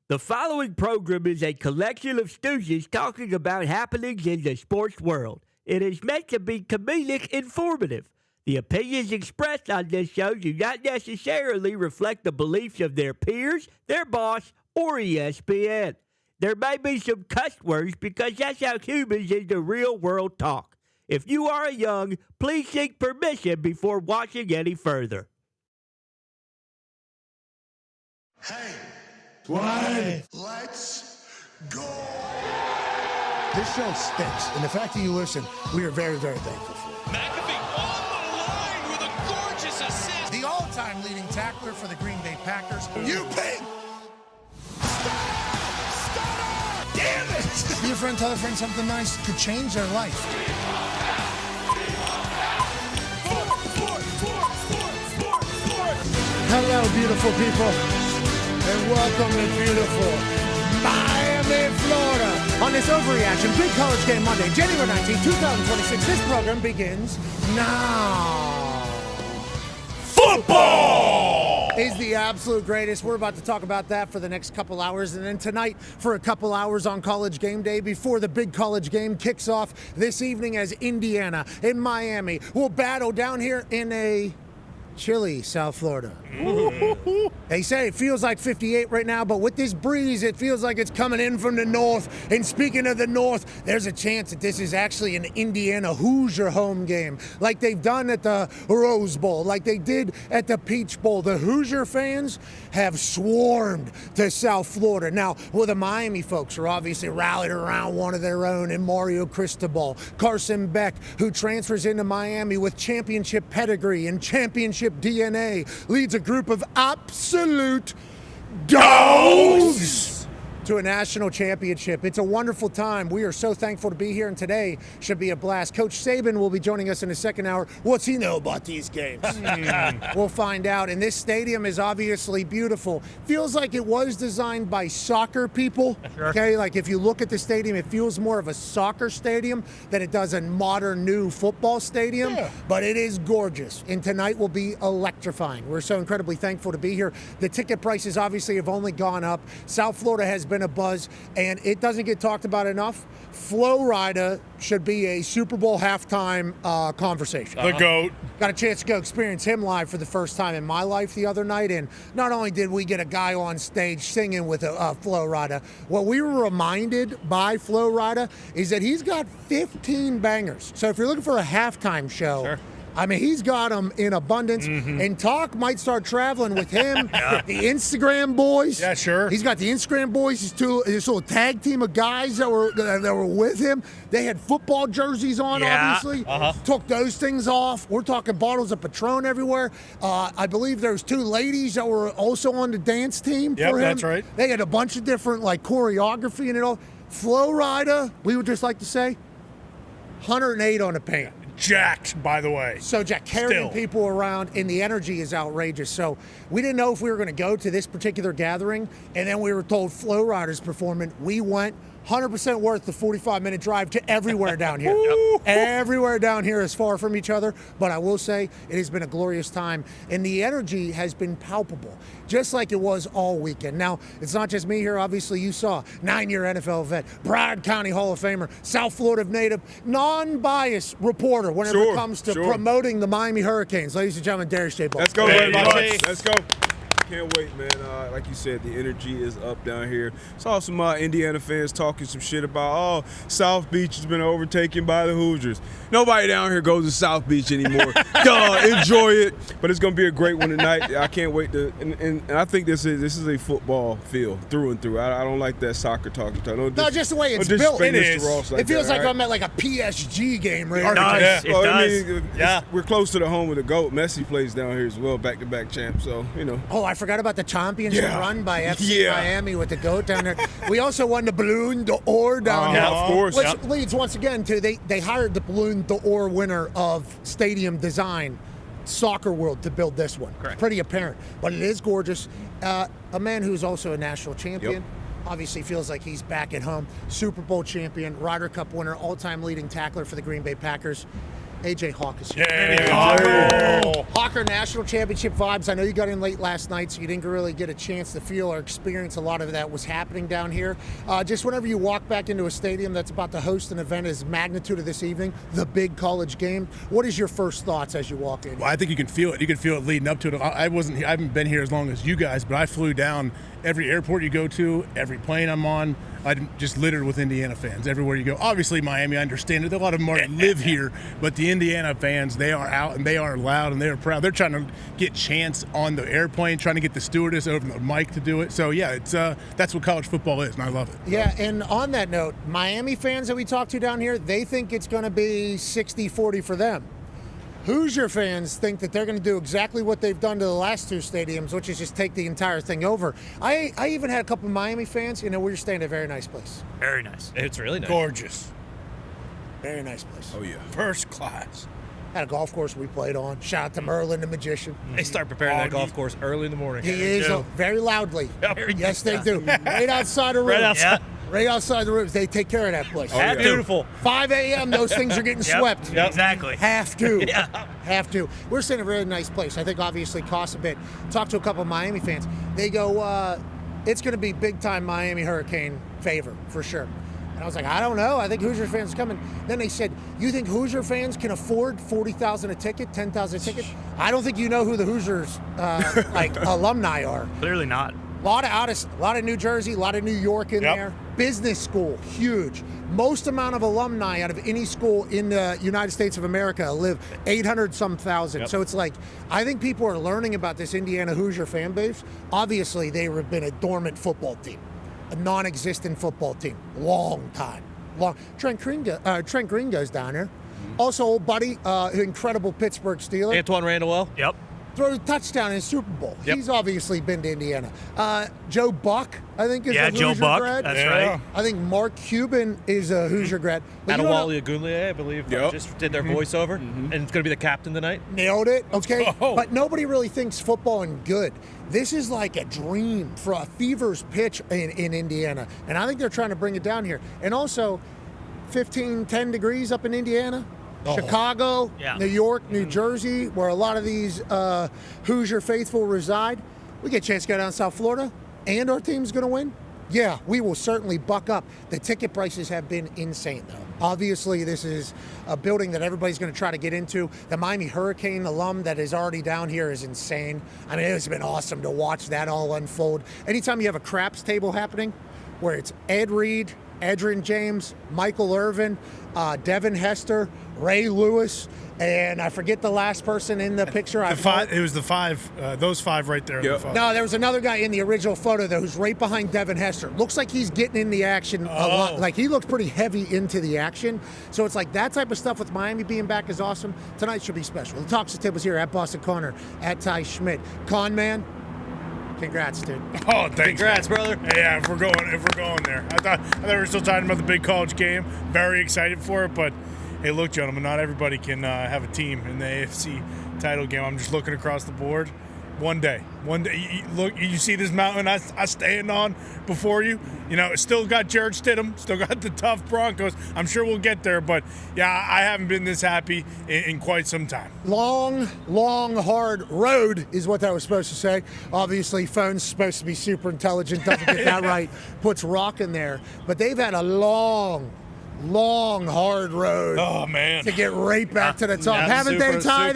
The following program is a collection of stooges talking about happenings in the sports world. It is meant to be comedic informative. The opinions expressed on this show do not necessarily reflect the beliefs of their peers, their boss, or ESPN. There may be some cuss words because that's how humans in the real world talk. If you are young, please seek permission before watching any further. Hey, 20. let's go. This show stinks, and the fact that you listen, we are very, very thankful for. McAfee on the line with a gorgeous assist. The all-time leading tackler for the Green Bay Packers. You pig! Damn it! Be a friend, tell a friend something nice could change their life. Hello, beautiful people, and welcome to beautiful Miami, Florida. On this Overreaction Big College Game Monday, January 19, 2026, this program begins now. Football! Is the absolute greatest. We're about to talk about that for the next couple hours, and then tonight for a couple hours on College Game Day before the big college game kicks off this evening as Indiana and Miami will battle down here in a chilly South Florida. They say it feels like 58 right now, but with this breeze, it feels like it's coming in from the north. And speaking of the north, there's a chance that this is actually an Indiana Hoosier home game, like they've done at the Rose Bowl, like they did at the Peach Bowl. The Hoosier fans have swarmed to South Florida. Now, well, the Miami folks are obviously rallied around one of their own in Mario Cristobal. Carson Beck, who transfers into Miami with championship pedigree and championship DNA, leads a group of absolute dogs to a national championship. It's a wonderful time. We are so thankful to be here, and today should be a blast. Coach Saban will be joining us in the second hour. What's he know about these games? We'll find out. And this stadium is obviously beautiful. Feels like it was designed by soccer people. Sure. Okay, like if you look at the stadium, it feels more of a soccer stadium than it does a modern new football stadium. Yeah. But it is gorgeous, and tonight will be electrifying. We're so incredibly thankful to be here. The ticket prices obviously have only gone up. South Florida has been a buzz, and it doesn't get talked about enough. Flo Rida should be a Super Bowl halftime conversation. The GOAT. Got a chance to go experience him live for the first time in my life the other night, and not only did we get a guy on stage singing with Flo Rida, what we were reminded by Flo Rida is that he's got 15 bangers. So if you're looking for a halftime show, sure, I mean, he's got them in abundance, and talk might start traveling with him. Yeah. The Instagram boys. Yeah, sure. He's got the Instagram boys, his little tag team of guys that were with him. They had football jerseys on, obviously. Took those things off. We're talking bottles of Patron everywhere. I believe there's two ladies that were also on the dance team for him. That's right. They had a bunch of different, like, choreography and it all. Flo Rida, we would just like to say, 108 on the paint. Jacked, by the way. So Jack, carrying people around, and the energy is outrageous. So we didn't know if we were going to go to this particular gathering, and then we were told Flo Rida's performing. We went. 100% worth the 45-minute drive to everywhere down here. Everywhere down here is far from each other, but I will say it has been a glorious time, and the energy has been palpable, just like it was all weekend. Now, it's not just me here. Obviously, you saw 9-year NFL vet, Broward County Hall of Famer, South Florida native, non-biased reporter whenever it comes to promoting the Miami Hurricanes. Ladies and gentlemen, Darius J. Ball. Let's go, everybody. Let's go. Can't wait, man. Like you said, the energy is up down here. Saw some Indiana fans talking some shit about, South Beach has been overtaken by the Hoosiers. Nobody down here goes to South Beach anymore. Enjoy it. But it's going to be a great one tonight. I can't wait to – and I think this is a football feel through and through. I don't like that soccer talking. No, just the way it's built. It is. It feels like I'm at like a PSG game right now. It does. We're close to the home of the GOAT. Messi plays down here as well, back-to-back champ. So, you know. Oh, I forgot about the championship run by FC Miami with the GOAT down there. We also won the Balloon d'Or down here. Of course. Which leads once again to they hired the Balloon d'Or winner of stadium design, Soccer World, to build this one. Correct. Pretty apparent. But it is gorgeous. A man who's also a national champion. Yep. Obviously feels like he's back at home. Super Bowl champion, Ryder Cup winner, all-time leading tackler for the Green Bay Packers. AJ Hawk is here. Yeah. Hawker National Championship vibes. I know you got in late last night, so you didn't really get a chance to feel or experience a lot of that was happening down here. Just whenever you walk back into a stadium that's about to host an event as magnitude of this evening, the big college game, what is your first thoughts as you walk in? Well, I think you can feel it. You can feel it leading up to it. I haven't been here as long as you guys, but I flew down every airport you go to, every plane I'm on. I'm just littered with Indiana fans everywhere you go. Obviously, Miami, I understand it. A lot of them already live here, but the Indiana fans, they are out and they are loud and they are proud. They're trying to get chants on the airplane, trying to get the stewardess over the mic to do it. So, yeah, it's that's what college football is, and I love it. Yeah, and on that note, Miami fans that we talk to down here, they think it's going to be 60-40 for them. Hoosier fans think that they're going to do exactly what they've done to the last two stadiums, which is just take the entire thing over. I even had a couple of Miami fans. You know, we were staying at a very nice place. Very nice. It's really nice. Gorgeous. Very nice place. Oh, yeah. First class. Had a golf course we played on. Shout out to Merlin, the magician. They start preparing that golf course early in the morning. He is very loudly. Yes, they do. Right outside the room. Right outside. Right outside the rooms. They take care of that place. Oh, yeah. Beautiful. 5 a.m., those things are getting swept. Exactly. Have to. Have to. We're staying in a really nice place. I think obviously costs a bit. Talked to a couple of Miami fans. They go, it's going to be big-time Miami Hurricane favor, for sure. And I was like, I don't know. I think Hoosier fans are coming. Then they said, you think Hoosier fans can afford $40,000 a ticket, $10,000 a ticket? I don't think you know who the Hoosiers, alumni are. Clearly not. A lot of New Jersey, a lot of New York in there. Business school, huge. Most amount of alumni out of any school in the United States of America live 800-some thousand. So it's like, I think people are learning about this Indiana Hoosier fan base. Obviously, they have been a dormant football team, a non-existent football team, long time. Trent Green goes down there. Also, old buddy, incredible Pittsburgh Steeler. Antoine Randall. Yep. Throws a touchdown in the Super Bowl. Yep. He's obviously been to Indiana. Joe Buck, I think, is a Hoosier Joe Buck. grad. That's right. I think Mark Cuban is a Hoosier grad. But Adewale Ogunleye, I believe, just did their voiceover, and it's going to be the captain tonight. Nailed it. Okay. But nobody really thinks football and good. This is like a dream for a fever's pitch in Indiana. And I think they're trying to bring it down here. And also, 10 degrees up in Indiana. Chicago, New York, New Jersey, where a lot of these Hoosier faithful reside. We get a chance to go down to South Florida, and our team's going to win. Yeah, we will certainly buck up. The ticket prices have been insane, though. Obviously, this is a building that everybody's going to try to get into. The Miami Hurricane alum that is already down here is insane. I mean, it's been awesome to watch that all unfold. Anytime you have a craps table happening, where it's Ed Reed, Edrin James, Michael Irvin, Devin Hester, Ray Lewis, and I forget the last person in the picture. It was the five, those five right there. Yep. The No, there was another guy in the original photo, though, who's right behind Devin Hester. Looks like he's getting in the action a lot. Like, he looks pretty heavy into the action. So it's like that type of stuff with Miami being back is awesome. Tonight should be special. The Talks to Tip was here at Boston Corner, at Ty Schmidt. Con Man, congrats, dude. Oh, thanks. Congrats, brother. Yeah, if we're going there. I thought we were still talking about the big college game. Very excited for it, but hey, look, gentlemen, not everybody can have a team in the AFC title game. I'm just looking across the board. One day, look, you see this mountain I stand on before you. You know, it's still got Jared Stidham, still got the tough Broncos. I'm sure we'll get there, but yeah, I haven't been this happy in quite some time. Long, hard road is what that was supposed to say. Obviously, phone's supposed to be super intelligent, doesn't get that right, puts rock in there. But they've had a long, hard road to get right back to the top. Haven't they, Ty?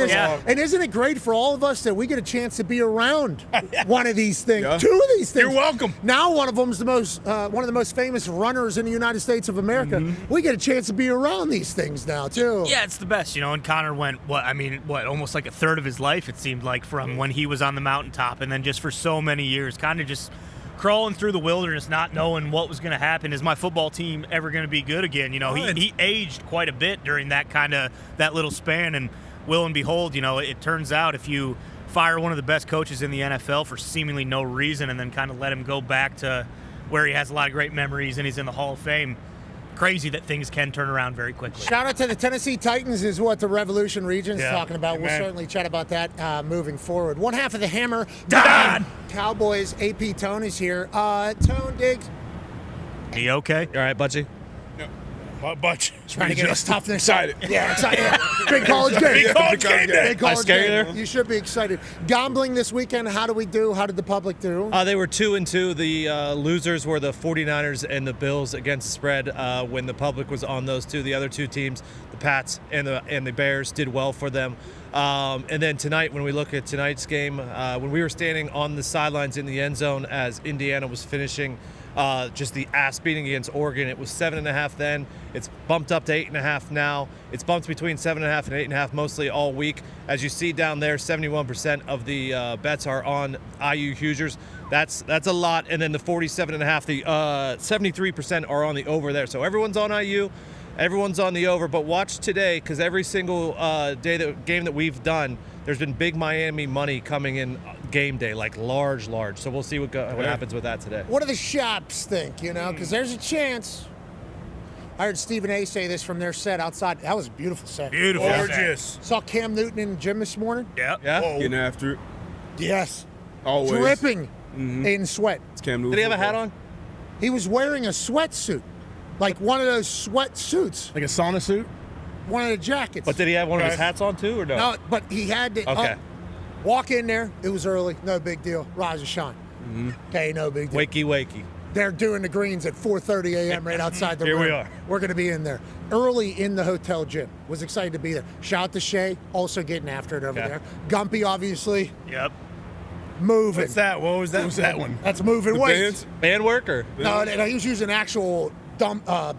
And isn't it great for all of us that we get a chance to be around one of these things, two of these things? You're welcome. Now one of them's one of the most famous runners in the United States of America. We get a chance to be around these things now, too. Yeah, it's the best, and Connor went, almost like a third of his life, it seemed like, from when he was on the mountaintop, and then just for so many years, kind of just crawling through the wilderness, not knowing what was going to happen. Is my football team ever going to be good again? He aged quite a bit during that little span, and lo and behold, it turns out if you fire one of the best coaches in the NFL for seemingly no reason and then kind of let him go back to where he has a lot of great memories and he's in the Hall of Fame, crazy that things can turn around very quickly. Shout out to the Tennessee Titans is what the Revolution Region's talking about. Amen. We'll certainly chat about that moving forward. One half of the Hammer, Dahn! Cowboys, AP Tone is here. Tone, Diggs. You okay? You all right, Butchie? But Trying to get us toughness. Excited. Yeah, excited. Big college game. Big college game day. Big college scare you game. there? You should be excited. Gambling this weekend, how do we do? How did the public do? They were 2-2. The losers were the 49ers and the Bills against the spread when the public was on those two. The other two teams, the Pats and the Bears, did well for them. And then tonight, when we look at tonight's game, when we were standing on the sidelines in the end zone as Indiana was finishing just the ass beating against Oregon, it was 7.5 then. It's bumped up to 8.5 now. It's bumped between 7.5 and 8.5 mostly all week. As you see down there, 71% of the bets are on IU Hoosiers. That's a lot. And then the 47.5, the 73% are on the over there. So everyone's on IU. Everyone's on the over, but watch today because every single game that we've done, there's been big Miami money coming in game day, like large. So we'll see what happens with that today. What do the shops think, because there's a chance. I heard Stephen A. say this from their set outside. That was a beautiful set. Beautiful. Gorgeous. Saw Cam Newton in the gym this morning. Yeah. Getting after it. Yes. Always. Dripping in sweat. It's Cam Newton. Did he have a hat on? He was wearing a sweatsuit. Like one of those sweat suits. Like a sauna suit? One of the jackets. But did he have one of his hats on too, or no? No, but he had to Okay. walk in there. It was early. No big deal. Rise and shine. Okay, no big deal. Wakey. They're doing the greens at 4:30 a.m. right outside the Here room. we are. We're going to be in there. Early in the hotel gym. Was excited to be there. Shout out to Shay, also getting after it over there. Gumpy, obviously, Yep. moving. What's that? What was that? Who's that one? That's moving weights. Band worker. No, he was using actual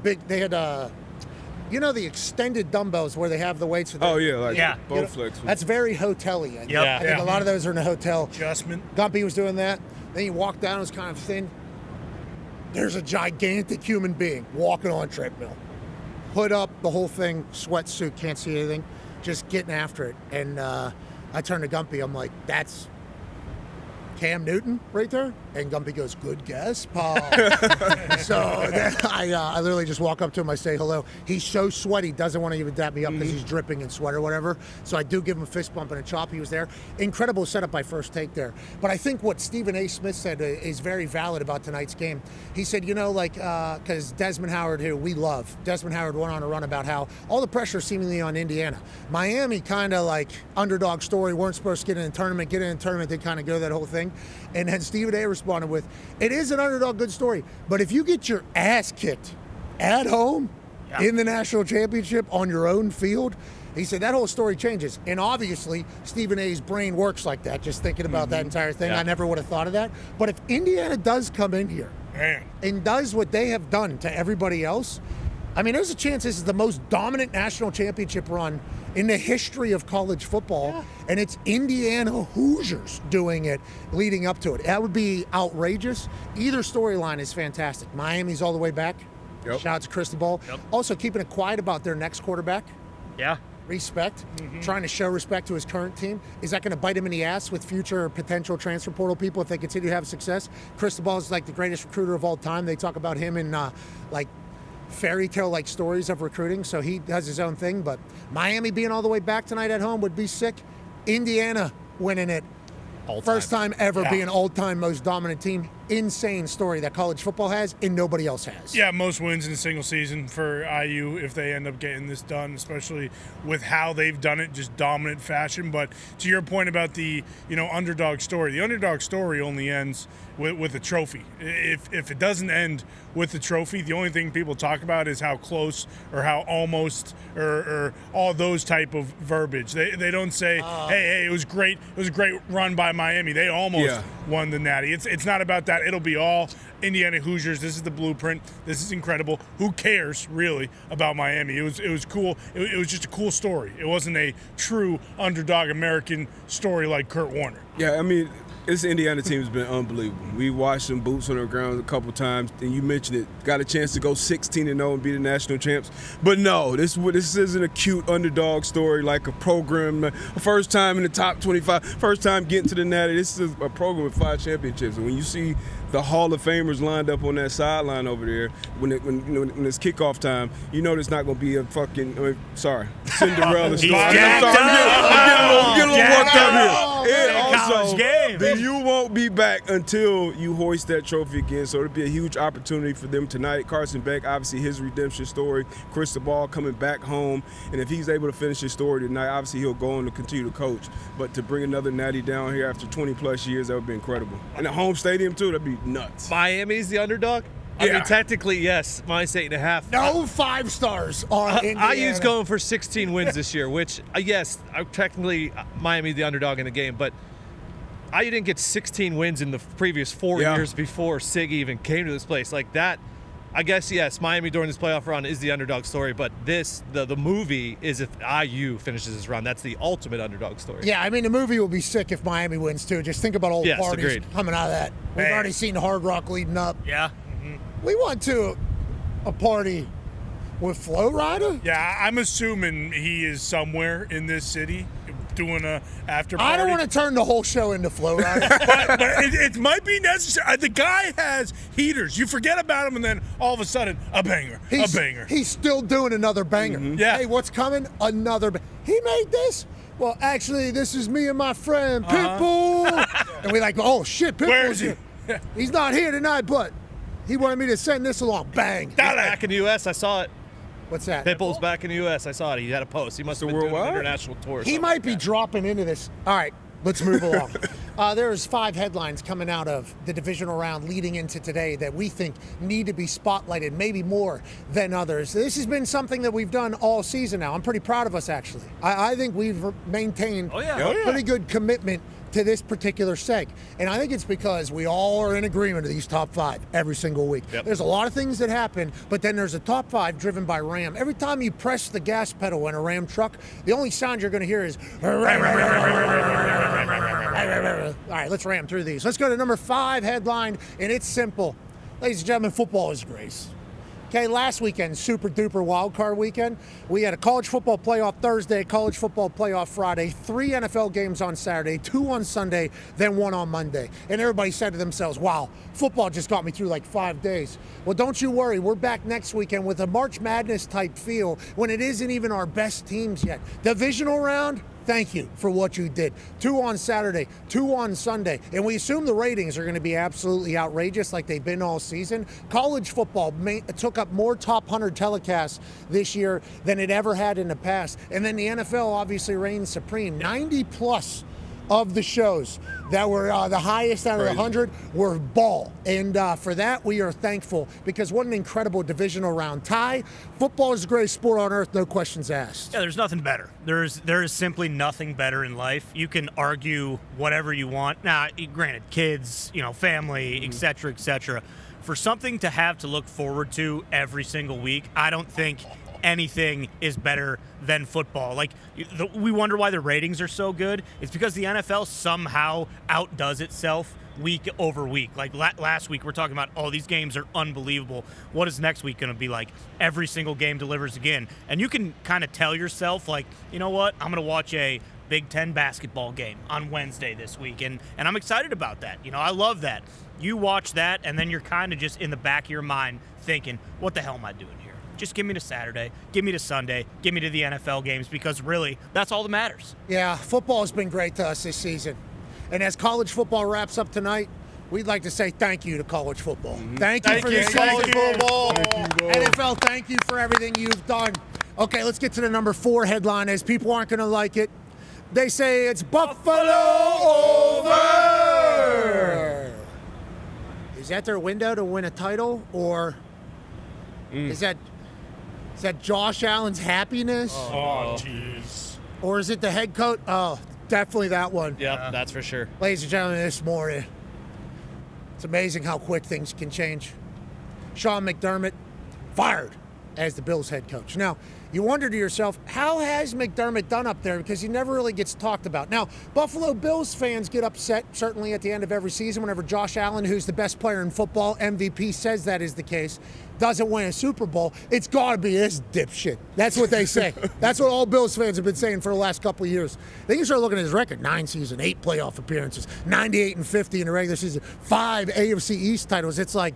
big. They had the extended dumbbells where they have the weights. Oh, yeah, like Yeah. Bowflex. That's very hotel-y. I Yep. think a lot of those are in a hotel. Adjustment. Gumpy was doing that. Then you walk down, it was kind of thin. There's a gigantic human being walking on a treadmill. Hood up, the whole thing, sweatsuit, can't see anything, just getting after it. And I turned to Gumpy, I'm like, that's Cam Newton right there? And Gumpy goes, good guess, Paul. So then I literally just walk up to him, I say hello. He's so sweaty, doesn't want to even dap me up because he's dripping in sweat or whatever. So I do give him a fist bump and a chop. He was there. Incredible setup by First Take there. But I think what Stephen A. Smith said is very valid about tonight's game. He said, because Desmond Howard, who we love, Desmond Howard went on a run about how all the pressure is seemingly on Indiana. Miami kind of like underdog story, weren't supposed to get in a tournament, they kind of go that whole thing. And then Stephen A. responded with, it is an underdog good story, but if you get your ass kicked at home in the national championship on your own field, he said that whole story changes. And obviously, Stephen A.'s brain works like that, just thinking about that entire thing. Yeah. I never would have thought of that. But if Indiana does come in here and does what they have done to everybody else, I mean, there's a chance this is the most dominant national championship run in the history of college football, and it's Indiana Hoosiers doing it leading up to it. That would be outrageous. Either storyline is fantastic. Miami's all the way back. Yep. Shout out to Cristobal. Yep. Also keeping it quiet about their next quarterback. Yeah. Respect. Trying to show respect to his current team. Is that going to bite him in the ass with future potential transfer portal people if they continue to have success? Cristobal is like the greatest recruiter of all time. They talk about him in fairy tale like stories of recruiting, so he does his own thing. But Miami being all the way back tonight at home would be sick. Indiana winning it. First time ever being all-time most dominant team. Insane story that college football has and nobody else has. Yeah, most wins in a single season for IU if they end up getting this done, especially with how they've done it, just dominant fashion. But to your point about the underdog story, the underdog story only ends with a trophy. If it doesn't end with the trophy, the only thing people talk about is how close or how almost or all those type of verbiage. They don't say, hey, it was great. It was a great run by Miami. They almost won the Natty. It's not about that. It'll be all Indiana Hoosiers. This is the blueprint. This is incredible. Who cares really about Miami? It was cool. It was just a cool story. It wasn't a true underdog American story like Kurt Warner. Yeah, I mean, this Indiana team has been unbelievable. We watched them boots on the ground a couple times, and you mentioned it. Got a chance to go 16-0 and be the national champs. But no, this isn't a cute underdog story like a program. First time in the top 25, first time getting to the Natty. This is a program with 5 championships. And when you see the Hall of Famers lined up on that sideline over there, when it's kickoff time, you know there's not going to be a fucking Cinderella story. I'm getting a little worked up here. And college also, game. then you won't be back until you hoist that trophy again. So it'll be a huge opportunity for them tonight. Carson Beck, obviously his redemption story. Chris Ball coming back home. And if he's able to finish his story tonight, obviously he'll go on to continue to coach. But to bring another natty down here after 20-plus years, that would be incredible. And a home stadium, too, that'd be nuts. Miami's the underdog? I mean, technically, yes, minus 8.5. No 5 stars on Indiana. IU's going for 16 wins this year, which, yes, technically Miami the underdog in the game, but IU didn't get 16 wins in the previous 4 years before Sig even came to this place. Like that, I guess, yes, Miami during this playoff run is the underdog story, but the movie is if IU finishes this run. That's the ultimate underdog story. Yeah, I mean, the movie will be sick if Miami wins, too. Just think about all the parties agreed. coming out of that. We've already seen Hard Rock leading up. Yeah. We went to a party with Flo Rida. Yeah, I'm assuming he is somewhere in this city doing a after party. I don't want to turn the whole show into Flo Rida. but it might be necessary. The guy has heaters. You forget about him, and then all of a sudden, a banger. A banger. He's still doing another banger. Yeah. Hey, what's coming? Another He made this? Well, actually, this is me and my friend, Pitbull. And we're like, oh, shit, Pitbull's Where is he? here. He's not here tonight, but he wanted me to send this along. Bang. He's back in the U.S. I saw it. What's that? Pitbull's back in the U.S. I saw it. He had a post. He must have been doing an international tour. He might be dropping into this. All right, let's move along. There's 5 headlines coming out of the divisional round leading into today that we think need to be spotlighted, maybe more than others. This has been something that we've done all season now. I'm pretty proud of us, actually. I think we've maintained a pretty good commitment to this particular seg. And I think it's because we all are in agreement of these top 5 every single week. Yep. There's a lot of things that happen, but then there's a top 5 driven by Ram. Every time you press the gas pedal in a Ram truck, the only sound you're going to hear is all right, let's ram through these. Let's go to number 5 headline, and it's simple. Ladies and gentlemen, football is grace. Okay, last weekend, super duper wild card weekend. We had a college football playoff Thursday, college football playoff Friday, 3 NFL games on Saturday, 2 on Sunday, then 1 on Monday. And everybody said to themselves, wow, football just got me through like 5 days. Well, don't you worry. We're back next weekend with a March Madness type feel when it isn't even our best teams yet. Divisional round, thank you for what you did. 2 on Saturday, 2 on Sunday. And we assume the ratings are going to be absolutely outrageous like they've been all season. College football took up more top 100 telecasts this year than it ever had in the past. And then the NFL obviously reigns supreme. 90 plus of the shows that were the highest out of the 100 were ball. And for that, we are thankful because what an incredible divisional round. Ty, football is the greatest sport on earth, no questions asked. Yeah, there's nothing better. There is simply nothing better in life. You can argue whatever you want. Now, granted, kids, family, et cetera, et cetera. For something to have to look forward to every single week, I don't think anything is better than football. Like, we wonder why the ratings are so good. It's because the NFL somehow outdoes itself week over week. Like last week, we're talking about, oh, these games are unbelievable. What is next week going to be like? Every single game delivers again. And you can kind of tell yourself, like, you know what? I'm going to watch a Big Ten basketball game on Wednesday this week. And I'm excited about that. I love that. You watch that, and then you're kind of just in the back of your mind thinking, what the hell am I doing here? Just give me to Saturday, give me to Sunday, give me to the NFL games, because really, that's all that matters. Yeah, football has been great to us this season. And as college football wraps up tonight, we'd like to say thank you to college football. Thank you for this college football. NFL, thank you for everything you've done. Okay, let's get to the number 4 headline, as people aren't going to like it. They say it's Buffalo over. Is that their window to win a title, or is that Josh Allen's happiness? Oh, jeez. Or is it the head coach? Oh, definitely that one. Yep, that's for sure. Ladies and gentlemen, this morning, it's amazing how quick things can change. Sean McDermott fired as the Bills head coach. Now, you wonder to yourself, how has McDermott done up there? Because he never really gets talked about. Now, Buffalo Bills fans get upset, certainly at the end of every season, whenever Josh Allen, who's the best player in football, MVP, says that is the case, doesn't win a Super Bowl. It's got to be this dipshit. That's what they say. That's what all Bills fans have been saying for the last couple of years. Then you start looking at his record: 9 seasons, 8 playoff appearances, 98-50 in the regular season, 5 AFC East titles. It's like,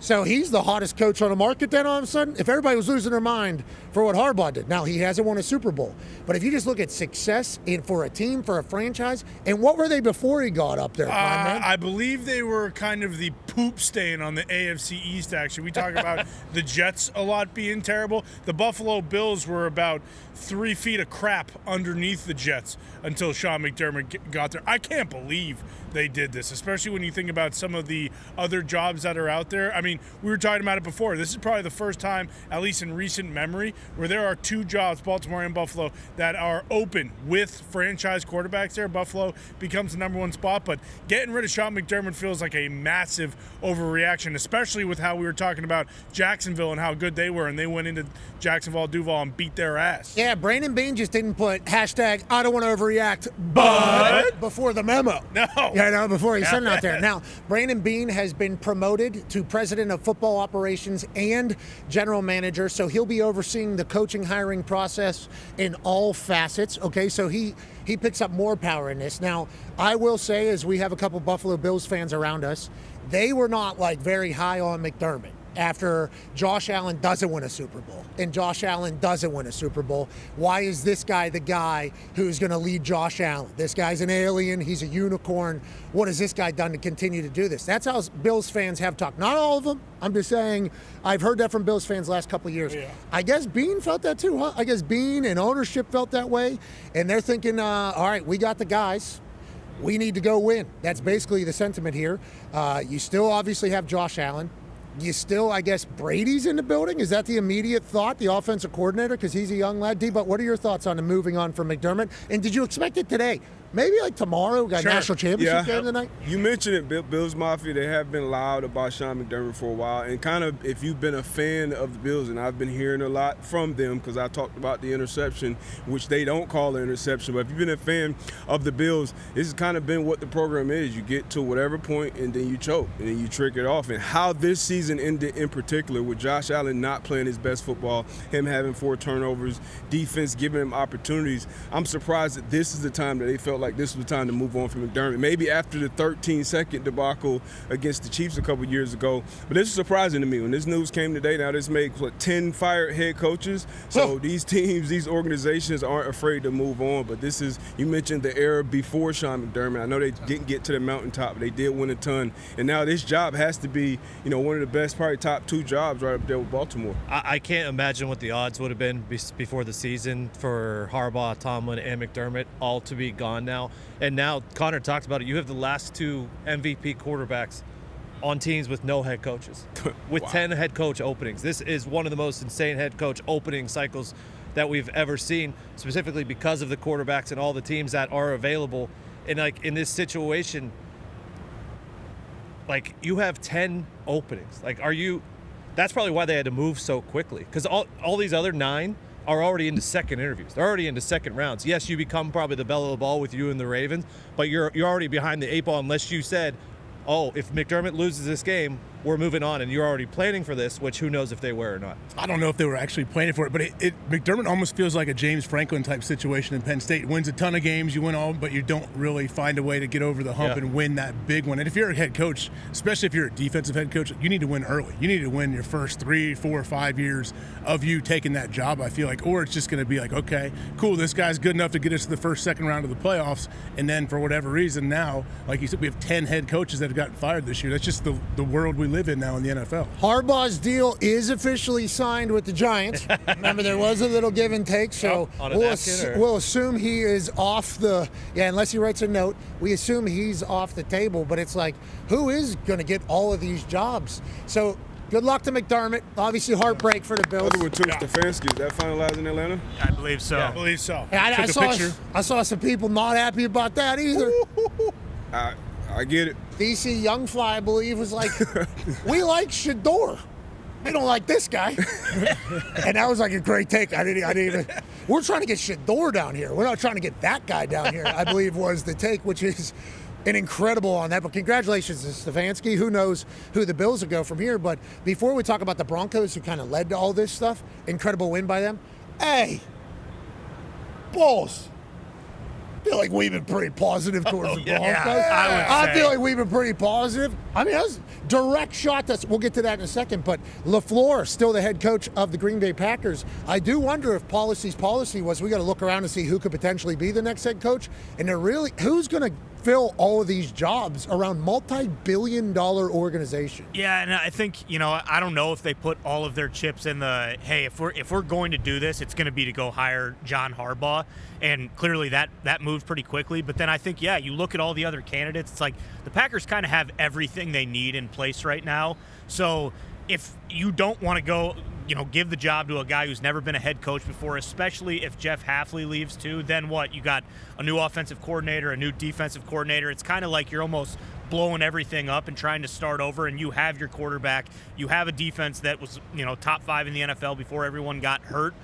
so he's the hottest coach on the market then all of a sudden? If everybody was losing their mind for what Harbaugh Harbaugh did. Now, he hasn't won a Super Bowl. But if you just look at success for a team, for a franchise, and what were they before he got up there, man? I believe they were kind of the poop stain on the AFC East, actually. We talk about the Jets a lot being terrible. The Buffalo Bills were about 3 feet of crap underneath the Jets until Sean McDermott got there. I can't believe they did this, especially when you think about some of the other jobs that are out there. I mean, we were talking about it before. This is probably the first time, at least in recent memory, where there are 2 jobs, Baltimore and Buffalo, that are open with franchise quarterbacks there. Buffalo becomes the number 1 spot, but getting rid of Sean McDermott feels like a massive overreaction, especially with how we were talking about Jacksonville and how good they were, and they went into Jacksonville Duval and beat their ass. Yeah, Brandon Beane just didn't put hashtag I don't want to overreact, but before the memo. No. Yeah, no, before he sent it out there. Now, Brandon Beane has been promoted to president of football operations and general manager, so he'll be overseeing the coaching hiring process in all facets. Okay, so he picks up more power in this. Now, I will say, as we have a couple Buffalo Bills fans around us, they were not like very high on McDermott after Josh Allen doesn't win a Super Bowl, and Josh Allen doesn't win a Super Bowl. Why is this guy the guy who's going to lead Josh Allen? This guy's an alien. He's a unicorn. What has this guy done to continue to do this? That's how Bills fans have talked. Not all of them. I'm just saying I've heard that from Bills fans the last couple of years. Yeah. I guess Beane felt that too, huh? I guess Beane and ownership felt that way, and they're thinking, all right, we got the guys. We need to go win. That's basically the sentiment here. You still obviously have Josh Allen. You still, I guess, Brady's in the building? Is that the immediate thought, the offensive coordinator, because he's a young lad? D, but what are your thoughts on the moving on from McDermott? And did you expect it today? Maybe like tomorrow, got a national championship game tonight? You mentioned it, Bills Mafia. They have been loud about Sean McDermott for a while. And kind of, if you've been a fan of the Bills, and I've been hearing a lot from them because I talked about the interception, which they don't call an interception. But if you've been a fan of the Bills, this has kind of been what the program is. You get to whatever point, and then you choke, and then you trick it off. And how this season ended in particular, with Josh Allen not playing his best football, him having 4 turnovers, defense giving him opportunities, I'm surprised that this is the time that they felt like this was the time to move on from McDermott. Maybe after the 13-second debacle against the Chiefs a couple years ago. But this is surprising to me. When this news came today, now this makes, 10 fired head coaches. So these teams, these organizations aren't afraid to move on. But this is, you mentioned the era before Sean McDermott. I know they didn't get to the mountaintop, but they did win a ton. And now this job has to be, one of the best, probably top 2 jobs right up there with Baltimore. I can't imagine what the odds would have been before the season for Harbaugh, Tomlin, and McDermott all to be gone now. And now, Connor talked about it, you have the last 2 MVP quarterbacks on teams with no head coaches, with 10 head coach openings. This is one of the most insane head coach opening cycles that we've ever seen, specifically because of the quarterbacks and all the teams that are available. And, in this situation, you have 10 openings. That's probably why they had to move so quickly, because all these other 9 are already into second interviews. They're already into second rounds. Yes, you become probably the belle of the ball with you and the Ravens, but you're already behind the 8 ball unless you said, oh, if McDermott loses this game, we're moving on, and you're already planning for this, which who knows if they were or not. I don't know if they were actually planning for it, but McDermott almost feels like a James Franklin type situation in Penn State. Wins a ton of games, you win all, but you don't really find a way to get over the hump and win that big one. And if you're a head coach, especially if you're a defensive head coach, you need to win early. You need to win your first 3, 4, 5 years of you taking that job, I feel like, or it's just going to be like, okay, cool, this guy's good enough to get us to the first, second round of the playoffs, and then for whatever reason now, like you said, we have 10 head coaches that have gotten fired this year. That's just the world we live in now in the NFL. Harbaugh's deal is officially signed with the Giants. Remember, there was a little give and take, so we'll assume he is off the – unless he writes a note, we assume he's off the table. But it's like, who is going to get all of these jobs? So good luck to McDermott. Obviously, heartbreak for the Bills. Other one, too, Stefanski. Is that finalized in Atlanta? I believe so. I believe so. I saw some people not happy about that either. I get it. DC Youngfly, I believe, was like, we like Shador. We don't like this guy. And that was like a great take. I didn't even. We're trying to get Shador down here. We're not trying to get that guy down here, I believe was the take, which is an incredible on that. But congratulations to Stefanski. Who knows who the Bills will go from here. But before we talk about the Broncos, who kind of led to all this stuff, incredible win by them. Hey, Bulls. feel like we've been pretty positive towards the Broncos. I feel like we've been pretty positive. I mean, that's direct shot. We'll get to that in a second. But LaFleur, still the head coach of the Green Bay Packers. I do wonder if policy was we got to look around and see who could potentially be the next head coach. And who's going to fill all of these jobs around multi-billion-dollar organization. Yeah, and I think, I don't know if they put all of their chips in the, hey, if we're going to do this, it's going to be to go hire John Harbaugh. And clearly that moved pretty quickly. But then I think, you look at all the other candidates, it's like the Packers kind of have everything they need in place right now. So if you don't want to go, give the job to a guy who's never been a head coach before, especially if Jeff Hafley leaves too, then what? You got a new offensive coordinator, a new defensive coordinator. It's kind of like you're almost blowing everything up and trying to start over, and you have your quarterback. You have a defense that was, top 5 in the NFL before everyone got hurt.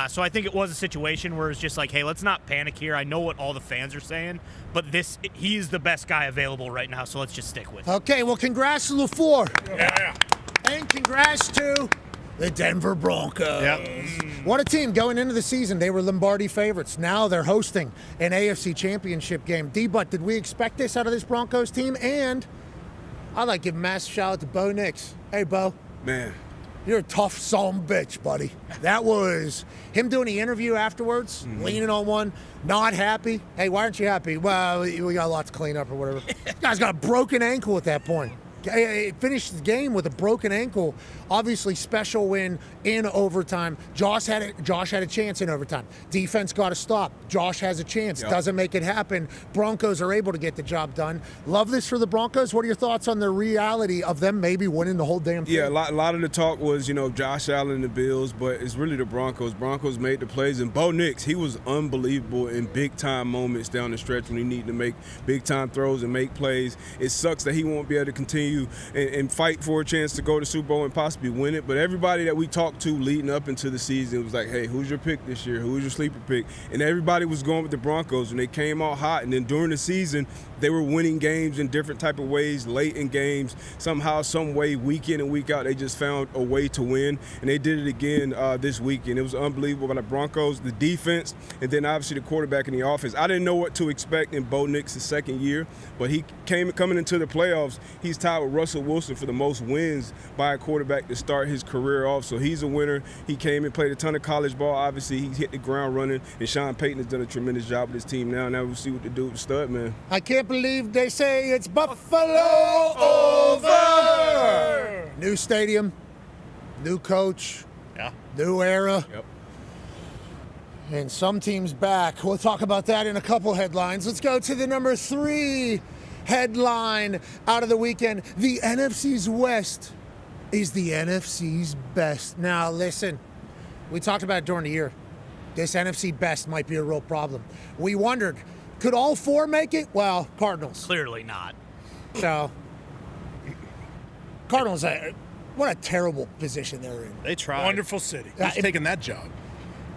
So I think it was a situation where it's just like, hey, let's not panic here. I know what all the fans are saying, but he's the best guy available right now, so let's just stick with it. Okay, well, congrats to LaFleur. Yeah. And congrats to the Denver Broncos. Yep. What a team going into the season. They were Lombardi favorites. Now they're hosting an AFC championship game. D-Butt, did we expect this out of this Broncos team? And I'd like to give a massive shout out to Bo Nix. Hey, Bo. Man. You're a tough son bitch, buddy. That was him doing the interview afterwards, leaning on one, not happy. Hey, why aren't you happy? Well, we got a lot to clean up or whatever. This guy's got a broken ankle at that point. He finished the game with a broken ankle. Obviously, special win in overtime. Josh had a chance in overtime. Defense got to stop. Josh has a chance. Yep. Doesn't make it happen. Broncos are able to get the job done. Love this for the Broncos. What are your thoughts on the reality of them maybe winning the whole damn thing? Yeah, a lot of the talk was, Josh Allen and the Bills, but it's really the Broncos. Broncos made the plays, and Bo Nix, he was unbelievable in big-time moments down the stretch when he needed to make big-time throws and make plays. It sucks that he won't be able to continue and fight for a chance to go to Super Bowl and possibly win it. But everybody that we talked to leading up into the season was like, hey, who's your pick this year? Who's your sleeper pick? And everybody was going with the Broncos, and they came out hot. And then during the season, they were winning games in different type of ways, late in games. Somehow, some way, week in and week out, they just found a way to win. And they did it again this weekend. It was unbelievable by the Broncos, the defense, and then obviously the quarterback in the offense. I didn't know what to expect in Bo Nix's second year, but he coming into the playoffs, he's tied with Russell Wilson for the most wins by a quarterback to start his career off. So he's a winner. He came and played a ton of college ball. Obviously, he hit the ground running, and Sean Payton has done a tremendous job with his team now. Now we'll see what to do with the stud, man. I can't believe they say it's Buffalo over. New stadium, new coach, new era. Yep. And some teams back. We'll talk about that in a couple headlines. Let's go to the number 3 headline out of the weekend. The NFC's West is the NFC's best. Now, listen, we talked about it during the year. This NFC best might be a real problem. We wondered, could all 4 make it? Well, Cardinals. Clearly not. So, Cardinals, what a terrible position they're in. They tried. Wonderful city. Who's taking that job?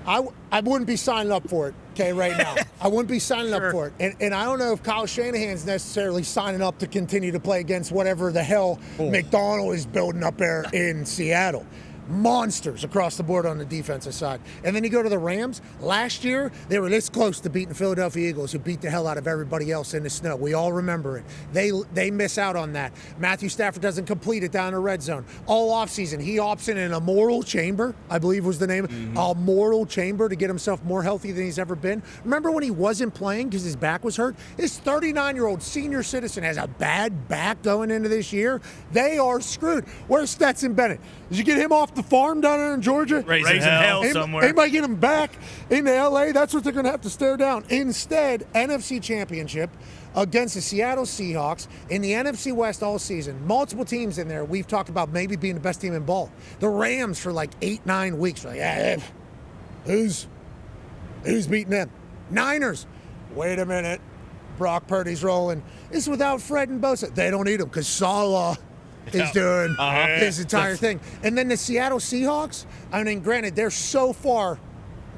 I wouldn't be signing up for it, okay, right now. I wouldn't be signing up for it. And I don't know if Kyle Shanahan's necessarily signing up to continue to play against whatever the hell McDonald is building up there in Seattle. Monsters across the board on the defensive side. And then you go to the Rams. Last year, they were this close to beating the Philadelphia Eagles, who beat the hell out of everybody else in the snow. We all remember it. They miss out on that. Matthew Stafford doesn't complete it down in the red zone. All offseason, he opts in an immoral chamber, I believe was the name. A moral chamber to get himself more healthy than he's ever been. Remember when he wasn't playing because his back was hurt? This 39-year-old senior citizen has a bad back going into this year. They are screwed. Where's Stetson Bennett? Did you get him off the farm down there in Georgia? Raising hell somewhere. Anybody get him back into L.A.? That's what they're going to have to stare down. Instead, NFC Championship against the Seattle Seahawks in the NFC West all season. Multiple teams in there. We've talked about maybe being the best team in ball. The Rams for like 8-9 weeks. Like, who's beating them? Niners. Wait a minute. Brock Purdy's rolling. It's without Fred and Bosa. They don't need him because Salah is doing his entire thing. And then the Seattle Seahawks, I mean, granted, they're so far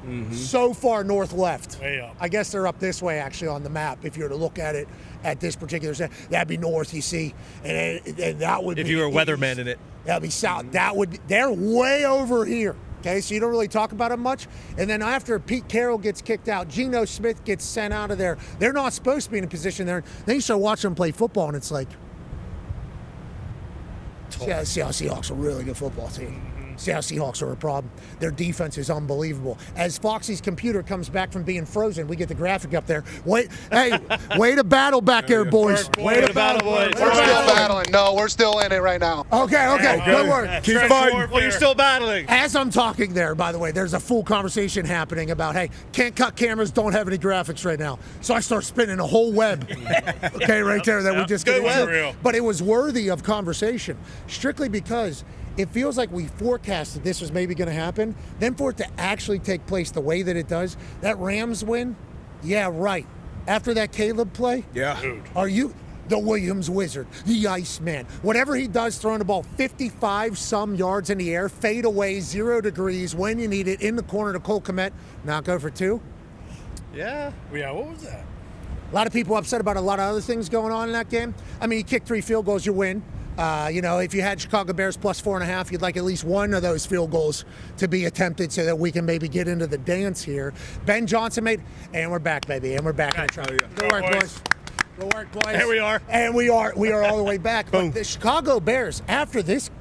north left. I guess they're up this way, actually, on the map, if you were to look at it at this particular set. That'd be north, you see. And that would if be... you were a weatherman in it. That'd be south. They're way over here. Okay, so you don't really talk about him much. And then after Pete Carroll gets kicked out, Geno Smith gets sent out of there. They're not supposed to be in a position there. Then you start watching them play football, and it's like, Seattle Seahawks are a really good football team. Seattle Seahawks are a problem. Their defense is unbelievable. As Foxy's computer comes back from being frozen, we get the graphic up there. Way to battle back there, boys. Way to battle, boys. We're still battling. No, we're still in it right now. Okay. Don't worry. Keep fighting. Well, you're still battling. As I'm talking there, by the way, there's a full conversation happening about, hey, can't cut cameras, don't have any graphics right now. So I start spinning a whole web, right there that we just get into. But it was worthy of conversation, strictly because it feels like we forecasted this was maybe going to happen. Then for it to actually take place the way that it does, that Rams win, yeah, right. After that Caleb play, are you the Williams Wizard, the Iceman? Whatever he does, throwing the ball 55-some yards in the air, fade away, 0 degrees, when you need it, in the corner to Cole Kmet, not go for 2? Yeah. Yeah, what was that? A lot of people upset about a lot of other things going on in that game. I mean, you kick 3 field goals, you win. If you had Chicago Bears plus 4.5, you'd like at least one of those field goals to be attempted so that we can maybe get into the dance here. Ben Johnson and we're back, baby, and we're back in the truck. Good work, boys. Good work, boys. Here we are. And we are all the way back. But the Chicago Bears, after this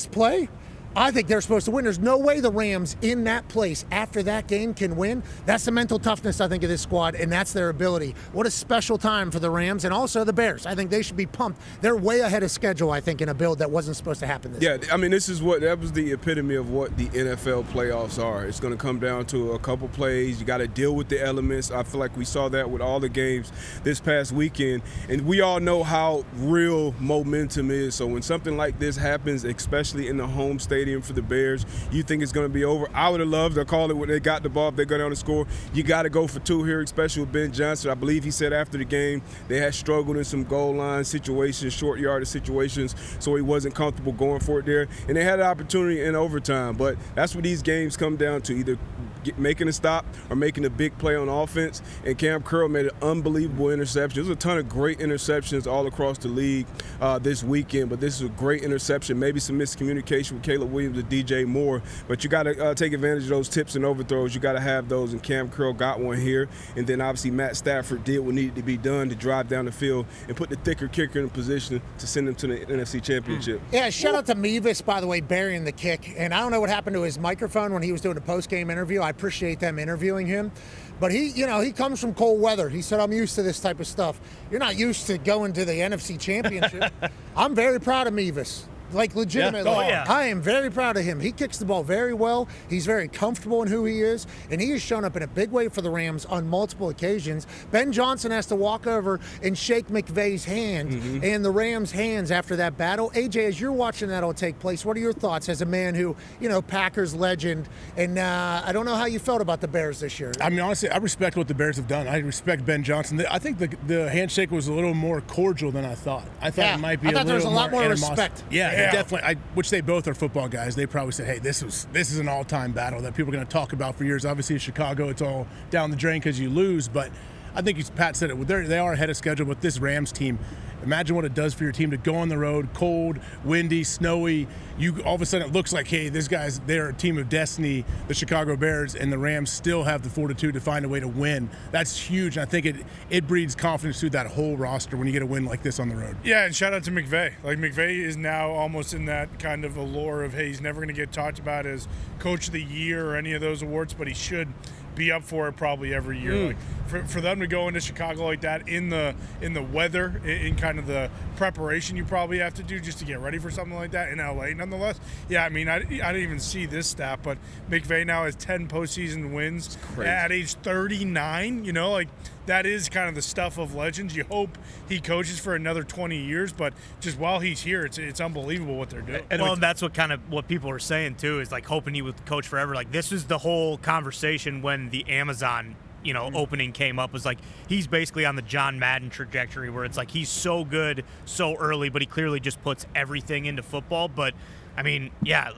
play, I think they're supposed to win. There's no way the Rams in that place after that game can win. That's the mental toughness, I think, of this squad, and that's their ability. What a special time for the Rams and also the Bears. I think they should be pumped. They're way ahead of schedule, I think, in a build that wasn't supposed to happen this year. I mean, that was the epitome of what the NFL playoffs are. It's going to come down to a couple plays. You got to deal with the elements. I feel like we saw that with all the games this past weekend, and we all know how real momentum is. So when something like this happens, especially in the home stadium for the Bears, you think it's going to be over. I would have loved to call it when they got the ball. If they go down and score, you got to go for 2 here, especially with Ben Johnson. I believe he said after the game they had struggled in some goal line situations, short yardage situations, so he wasn't comfortable going for it there. And they had an opportunity in overtime, but that's what these games come down to, either making a stop or making a big play on offense. And Cam Curl made an unbelievable interception. There's a ton of great interceptions all across the league this weekend, but this is a great interception. Maybe some miscommunication with Caleb Williams and DJ Moore, but you got to take advantage of those tips and overthrows. You got to have those, and Cam Curl got one here. And then obviously Matt Stafford did what needed to be done to drive down the field and put the thicker kicker in a position to send them to the NFC Championship. Yeah, shout out to Mevis, by the way, burying the kick. And I don't know what happened to his microphone when he was doing a post-game interview. I appreciate them interviewing him. But he comes from cold weather. He said, I'm used to this type of stuff. You're not used to going to the NFC Championship. I'm very proud of Mevis. Like, legitimately. Yeah. Oh, yeah. I am very proud of him. He kicks the ball very well. He's very comfortable in who he is, and he has shown up in a big way for the Rams on multiple occasions. Ben Johnson has to walk over and shake McVay's hand and the Rams' hands after that battle. AJ, as you're watching that all take place, what are your thoughts as a man who, Packers legend, and I don't know how you felt about the Bears this year. I mean, honestly, I respect what the Bears have done. I respect Ben Johnson. I think the handshake was a little more cordial than I thought. I thought it might be there was a lot more respect. Yeah. Definitely, which they both are football guys. They probably said, hey, this is an all-time battle that people are going to talk about for years. Obviously, in Chicago, it's all down the drain because you lose. But I think Pat said it. They are ahead of schedule with this Rams team. Imagine what it does for your team to go on the road, cold, windy, snowy. All of a sudden it looks like, hey, they're a team of destiny, the Chicago Bears, and the Rams still have the fortitude to find a way to win. That's huge. And I think it breeds confidence through that whole roster when you get a win like this on the road. Yeah, and shout out to McVay. Like, McVay is now almost in that kind of allure of, hey, he's never going to get talked about as Coach of the Year or any of those awards, but he should be up for it probably every year. Like, for them to go into Chicago like that in the weather, in kind of the preparation you probably have to do just to get ready for something like that in LA, nonetheless. Yeah, I mean, I didn't even see this stat, but McVay now has 10 postseason wins at age 39. Like, that is kind of the stuff of legends. You hope he coaches for another 20 years, but just while he's here, it's unbelievable what they're doing. And that's what people are saying too, is like hoping he would coach forever. Like, this is the whole conversation when the Amazon opening came up, was like he's basically on the John Madden trajectory where it's like he's so good so early, but he clearly just puts everything into football. But I mean, yeah,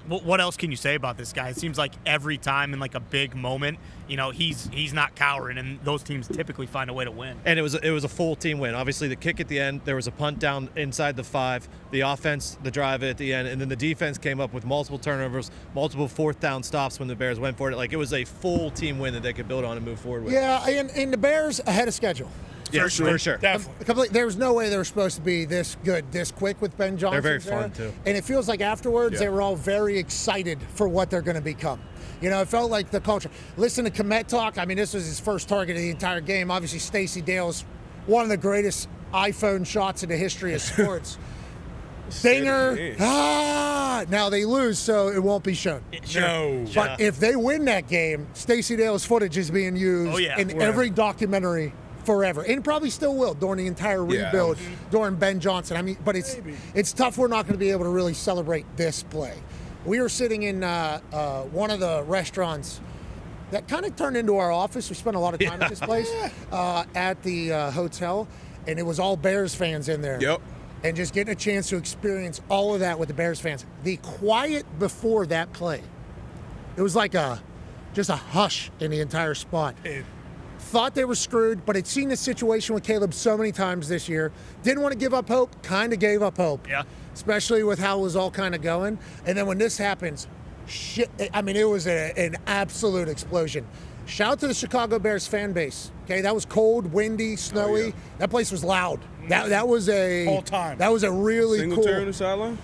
what else can you say about this guy? It seems like every time in like a big moment, he's not cowering, and those teams typically find a way to win. And it was a full team win. Obviously, the kick at the end, there was a punt down inside the 5, the offense, the drive at the end, and then the defense came up with multiple turnovers, multiple fourth down stops when the Bears went for it. Like, it was a full team win that they could build on and move forward with. Yeah, and the Bears ahead of schedule. Yeah, for sure. Definitely. There was no way they were supposed to be this good, this quick with Ben Johnson. They're very fun, too. And it feels like afterwards they were all very excited for what they're going to become. It felt like the culture. Listen to Komet talk. I mean, this was his first target of the entire game. Obviously, Stacey Dale's one of the greatest iPhone shots in the history of sports. Dinger. Now they lose, so it won't be shown. No. But if they win that game, Stacey Dale's footage is being used in every documentary forever, and probably still will during the entire rebuild during Ben Johnson. I mean, but it's tough. We're not going to be able to really celebrate this play. We were sitting in one of the restaurants that kind of turned into our office. We spent a lot of time at this place at the hotel, and it was all Bears fans in there. Yep. And just getting a chance to experience all of that with the Bears fans. The quiet before that play, it was like just a hush in the entire spot. Thought they were screwed, but had seen this situation with Caleb so many times this year. Didn't want to give up hope, kind of gave up hope. Yeah. Especially with how it was all kind of going. And then when this happens, it was an absolute explosion. Shout out to the Chicago Bears fan base. Okay, that was cold, windy, snowy. Oh, yeah. That place was loud. That was a whole time. That was a really Singletary on the sideline?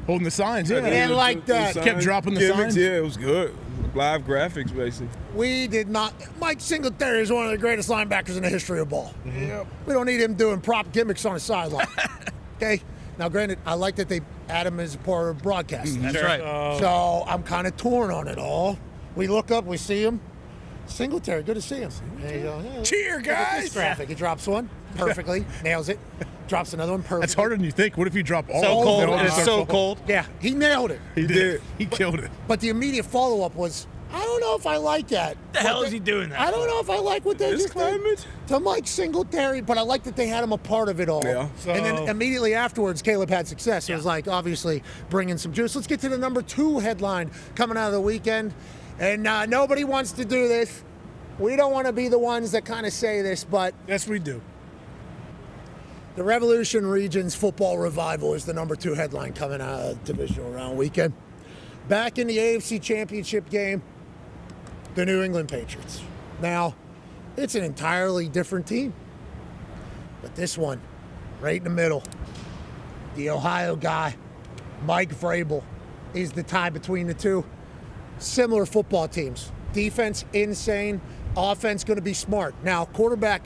Holding the signs, yeah. And like that. Kept dropping the signs. Yeah, it was good. Live graphics, basically. We did not. Mike Singletary is one of the greatest linebackers in the history of ball. Yep. We don't need him doing prop gimmicks on the sideline. Okay? Now, granted, I like that they add him as a part of broadcast. That's right. So I'm kind of torn on it all. We look up, we see him. Singletary, good to see him. There you go. Yeah, Cheer, look at this guys. graphic. He drops one perfectly, nails it. Drops another one perfectly. That's harder than you think. What if you drop all So of cold. them? It's so cold. Yeah, he nailed it. He did. He killed it. But the immediate follow-up was, I don't know if I like that. The hell is he doing that? I don't know if I like what they This just did climate? to Mike Singletary, but I like that they had him a part of it all. Yeah. And then immediately afterwards, Caleb had success. It was like, obviously, bringing some juice. Let's get to the number 2 headline coming out of the weekend. And nobody wants to do this. We don't want to be the ones that kind of say this, but Yes, we do. the Revolution Region's football revival is the number 2 headline coming out of the divisional round weekend. Back in the AFC Championship game, the New England Patriots. Now, it's an entirely different team. But this one, right in the middle, the Ohio guy, Mike Vrabel, is the tie between the two. Similar football teams. Defense, insane. Offense, going to be smart. Now, quarterback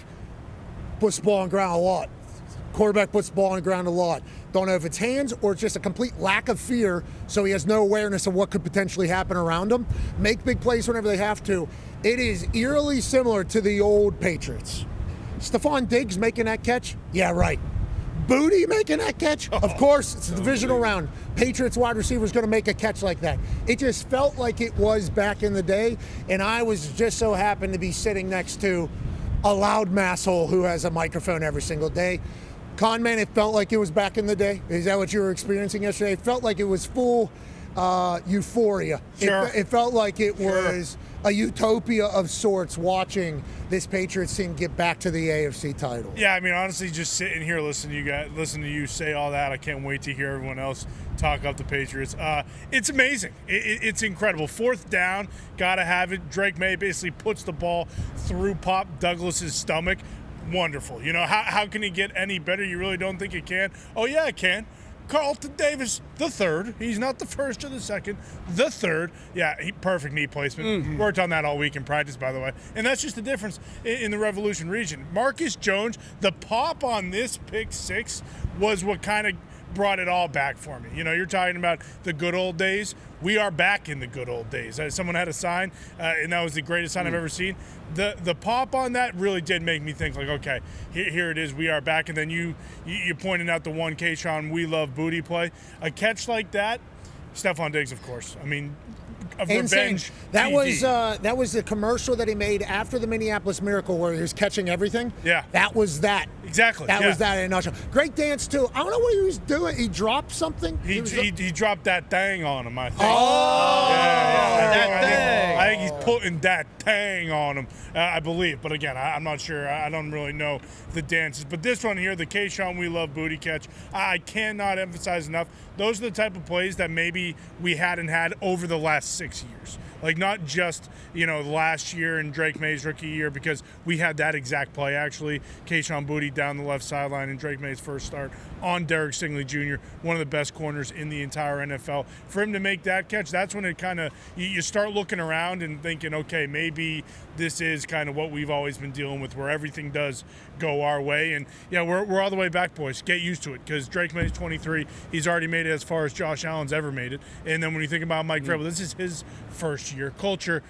puts the ball on the ground a lot. Quarterback puts the ball on the ground a lot. Don't know if it's hands or it's just a complete lack of fear, so he has no awareness of what could potentially happen around him. Make big plays whenever they have to. It is eerily similar to the old Patriots. Stephon Diggs making that catch? Yeah, right. Booty making that catch? Of course, it's a divisional round. Patriots wide receiver's going to make a catch like that. It just felt like it was back in the day, and I was just so happened to be sitting next to a loud masshole who has a microphone every single day. Conman, it felt like it was back in the day. Is that what you were experiencing yesterday? It felt like it was full euphoria. Sure. It felt like it was a utopia of sorts watching this Patriots team get back to the AFC title. Yeah, I mean, honestly, just sitting here listening to you say all that, I can't wait to hear everyone else talk up the Patriots. It's amazing. It's incredible. 4th down, gotta have it. Drake May basically puts the ball through Pop Douglas's stomach. Wonderful. You know, how can it get any better? You really don't think it can? Oh, yeah, it can. Carlton Davis, the third. He's not the first or the second. The third. Yeah, perfect knee placement. Worked on that all week in practice, by the way. And that's just the difference in the Revolution region. Marcus Jones, the pop on this pick 6 was what kind of brought it all back for me. You know, you're talking about the good old days. We are back in the good old days. Someone had a sign, and that was the greatest sign I've ever seen. The pop on that really did make me think, like, okay, here it is. We are back. And then you pointed out the one Keyshawn We Love booty play. A catch like that, Stephon Diggs, of course. I mean, revenge. That TD. that was the commercial that he made after the Minneapolis Miracle where he was catching everything. Yeah. That was that. Exactly. That yeah. was that in a nutshell. Great dance too. I don't know what he was doing. He dropped something. He dropped that thing on him, I think. Oh, I think he's putting that tang on him, I believe. But again, I'm not sure. I don't really know the dances. But this one here, the Keyshawn We Love booty catch, I cannot emphasize enough. Those are the type of plays that maybe we hadn't had over the last 6 years. Like not just, last year in Drake May's rookie year, because we had that exact play actually. Keyshawn Booty down the left sideline in Drake May's first start on Derek Stingley Jr., one of the best corners in the entire NFL. For him to make that catch, that's when it kind of, you start looking around and thinking, okay, maybe this is kind of what we've always been dealing with, where everything does go our way. And yeah, we're all the way back, boys. Get used to it, because Drake May's 23. He's already made it as far as Josh Allen's ever made it. And then when you think about Mike Vrabel, this is his first year. Culture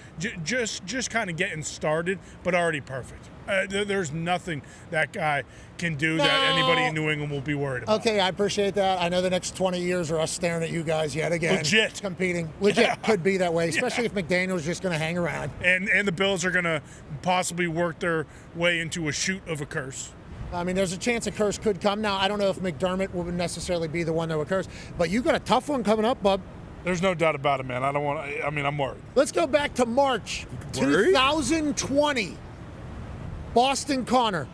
just kind of getting started, but already perfect. There's nothing that guy can do that anybody in New England will be worried about. Okay, I appreciate that. I know the next 20 years are us staring at you guys yet again. Legit. Competing. Legit. Could be that way, especially if McDaniel's just going to hang around. And the Bills are going to possibly work their way into a shoot of a curse. I mean, there's a chance a curse could come. Now, I don't know if McDermott would necessarily be the one that would curse, but you got a tough one coming up, bub. There's no doubt about it, man. I'm worried. Let's go back to March 2020. Boston Connor.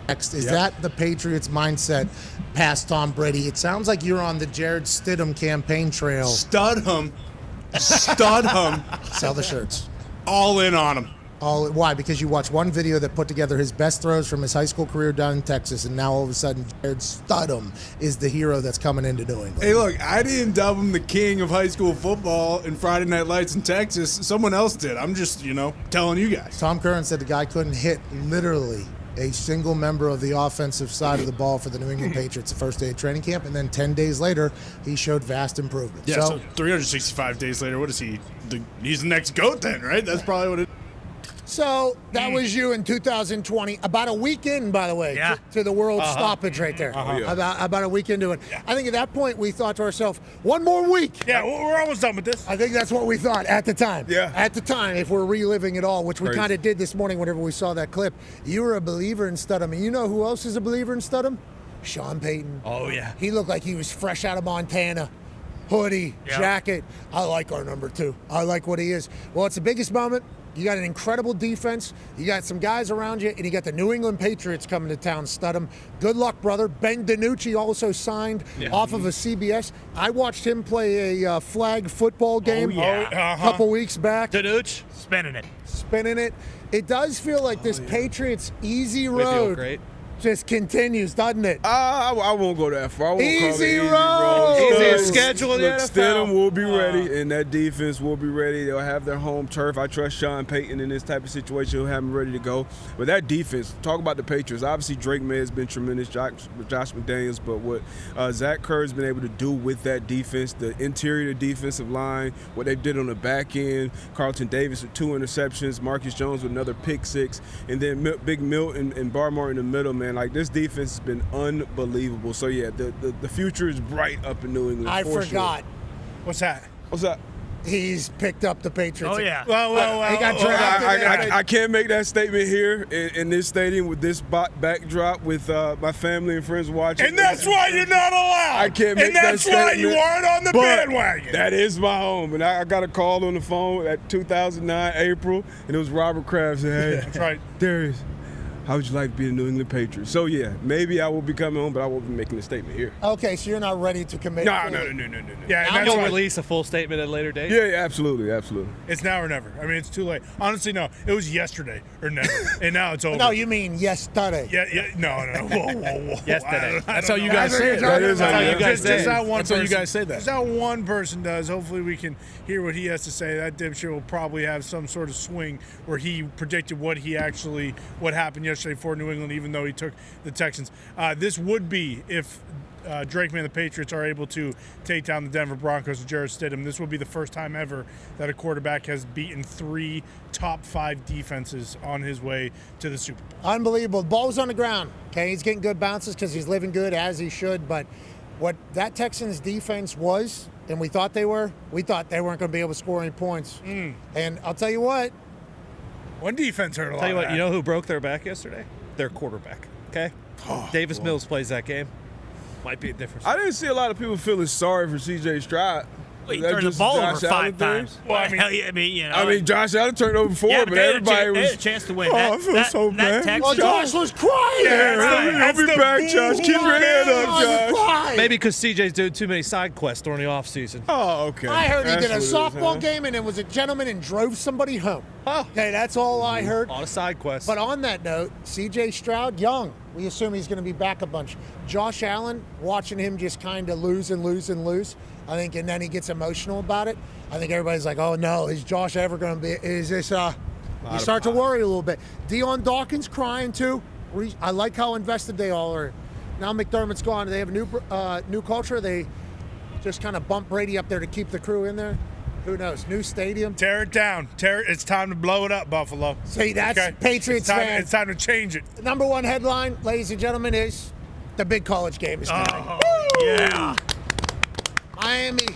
Next, is that the Patriots mindset past Tom Brady? It sounds like you're on the Jared Stidham campaign trail. Stud him. Sell the shirts. All in on him. Why? Because you watched one video that put together his best throws from his high school career down in Texas, and now all of a sudden Jared Stidham is the hero that's coming into New England. Hey, look, I didn't dub him the king of high school football in Friday Night Lights in Texas. Someone else did. I'm just, telling you guys. Tom Curran said the guy couldn't hit literally a single member of the offensive side of the ball for the New England Patriots the first day of training camp, and then 10 days later, he showed vast improvement. Yeah, so 365 days later, what is he? He's the next GOAT then, right? That's probably what it is. So that was you in 2020, about a week in, by the way, to the world stoppage right there. About a week into it. Yeah. I think at that point we thought to ourselves, one more week. Yeah, we're almost done with this. I think that's what we thought at the time. Yeah. At the time, if we're reliving it all, which we kind of did this morning whenever we saw that clip. You were a believer in Stidham. And you know who else is a believer in Stidham? Sean Payton. Oh, yeah. He looked like he was fresh out of Montana. Hoodie, jacket. I like our number 2. I like what he is. Well, it's the biggest moment. You got an incredible defense. You got some guys around you, and you got the New England Patriots coming to town. Stidham. Good luck, brother. Ben DiNucci also signed off of a CBS. I watched him play a flag football game a couple weeks back. DiNucci. Spinning it. It does feel like this Patriots easy road just continues, doesn't it? I won't go that far. I won't Easy call it road. Easiest schedule in the NFL. Stidham will be ready, and that defense will be ready. They'll have their home turf. I trust Sean Payton in this type of situation. He'll have them ready to go. But that defense, talk about the Patriots. Obviously, Drake May has been tremendous, Josh McDaniels, but what Zach Kerr has been able to do with that defense, the interior defensive line, what they did on the back end, Carlton Davis with 2 interceptions, Marcus Jones with another pick 6, and then Big Milton and Barmore in the middle, man. Like, this defense has been unbelievable. So, yeah, the future is bright up in New England. I forgot. Sure. What's that? He's picked up the Patriots. Oh, yeah. Well, he got drafted. I can't make that statement here in this stadium with this backdrop with my family and friends watching. And that's why you're not allowed. I can't make that statement. And that's why you aren't on the bandwagon. That is my home. And I got a call on the phone at 2009, April, and it was Robert Kraft saying, hey, that's right. Darius, how would you like to be a New England Patriot? So, yeah, maybe I will be coming home, but I won't be making a statement here. Okay, so you're not ready to commit. No. Yeah, and you'll release a full statement at a later date? Yeah, absolutely. It's now or never. I mean, it's too late. Honestly, no. It was yesterday or never, and now it's over. No, you mean yesterday. Yeah. No. Whoa. Yesterday. That's how you guys say it. That is how you guys say it. That's how you guys say that. That's how one person does. Hopefully we can hear what he has to say. That dipshit will probably have some sort of swing where he predicted what happened yesterday for New England, even though he took the Texans. This would be if Drake May and the Patriots are able to take down the Denver Broncos with Jared Stidham. This will be the first time ever that a quarterback has beaten 3 top 5 defenses on his way to the Super Bowl. Unbelievable. Ball's on the ground. Okay, he's getting good bounces because he's living good as he should. But what that Texans defense was and we thought they were. We thought they weren't going to be able to score any points. And I'll tell you what. One defense hurt a lot. Tell you of what, that. you know who broke their back yesterday? Their quarterback. Okay? Davis Mills plays that game. Might be a difference. I didn't see a lot of people feeling sorry for C.J. Stroud. Well, he That turned the just ball Josh over 5 Allen thing? times. Well, I mean, you know. Josh Allen turned over 4, yeah, but but they everybody they was. had a chance to win. Oh, that, I feel that, so that bad. Texas- Well, Josh was crying. I'll be back, Josh. Keep your head up, Josh. Maybe because CJ's doing too many side quests during the offseason. Oh, okay. I heard he That's did a what it is, softball huh? game and it was a gentleman and drove somebody home. Oh. Okay, that's all I heard. A lot of side quests. But on that note, C.J. Stroud, young. We assume he's going to be back a bunch. Josh Allen, watching him just kind of lose and lose and lose, I think, and then he gets emotional about it. I think everybody's like, oh, no, is Josh ever going to be, is this, you start to worry a little bit. Deion Dawkins crying, too. I like how invested they all are. Now McDermott's gone. Do they have a new culture? They just kind of bump Brady up there to keep the crew in there? Who knows? New stadium. Tear it down. It's time to blow it up, Buffalo. See, that's Patriots fans. It's time to change it. The number one headline, ladies and gentlemen, is the big college game is coming. Yeah. Miami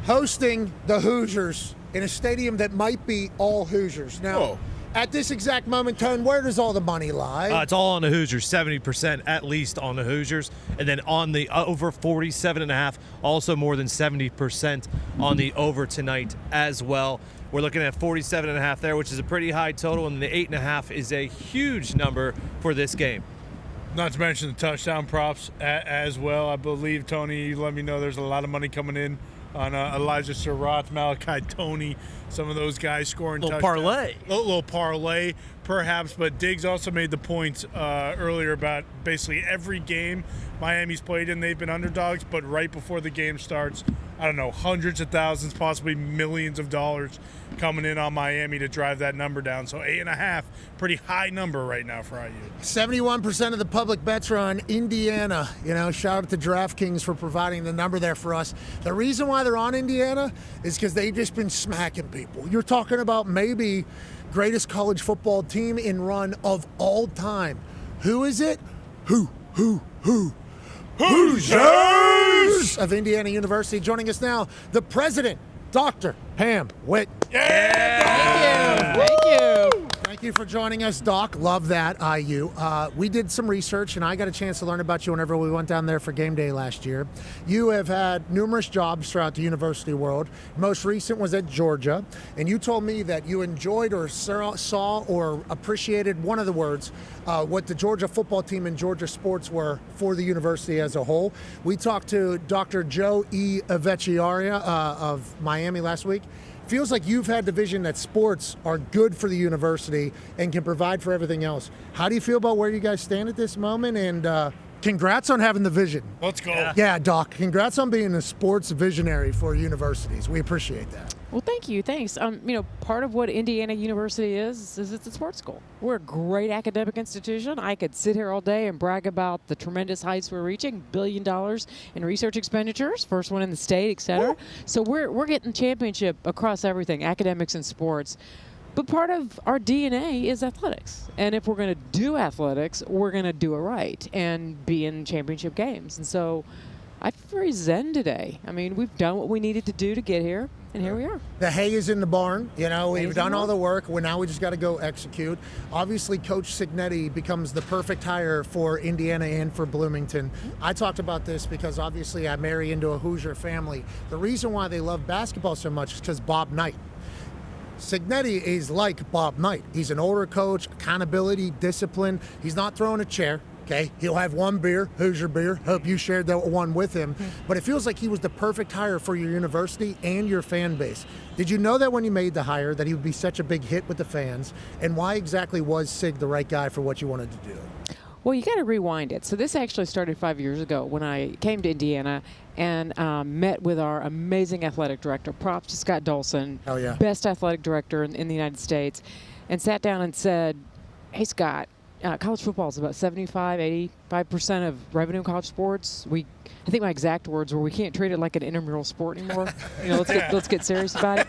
hosting the Hoosiers in a stadium that might be all Hoosiers. Now, at this exact moment, Tone, where does all the money lie? It's all on the Hoosiers, 70% at least on the Hoosiers. And then on the over 47.5, also more than 70% on the over tonight as well. We're looking at 47.5 there, which is a pretty high total, and the 8.5 is a huge number for this game. Not to mention the touchdown props as well. I believe, Tony, you let me know there's a lot of money coming in on Elijah Surratt, Malachi Tony, some of those guys scoring Little touchdowns. parlay. Little parlay, perhaps. But Diggs also made the point earlier about basically every game Miami's played in, they've been underdogs. But right before the game starts, I don't know, hundreds of thousands, possibly millions of dollars coming in on Miami to drive that number down. So 8.5, pretty high number right now for IU. 71% of the public bets are on Indiana. You know, shout out to DraftKings for providing the number there for us. The reason why they're on Indiana is because they've just been smacking people. You're talking about maybe greatest college football team in run of all time. Who is it? Who? Hoosiers of Indiana University. Joining us now, the president, Dr. Pam Witt. Thank you. Thank you for joining us, Doc. Love that, IU. We did some research, and I got a chance to learn about you whenever we went down there for game day last year. You have had numerous jobs throughout the university world. Most recent was at Georgia, and you told me that you enjoyed or saw or appreciated one of the words, what the Georgia football team and Georgia sports were for the university as a whole. We talked to Dr. Joe E. Vecchiaria of Miami last week. Feels like you've had the vision that sports are good for the university and can provide for everything else. How do you feel about where you guys stand at this moment? And congrats on having the vision. Let's go. Yeah, Doc, congrats on being a sports visionary for universities. We appreciate that. Well, thank you. Thanks. Part of what Indiana University is it's a sports school. We're a great academic institution. I could sit here all day and brag about the tremendous heights we're reaching, $1 billion in research expenditures, first one in the state, et cetera. So we're getting championship across everything, academics and sports. But part of our DNA is athletics. And if we're going to do athletics, we're going to do it right and be in championship games. And so I feel very zen today. I mean, we've done what we needed to do to get here, and here we are. The hay is in the barn. You know, we've done all the work. Now we just got to go execute. Obviously, Coach Cignetti becomes the perfect hire for Indiana and for Bloomington. I talked about this because obviously I marry into a Hoosier family. The reason why they love basketball so much is because Bob Knight. Cignetti is like Bob Knight. He's an older coach, accountability, discipline. He's not throwing a chair. Okay, he'll have one beer, Hoosier beer. Hope you shared that one with him. But it feels like he was the perfect hire for your university and your fan base. Did you know that when you made the hire that he would be such a big hit with the fans? And why exactly was Sig the right guy for what you wanted to do? Well, you got to rewind it. So this actually started 5 years ago when I came to Indiana and met with our amazing athletic director. Props to Scott Dolson, best athletic director in the United States, and sat down and said, hey, Scott, college football is about 85% of revenue in college sports. I think my exact words were, we can't treat it like an intramural sport anymore. Let's get serious about it.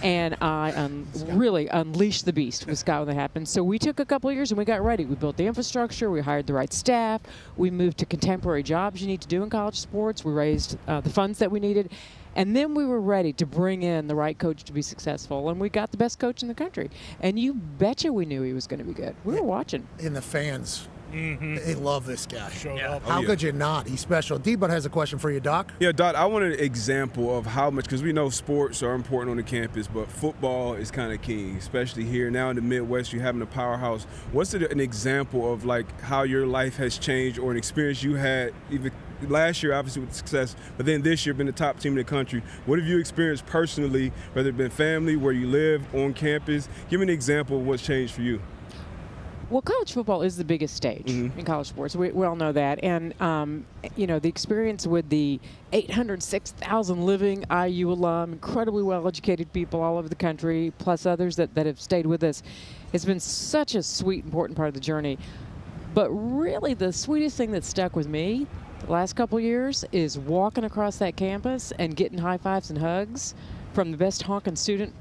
And I really unleashed the beast with Scott when that happened. So we took a couple of years and we got ready. We built the infrastructure. We hired the right staff. We moved to contemporary jobs you need to do in college sports. We raised the funds that we needed. And then we were ready to bring in the right coach to be successful. And we got the best coach in the country. And you betcha we knew he was going to be good. We were watching. And the fans. They love this guy. Up. How could you not? He's special. D-Bud has a question for you, Doc. Yeah, Doc, I want an example of how much, because we know sports are important on the campus, but football is kind of king, especially here. Now in the Midwest, you're having a powerhouse. What's an example of, like, how your life has changed or an experience you had even last year, obviously, with success, but then this year, been the top team in the country? What have you experienced personally, whether it been family, where you live, on campus? Give me an example of what's changed for you. Well, college football is the biggest stage in college sports. We all know that. And, the experience with the 806,000 living IU alum, incredibly well-educated people all over the country, plus others that have stayed with us, has been such a sweet, important part of the journey. But really the sweetest thing that stuck with me the last couple years is walking across that campus and getting high fives and hugs from the best honking student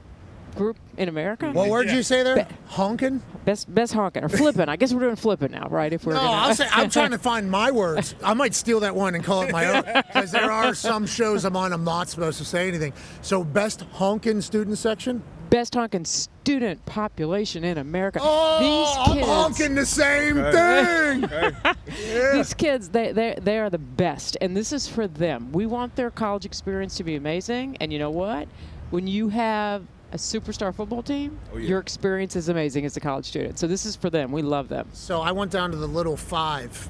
group in America. What word did you say there? Honking? Best honking or flipping. I guess we're doing flipping now, right? If we're I'm trying to find my words. I might steal that one and call it my own, because there are some shows I'm on I'm not supposed to say anything. So best honking student section? Best honking student population in America. Oh, These kids, I'm honking the same thing. Yeah. These kids, they are the best, and this is for them. We want their college experience to be amazing, and you know what? When you have a superstar football team, your experience is amazing as a college student. So this is for them. We love them. So I went down to the Little Five,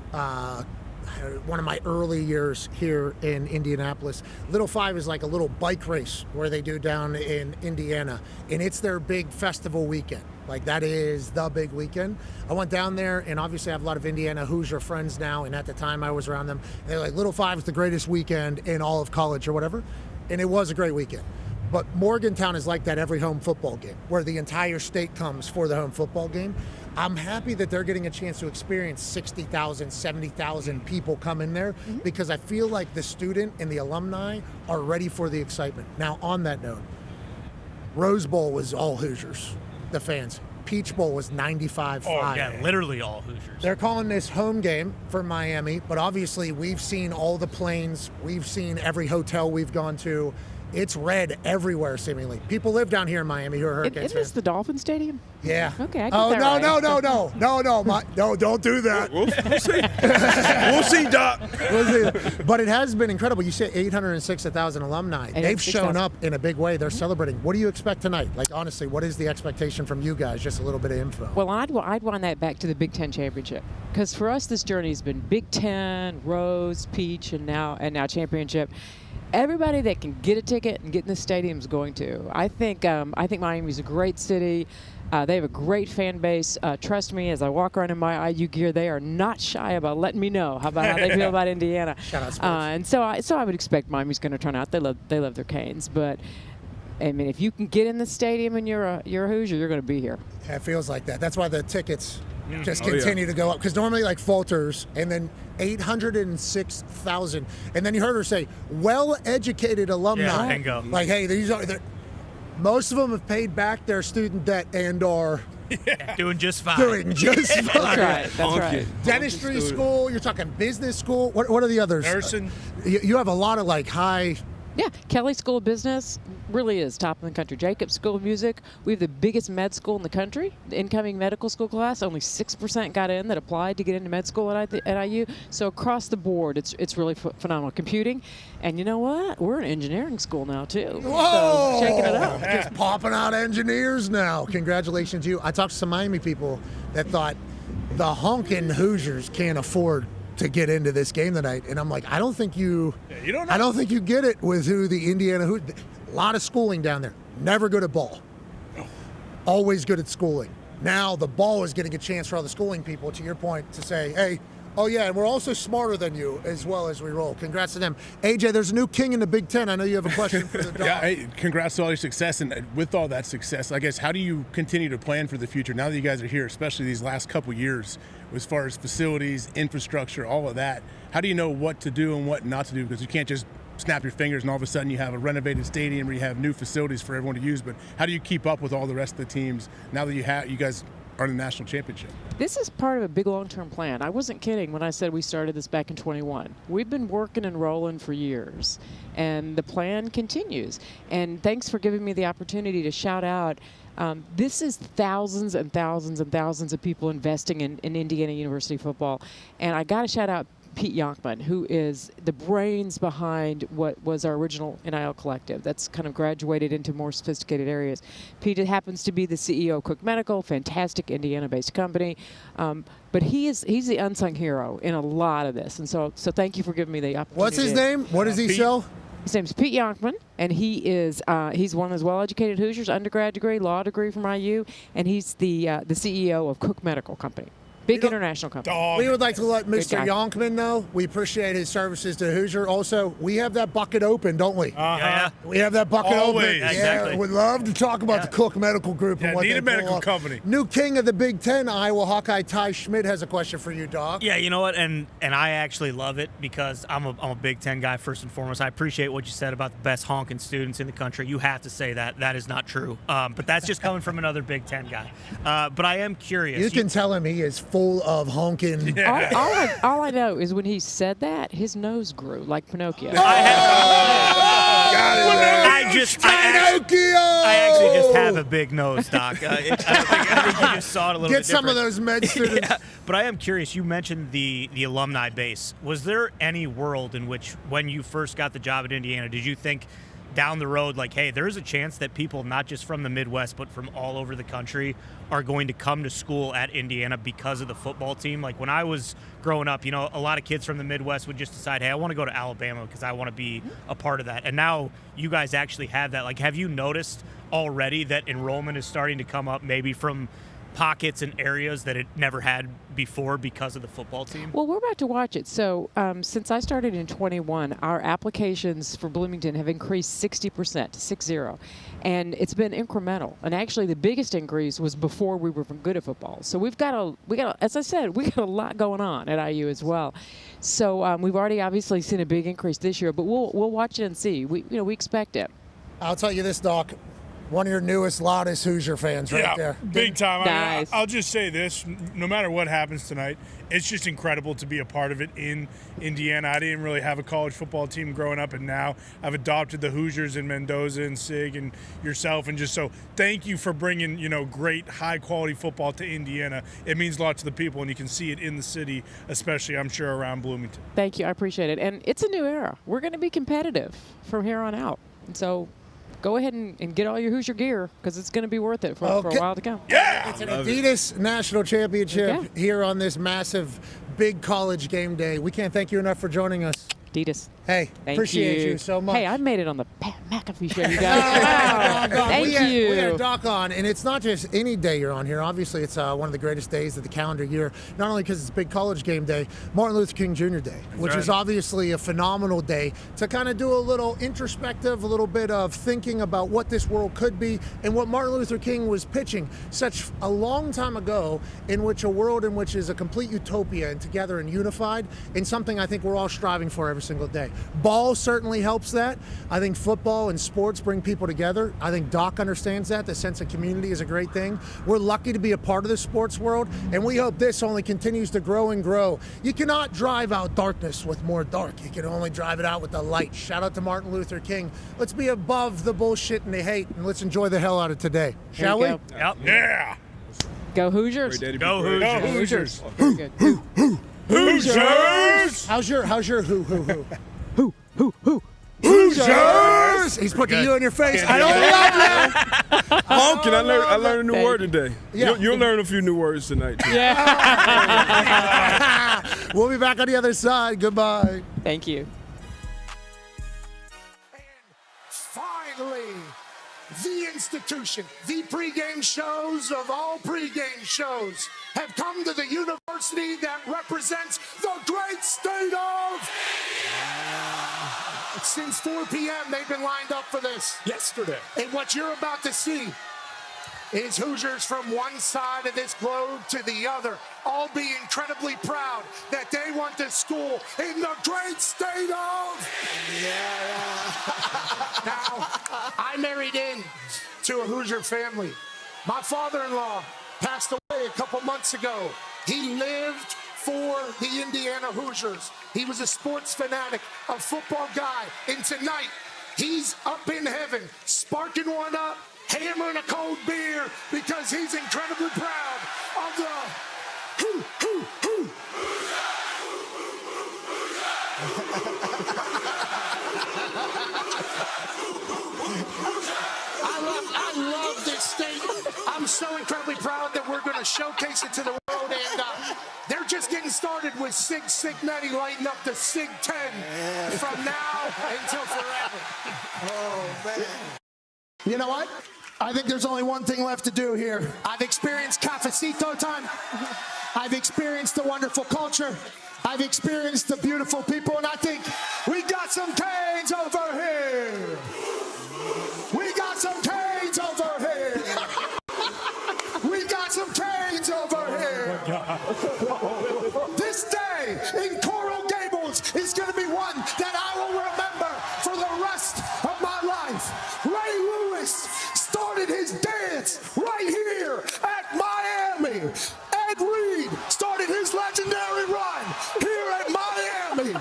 one of my early years here in Indianapolis. Little Five is like a little bike race where they do down in Indiana, and it's their big festival weekend. Like, that is the big weekend. I went down there, and obviously I have a lot of Indiana Hoosier friends now, and at the time I was around them. They're like, Little Five is the greatest weekend in all of college or whatever, and it was a great weekend. But Morgantown is like that every home football game, where the entire state comes for the home football game. I'm happy that they're getting a chance to experience 60,000, 70,000 people come in there, because I feel like the student and the alumni are ready for the excitement. Now, on that note, Rose Bowl was all Hoosiers, the fans. Peach Bowl was 95-5. Oh, yeah, literally all Hoosiers. They're calling this home game for Miami, but obviously we've seen all the planes. We've seen every hotel we've gone to. It's red everywhere, seemingly. People live down here in Miami who are Hurricanes fans. Isn't this the Dolphin Stadium? Yeah. Okay, I get Oh, that no, right. no, don't do that. We'll see. We'll see, Doc. We'll see. But it has been incredible. You said 806,000 alumni. They've shown 806,000. up in a big way. They're celebrating. What do you expect tonight? Like, honestly, what is the expectation from you guys? Just a little bit of info. Well, I'd wind that back to the Big Ten championship, because for us this journey has been Big Ten, Rose, Peach, and now championship. Everybody that can get a ticket and get in the stadium is going to. I think Miami's a great city. They have a great fan base. Trust me, as I walk around in my IU gear, they are not shy about letting me know how they feel about Indiana. Shout out Spurs. And so I would expect Miami's going to turn out. They love their Canes, but I mean, if you can get in the stadium and you're a Hoosier, you're going to be here. Yeah, it feels like that. That's why the tickets just continue to go up, because normally like falters, and then 806,000, and then you heard her say well-educated alumni. Yeah, bingo. Like, hey, most of them have paid back their student debt and are doing just fine. doing just fine. That's right. Dentistry school. You're talking business school. What are the others? Nursing. You have a lot of like high. Yeah, Kelly School of Business really is top in the country. Jacobs School of Music, we have the biggest med school in the country. The incoming medical school class, only 6% got in that applied to get into med school at IU. So across the board, it's really phenomenal. Computing, and you know what? We're an engineering school now too. Whoa! So shaking it up. Just popping out engineers now. Congratulations to you. I talked to some Miami people that thought the honking Hoosiers can't afford to get into this game tonight, and I'm like, I don't think you get it with who the Indiana Hoosiers. A lot of schooling down there. Never good at ball. Always good at schooling. Now the ball is getting a chance for all the schooling people, to your point, to say, hey, oh yeah, and we're also smarter than you as well as we roll. Congrats to them. AJ, there's a new king in the Big Ten. I know you have a question for the dog. Yeah, hey, congrats to all your success, and with all that success, I guess, how do you continue to plan for the future now that you guys are here, especially these last couple years, as far as facilities, infrastructure, all of that? How do you know what to do and what not to do? Because you can't just snap your fingers and all of a sudden you have a renovated stadium where you have new facilities for everyone to use. But how do you keep up with all the rest of the teams now that you guys are in the national championship? This is part of a big long-term plan. I wasn't kidding when I said we started this back in 21. We've been working and rolling for years, and the plan continues. And thanks for giving me the opportunity to shout out. This is thousands and thousands and thousands of people investing in Indiana University football. And I got to shout out Pete Yonkman, who is the brains behind what was our original NIL collective that's kind of graduated into more sophisticated areas. Pete happens to be the CEO of Cook Medical, fantastic Indiana-based company. But he's the unsung hero in a lot of this. And so thank you for giving me the opportunity. What's his name? What does he sell? His name's Pete Yonkman, and he's one of those well-educated Hoosiers, undergrad degree, law degree from IU, and he's the CEO of Cook Medical Company. Big international company. We would like to let Mr. Yonkman know we appreciate his services to Hoosier. Also, we have that bucket open, don't we? Yeah. We have that bucket Always. open. Exactly. Yeah, would love to talk about the Cook Medical Group and what need they a medical pull off. company. New king of the Big Ten, Iowa Hawkeye Ty Schmidt has a question for you, Doc. Yeah, you know what, and I actually love it because I'm a Big Ten guy first and foremost. I appreciate what you said about the best honking students in the country. You have to say that. That is not true. But that's just coming from another Big Ten guy. But I am curious. You can tell him he is full of honking. Yeah. All I know is when he said that, his nose grew like Pinocchio. I actually just have a big nose, Doc. I think you just saw it a little bit Get some of those med students. Yeah. But I am curious. You mentioned the alumni base. Was there any world in which, when you first got the job at Indiana, did you think down the road, like, hey, there's a chance that people not just from the Midwest but from all over the country are going to come to school at Indiana because of the football team? Like when I was growing up, you know, a lot of kids from the Midwest would just decide, hey, I want to go to Alabama because I want to be a part of that. And now you guys actually have that. Like, have you noticed already that enrollment is starting to come up maybe from pockets and areas that it never had before because of the football team? Well, we're about to watch it. So since I started in 21, our applications for Bloomington have increased 60%, 60. And it's been incremental. And actually the biggest increase was before we were good at football. So we got as I said, we got a lot going on at IU as well. So we've already obviously seen a big increase this year, but we'll watch it and see. We expect it. I'll tell you this, Doc. One of your newest, loudest Hoosier fans right there. Big time. Nice. I'll just say this. No matter what happens tonight, it's just incredible to be a part of it in Indiana. I didn't really have a college football team growing up, and now I've adopted the Hoosiers in Mendoza and Sig and yourself. And just so thank you for bringing, great, high-quality football to Indiana. It means a lot to the people, and you can see it in the city, especially, I'm sure, around Bloomington. Thank you. I appreciate it. And it's a new era. We're going to be competitive from here on out. And so go ahead and get all your Hoosier gear because it's going to be worth it for a while to come. Yeah! It's an Adidas National Championship here on this massive big college game day. We can't thank you enough for joining us. Adidas. Hey, appreciate you so much. Hey, I made it on the McAfee Show, you guys. Wow. Thank you. We had Doc on, and it's not just any day you're on here. Obviously, it's one of the greatest days of the calendar year, not only because it's big college game day, Martin Luther King Jr. Day, which is obviously a phenomenal day to kind of do a little introspective, a little bit of thinking about what this world could be and what Martin Luther King was pitching such a long time ago, in which a world in which is a complete utopia and together and unified, and something I think we're all striving for every single day. Ball certainly helps that. I think football and sports bring people together. I think Doc understands that. The sense of community is a great thing. We're lucky to be a part of the sports world, and we hope this only continues to grow and grow. You cannot drive out darkness with more dark. You can only drive it out with the light. Shout out to Martin Luther King. Let's be above the bullshit and the hate, and let's enjoy the hell out of today. Shall we? Yep. Yeah! Go Hoosiers. Go Hoosiers. Go Hoosiers. Very good. Hoosiers! How's your who? Hoosiers! He's putting you in your face. I don't love that. Honking. I learned a new word today. Yeah. You'll learn a few new words tonight, too. We'll be back on the other side. Goodbye. Thank you. Finally, the institution, the pregame shows of all pregame shows have come to the university that represents the great state of... Since 4 p.m., they've been lined up for this. Yesterday. And what you're about to see is Hoosiers from one side of this globe to the other, all be incredibly proud that they went to school in the great state of... Yeah, Now, I married in to a Hoosier family. My father-in-law passed away a couple months ago. He lived for the Indiana Hoosiers. He was a sports fanatic, a football guy, and tonight he's up in heaven, sparking one up, hammering a cold beer because he's incredibly proud of the I love this state. I'm so incredibly proud that we're going to showcase it to the world, and they're just getting started with Sig Signetti lighting up the Sig 10 from now until forever. Oh, man. You know what? I think there's only one thing left to do here. I've experienced cafecito time. I've experienced the wonderful culture. I've experienced the beautiful people, and I think we got some Canes over here. We got some Canes over here. We got some Canes over here. This day in Coral Gables is going to be one that I will remember for the rest of my life. Ray Lewis started his dance right here at Miami. Ed Reed started his legendary run here at Miami.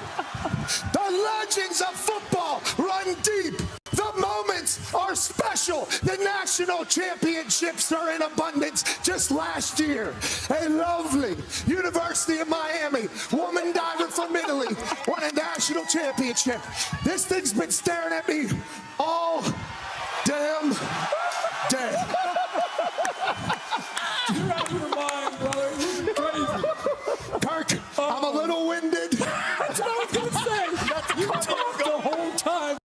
The legends of football run deep. The moments are special. The national championships are in abundance. Just last year, a lovely University of Miami woman diver from Italy won a national championship. This thing's been staring at me all damn day. You're out of your mind, brother. You're crazy. Kirk, I'm a little winded. That's what I was going to say. You talked the whole time.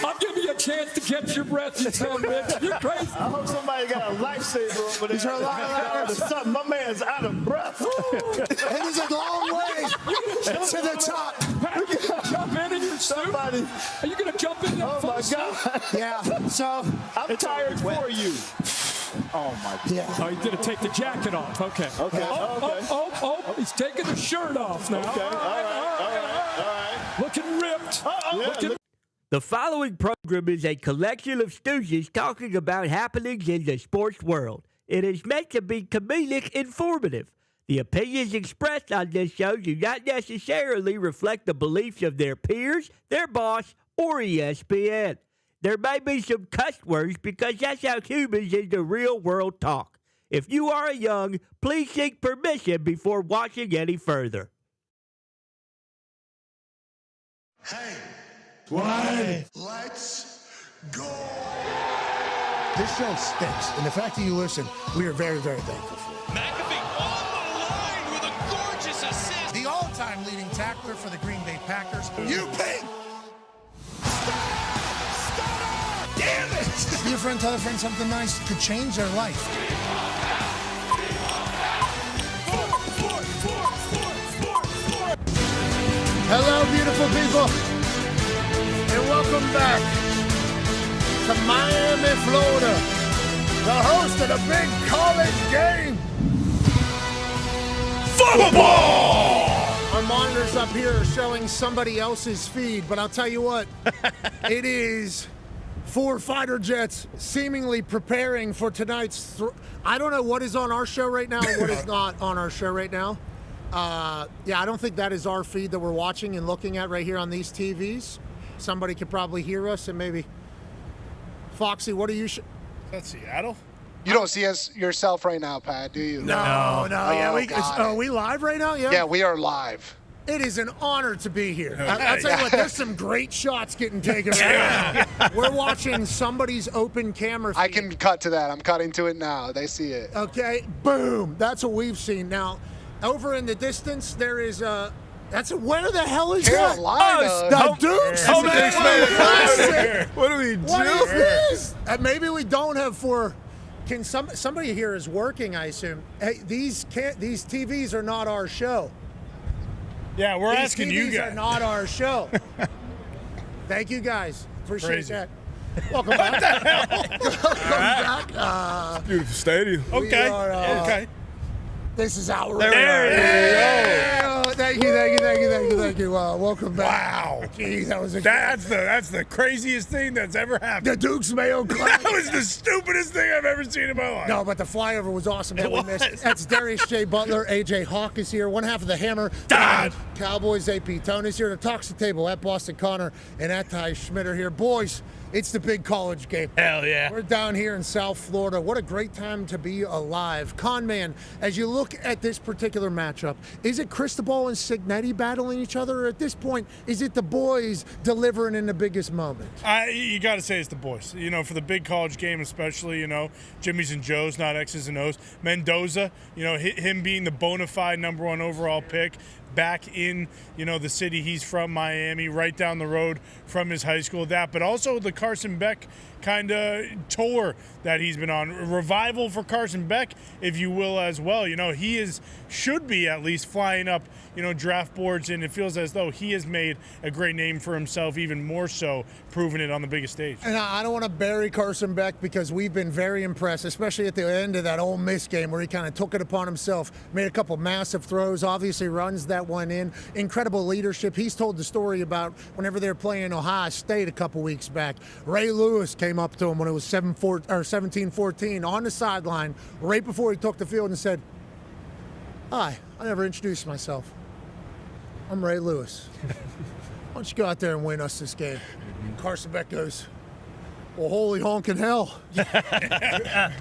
I'm giving you a chance to catch your breath, you son of a bitch. You're crazy. I hope somebody got a lifesaver over there. Is there a lot My man's out of breath. It is a long way to the top. Are you going to jump in your suit? Are you going to jump in that Oh, my God. Yeah, so I'm tired for you. Oh, my God. Yeah. Oh, he's going to take the jacket off. Okay. Okay. Oh, he's taking the shirt off now. Okay. All right. Looking ripped. The following program is a collection of stooges talking about happenings in the sports world. It is meant to be comedic informative. The opinions expressed on this show do not necessarily reflect the beliefs of their peers, their boss, or ESPN. There may be some cuss words because that's how humans in the real world talk. If you are young, please seek permission before watching any further. Hey. Why? Let's go. This show stinks, and the fact that you listen, we are very, very thankful for. McAfee on the line with a gorgeous assist. The all-time leading tackler for the Green Bay Packers. You pink. Damn it! Be a friend, tell a friend something nice could change their life. Hello, beautiful people, and welcome back to Miami, Florida, the host of the big college game. Football! Our monitors up here are showing somebody else's feed, but I'll tell you what, it is 4 fighter jets seemingly preparing for tonight's I don't know what is on our show right now and what is not on our show right now. Yeah, I don't think that is our feed that we're watching and looking at right here on these TVs. Somebody could probably hear us, and maybe Foxy, what are you? That's Seattle. You don't see us yourself right now, Pat, do you? No. Yeah, are we live right now? Yeah, we are live. It is an honor to be here. I'll tell you what, there's some great shots getting taken right now. We're watching somebody's open camera feed. I can cut to that. I'm cutting to it now. They see it. Okay, boom. That's what we've seen. Now, over in the distance, there is where the hell is Carolina. that? The Dukes. What do we do? What is this? Maybe we don't have four. Can somebody here is working? I assume. Hey, these TVs are not our show. Yeah, we're These asking TVs you guys. are not our show. Thank you guys. Appreciate Crazy. that. Welcome back. Welcome back. Beautiful stadium. Okay. Okay. This is outrageous. There it is. Thank you. Welcome back. Wow. Jeez, that was that's the craziest thing that's ever happened. The Duke's Mayo Classic. That was the stupidest thing I've ever seen in my life. No, but the flyover was awesome that we missed. That's Darius J. Butler. AJ Hawk is here. One half of the Hammer. Dahn. Cowboys AP Tony's here to Talks the Table at Boston Connor and at Ty Schmidt are here. Boys, it's the big college game. Hell yeah. We're down here in South Florida. What a great time to be alive. Conman, as you look at this particular matchup, is it Cristobal and Signetti battling each other? Or at this point, is it the boys delivering in the biggest moment? You got to say it's the boys. For the big college game especially, Jimmy's and Joe's, not X's and O's. Mendoza, him being the bona fide number 1 overall pick, back in, the city he's from, Miami, right down the road from his high school, but also the Carson Beck kind of tour that he's been on. Revival for Carson Beck, if you will, as well. He should be at least flying up, draft boards, and it feels as though he has made a great name for himself, even more so, proving it on the biggest stage. And I don't want to bury Carson Beck because we've been very impressed, especially at the end of that Ole Miss game where he kind of took it upon himself, made a couple massive throws, obviously runs that one in. Incredible leadership. He's told the story about whenever they were playing Ohio State a couple weeks back. Ray Lewis came up to him when it was 17-14 on the sideline right before he took the field and said, "Hi, I never introduced myself. I'm Ray Lewis. Why don't you go out there and win us this game?" Carson Beck goes, "Well, holy honkin' hell.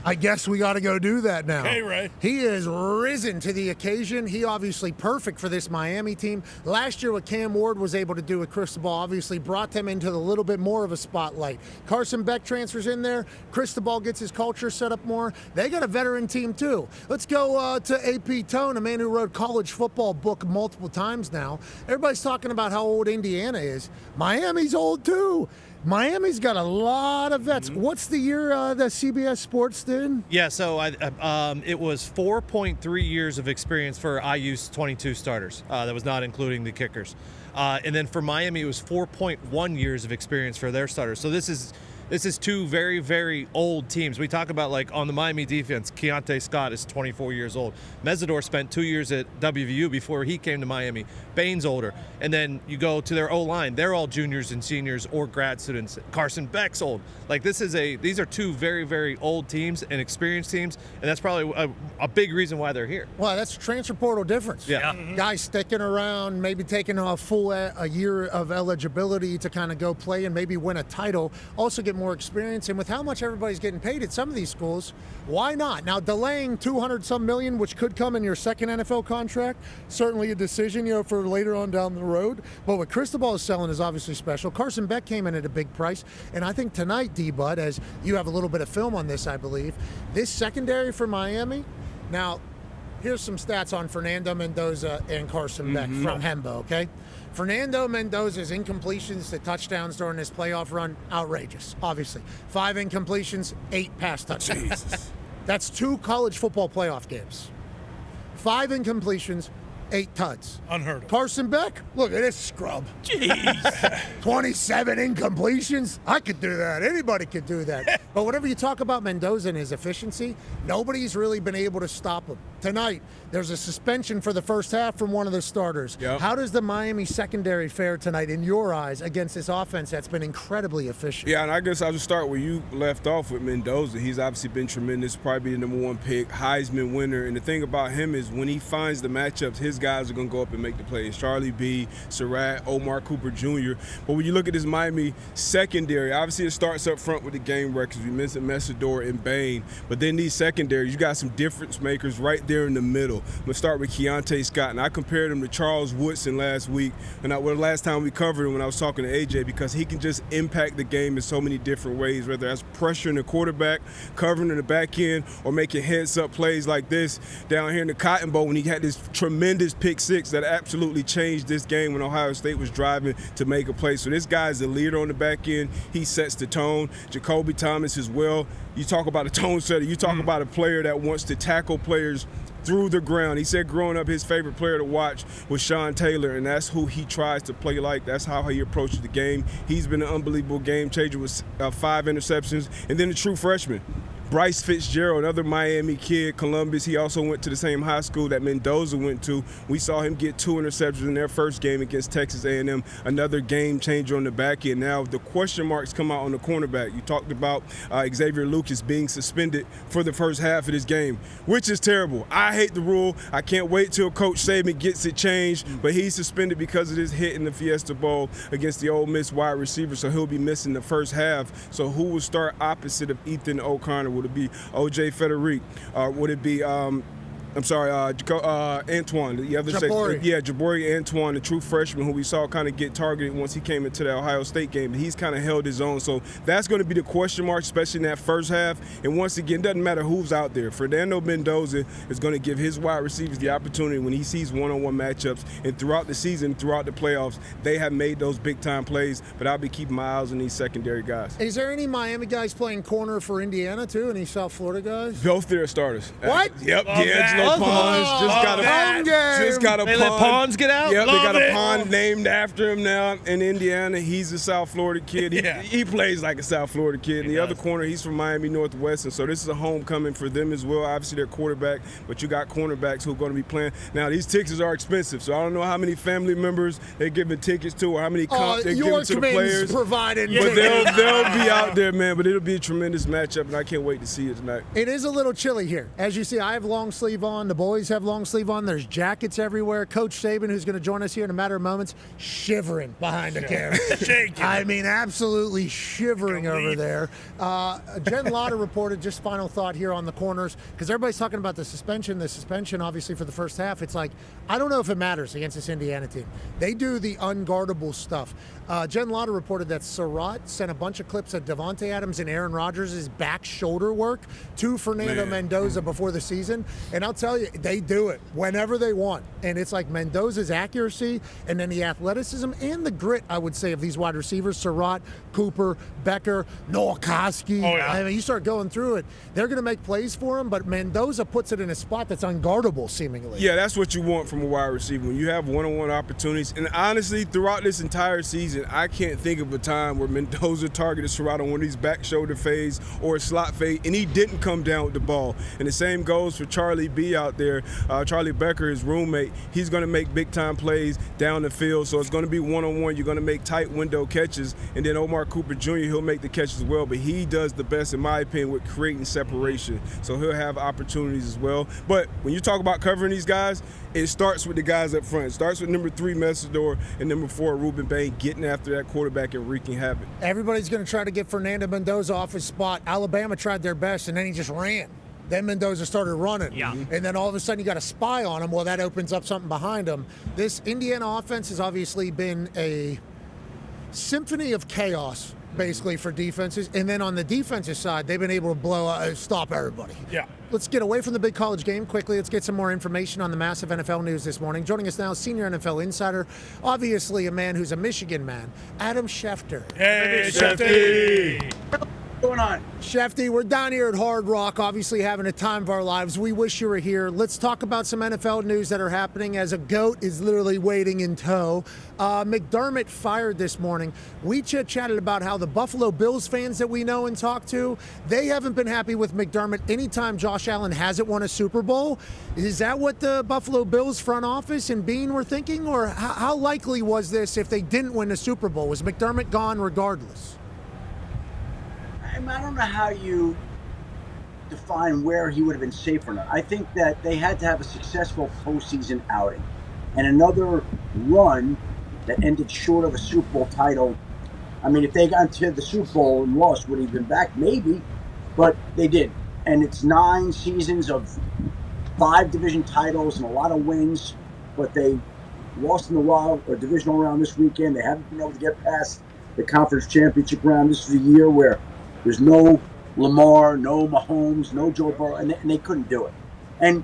I guess we got to go do that now." Hey, Ray. He has risen to the occasion. He obviously perfect for this Miami team. Last year, what Cam Ward was able to do with Cristobal obviously brought them into a little bit more of a spotlight. Carson Beck transfers in there. Cristobal gets his culture set up more. They got a veteran team, too. Let's go to AP Tone, a man who wrote college football book multiple times now. Everybody's talking about how old Indiana is. Miami's old, too. Miami's got a lot of vets. What's the year that CBS Sports did? Yeah, so it was 4.3 years of experience for IU's 22 starters. That was not including the kickers. And then for Miami, it was 4.1 years of experience for their starters. So this is two very, very old teams. We talk about, like, on the Miami defense, Keontae Scott is 24 years old. Mesidor spent 2 years at WVU before he came to Miami. Bain's older. And then you go to their O-line. They're all juniors and seniors or grad students. Carson Beck's old. Like, these are two very, very old teams and experienced teams, and that's probably a big reason why they're here. Well, that's transfer portal difference. Yeah. Guys sticking around, maybe taking a year of eligibility to kind of go play and maybe win a title, also get more experience. And with how much everybody's getting paid at some of these schools, why not? Now, delaying $200-some million, which could come in your second NFL contract, certainly a decision, for later on down the road. But what Cristobal is selling is obviously special. Carson Beck came in at a big price. And I think tonight, D-Bud, as you have a little bit of film on this, I believe, this secondary for Miami. Now, here's some stats on Fernando Mendoza and Carson Beck from Hembo, okay? Fernando Mendoza's incompletions to touchdowns during this playoff run, outrageous, obviously. 5 incompletions, 8 pass touchdowns. Jesus. That's 2 college football playoff games. 5 incompletions, 8 tuds. Unheard of. Carson Beck, look at this scrub. Jeez. 27 incompletions. I could do that. Anybody could do that. But whenever you talk about Mendoza and his efficiency, nobody's really been able to stop him. Tonight, there's a suspension for the first half from one of the starters. Yep. How does the Miami secondary fare tonight, in your eyes, against this offense that's been incredibly efficient? Yeah, and I guess I'll just start where you left off with Mendoza. He's obviously been tremendous, probably the number 1 pick, Heisman winner. And the thing about him is when he finds the matchups, his guys are going to go up and make the plays. Charlie B, Surratt, Omar Cooper Jr. But when you look at this Miami secondary, obviously it starts up front with the game records. We mentioned Mesidor and Bain. But then these secondaries, you got some difference makers right there in the middle. I'm going to start with Keontae Scott. And I compared him to Charles Woodson last week. And last time we covered him when I was talking to AJ, because he can just impact the game in so many different ways, whether that's pressuring the quarterback, covering in the back end, or making heads-up plays like this down here in the Cotton Bowl when he had this tremendous pick 6 that absolutely changed this game when Ohio State was driving to make a play. So this guy is the leader on the back end. He sets the tone. Jacoby Thomas as well. You talk about a tone setter. You talk about a player that wants to tackle players through the ground. He said growing up his favorite player to watch was Sean Taylor, and that's who he tries to play like. That's how he approaches the game. He's been an unbelievable game changer with 5 interceptions. And then the true freshman, Bryce Fitzgerald, another Miami kid, Columbus. He also went to the same high school that Mendoza went to. We saw him get 2 interceptions in their first game against Texas A&M. Another game changer on the back end. Now the question marks come out on the cornerback. You talked about Xavier Lucas being suspended for the first half of this game, which is terrible. I hate the rule. I can't wait till Coach Saban gets it changed, but he's suspended because of this hit in the Fiesta Bowl against the Ole Miss wide receiver, so he'll be missing the first half. So who will start opposite of Ethan O'Connor? Would it be O.J. Federic? Would it be Antoine, the other Jabari. Jabari Antoine, the true freshman who we saw kind of get targeted once he came into the Ohio State game. But he's kind of held his own. So that's going to be the question mark, especially in that first half. And once again, it doesn't matter who's out there. Fernando Mendoza is going to give his wide receivers the opportunity when he sees one-on-one matchups. And throughout the season, throughout the playoffs, they have made those big-time plays. But I'll be keeping my eyes on these secondary guys. Is there any Miami guys playing corner for Indiana, too? Any South Florida guys? Both their starters. What? Yep. D'Angelo Pons just got a They let Pons get out? Yep, they got a pond named after him now in Indiana. He's a South Florida kid. He plays like a South Florida kid. And the other corner, he's from Miami Northwest, and so this is a homecoming for them as well. Obviously, they're quarterback, but you got cornerbacks who are going to be playing. Now, these tickets are expensive, so I don't know how many family members they're giving tickets to or how many comp they're giving to the players. Providing but they'll be out there, man. But it'll be a tremendous matchup, and I can't wait to see it tonight. It is a little chilly here. As you see, I have long sleeve on. The boys have long sleeve on. There's jackets everywhere. Coach Saban, who's going to join us here in a matter of moments, shivering behind the camera. Shaking. I mean, absolutely shivering over there. Jen Lotta reported, just final thought here on the corners, because everybody's talking about the suspension. The suspension, obviously, for the first half. It's like, I don't know if it matters against this Indiana team. They do the unguardable stuff. Jen Lotta reported that Surratt sent a bunch of clips of Devontae Adams and Aaron Rodgers' back shoulder work to Fernando Mendoza before the season. And I'll tell you, they do it whenever they want. And it's like Mendoza's accuracy and then the athleticism and the grit, I would say, of these wide receivers, Surratt, Cooper, Becker, Nowakowski. Oh, yeah. I mean, you start going through it, they're going to make plays for him, but Mendoza puts it in a spot that's unguardable, seemingly. Yeah, that's what you want from a wide receiver. When you have one-on-one opportunities, and honestly, throughout this entire season, I can't think of a time where Mendoza targeted Surratt on one of these back shoulder fades or a slot fade, and he didn't come down with the ball. And the same goes for Charlie B out there. Charlie Becker, his roommate, he's going to make big-time plays down the field. So it's going to be one-on-one. You're going to make tight window catches. And then Omar Cooper Jr., he'll make the catches as well. But he does the best, in my opinion, with creating separation. So he'll have opportunities as well. But when you talk about covering these guys, it starts with the guys up front. It starts with number 3, Messidor, and number 4, Ruben Bain, getting after that quarterback and wreaking havoc. Everybody's going to try to get Fernando Mendoza off his spot. Alabama tried their best, and then he just ran. Then Mendoza started running. Yeah. And then all of a sudden you got a spy on him. Well, that opens up something behind him. This Indiana offense has obviously been a symphony of chaos, basically, for defenses. And then on the defensive side, they've been able to stop everybody. Yeah. Let's get away from the big college game quickly. Let's get some more information on the massive NFL news this morning. Joining us now, senior NFL insider, obviously a man who's a Michigan man, Adam Schefter. Hey, Shefty. What's going on? Shefty, we're down here at Hard Rock, obviously having a time of our lives. We wish you were here. Let's talk about some NFL news that are happening as a goat is literally waiting in tow. McDermott fired this morning. We chit-chatted about how the Buffalo Bills fans that we know and talk to, they haven't been happy with McDermott anytime Josh Allen hasn't won a Super Bowl. Is that what the Buffalo Bills front office and Bean were thinking? Or how likely was this if they didn't win the Super Bowl? Was McDermott gone regardless? I don't know how you define where he would have been safe or not. I think that they had to have a successful postseason outing and another run that ended short of a Super Bowl title. I mean, if they got to the Super Bowl and lost, would he have been back? Maybe, but they did. And it's 9 seasons of 5 division titles and a lot of wins, but they lost in the divisional round this weekend. They haven't been able to get past the conference championship round. This is a year where there's no Lamar, no Mahomes, no Joe Burrow, and they couldn't do it. And,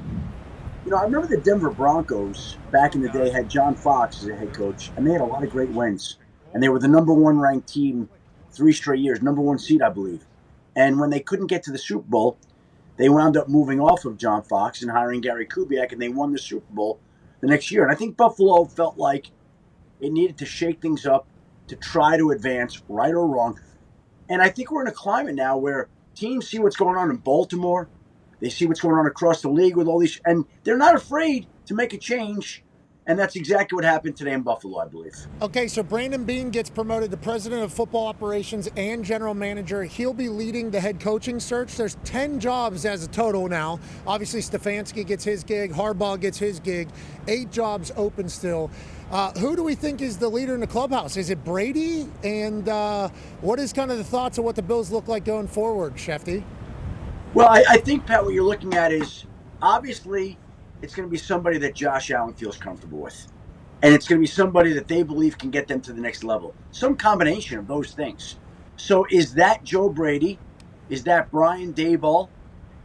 I remember the Denver Broncos back in the day had John Fox as a head coach, and they had a lot of great wins. And they were the number 1 ranked team 3 straight years, number 1 seed, I believe. And when they couldn't get to the Super Bowl, they wound up moving off of John Fox and hiring Gary Kubiak, and they won the Super Bowl the next year. And I think Buffalo felt like it needed to shake things up to try to advance, right or wrong. And I think we're in a climate now where teams see what's going on in Baltimore. They see what's going on across the league with all these, and they're not afraid to make a change. And that's exactly what happened today in Buffalo, I believe. Okay, so Brandon Beane gets promoted to president of football operations and general manager. He'll be leading the head coaching search. There's 10 jobs as a total now. Obviously, Stefanski gets his gig. Harbaugh gets his gig. 8 jobs open still. Who do we think is the leader in the clubhouse? Is it Brady? And what is kind of the thoughts of what the Bills look like going forward, Shefty? Well, I think, Pat, what you're looking at is obviously it's going to be somebody that Josh Allen feels comfortable with. And it's going to be somebody that they believe can get them to the next level. Some combination of those things. So is that Joe Brady? Is that Brian Daboll?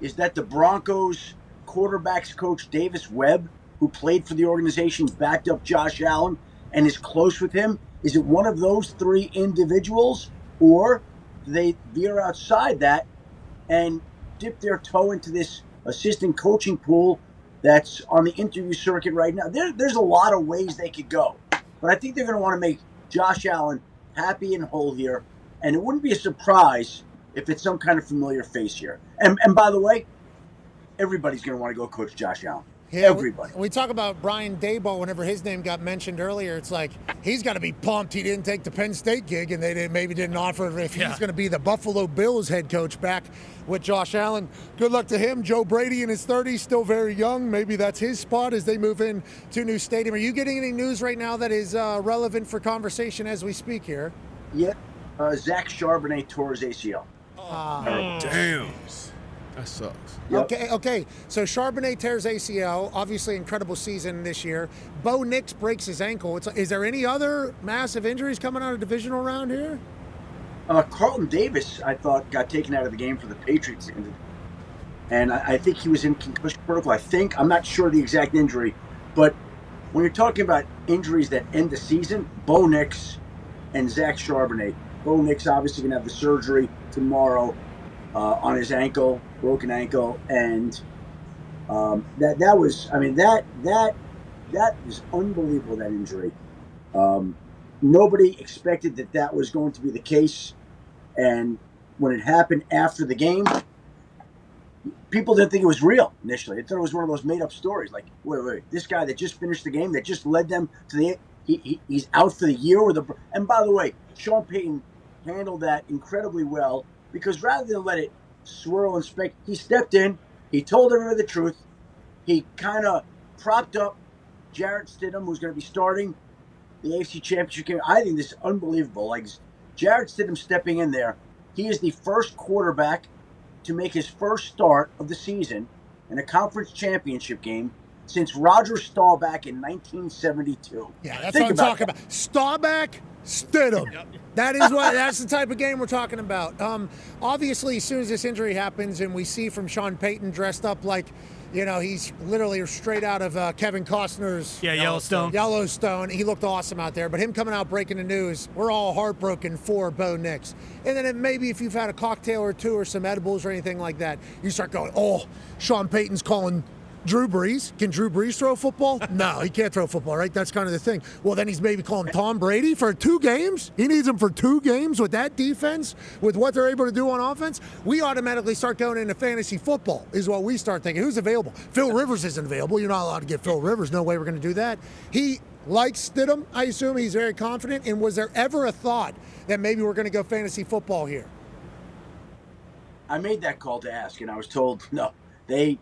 Is that the Broncos quarterbacks coach Davis Webb, who played for the organization, backed up Josh Allen, and is close with him? Is it one of those 3 individuals? Or do they veer outside that and dip their toe into this assistant coaching pool that's on the interview circuit right now? There's a lot of ways they could go. But I think they're going to want to make Josh Allen happy and whole here. And it wouldn't be a surprise if it's some kind of familiar face here. And by the way, everybody's going to want to go coach Josh Allen. Yeah, Everybody. We talk about Brian Daboll whenever his name got mentioned earlier. It's like he's got to be pumped he didn't take the Penn State gig and they maybe didn't offer it if he's going to be the Buffalo Bills head coach back with Josh Allen. Good luck to him. Joe Brady in his 30s, still very young. Maybe that's his spot as they move in to a new stadium. Are you getting any news right now that is relevant for conversation as we speak here? Yeah. Zach Charbonnet tore his ACL. Damn. That sucks. Yep. Okay. So Charbonnet tears ACL. Obviously, incredible season this year. Bo Nix breaks his ankle. Is there any other massive injuries coming out of divisional round here? Carlton Davis, I thought, got taken out of the game for the Patriots. And I think he was in concussion protocol. I'm not sure the exact injury. But when you're talking about injuries that end the season, Bo Nix and Zach Charbonnet. Bo Nix obviously going to have the surgery tomorrow on his ankle, broken ankle. And that was unbelievable, that injury. Nobody expected that was going to be the case. And when it happened after the game, people didn't think it was real initially. They thought it was one of those made-up stories. Like, wait, this guy that just finished the game, that just led them to the he's out for the year with a. And by the way, Sean Payton handled that incredibly well because rather than let it swirl and speak, he stepped in, he told everybody the truth, he kind of propped up Jarrett Stidham, who's going to be starting the AFC Championship game. I think this is unbelievable. Like Jarrett Stidham stepping in there, he is the first quarterback to make his first start of the season in a conference championship game since Roger Staubach in 1972. Yeah, that's what I'm talking about. Staubach, Stidham. That's the type of game we're talking about. Obviously, as soon as this injury happens and we see from Sean Payton dressed up like, he's literally straight out of Kevin Costner's Yellowstone. He looked awesome out there. But him coming out breaking the news, we're all heartbroken for Bo Nix. And then maybe if you've had a cocktail or two or some edibles or anything like that, you start going, Sean Payton's calling Drew Brees. Can Drew Brees throw a football? No, he can't throw a football, right? That's kind of the thing. Well, then he's maybe calling Tom Brady for 2 games. He needs him for 2 games with that defense, with what they're able to do on offense. We automatically start going into fantasy football is what we start thinking. Who's available? Phil Rivers isn't available. You're not allowed to get Phil Rivers. No way we're going to do that. He likes Stidham. I assume he's very confident. And was there ever a thought that maybe we're going to go fantasy football here? I made that call to ask, and I was told, no, they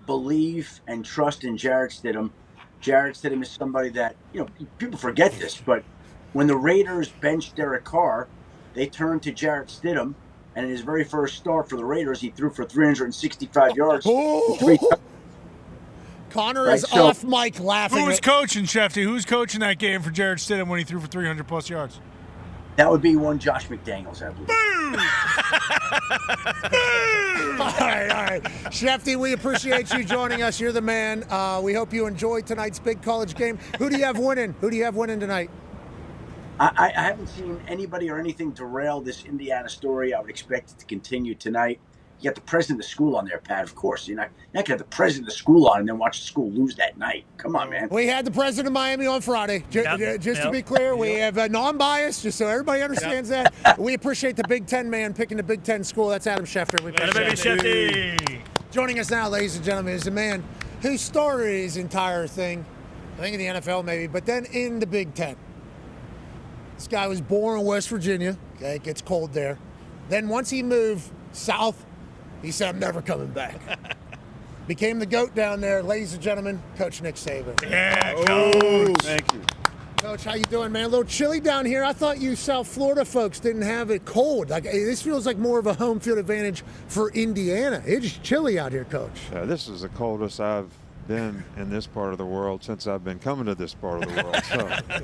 believe and trust in Jarrett Stidham. Jarrett Stidham is somebody that, people forget this, but when the Raiders benched Derek Carr, they turned to Jarrett Stidham, and in his very first start for the Raiders, he threw for 365 yards. Connor is off mic laughing. Who was coaching, Shefty? Who was coaching that game for Jarrett Stidham when he threw for 300-plus yards? That would be one Josh McDaniels, I believe. All right. Shefty, we appreciate you joining us. You're the man. We hope you enjoyed tonight's big college game. Who do you have winning? Tonight? I haven't seen anybody or anything derail this Indiana story. I would expect it to continue tonight. You got the president of the school on there, Pat. Of course, you're not gonna have the president of the school on and then watch the school lose that night. Come on, man. We had the president of Miami on Friday. Just to be clear, we have non-bias, just so everybody understands that. We appreciate the Big Ten man picking the Big Ten school. That's Adam Schefter. We appreciate it. Joining us now, ladies and gentlemen, is a man who started his entire thing, I think in the NFL maybe, but then in the Big Ten. This guy was born in West Virginia. Okay, it gets cold there. Then once he moved south, he said, I'm never coming back. Became the GOAT down there. Ladies and gentlemen, Coach Nick Saban. Yeah, Coach. Thank you. Coach, how you doing, man? A little chilly down here. I thought you South Florida folks didn't have it cold. Like, this feels like more of a home field advantage for Indiana. It's chilly out here, Coach. Yeah, this is the coldest I've been in this part of the world since I've been coming to this part of the world. So.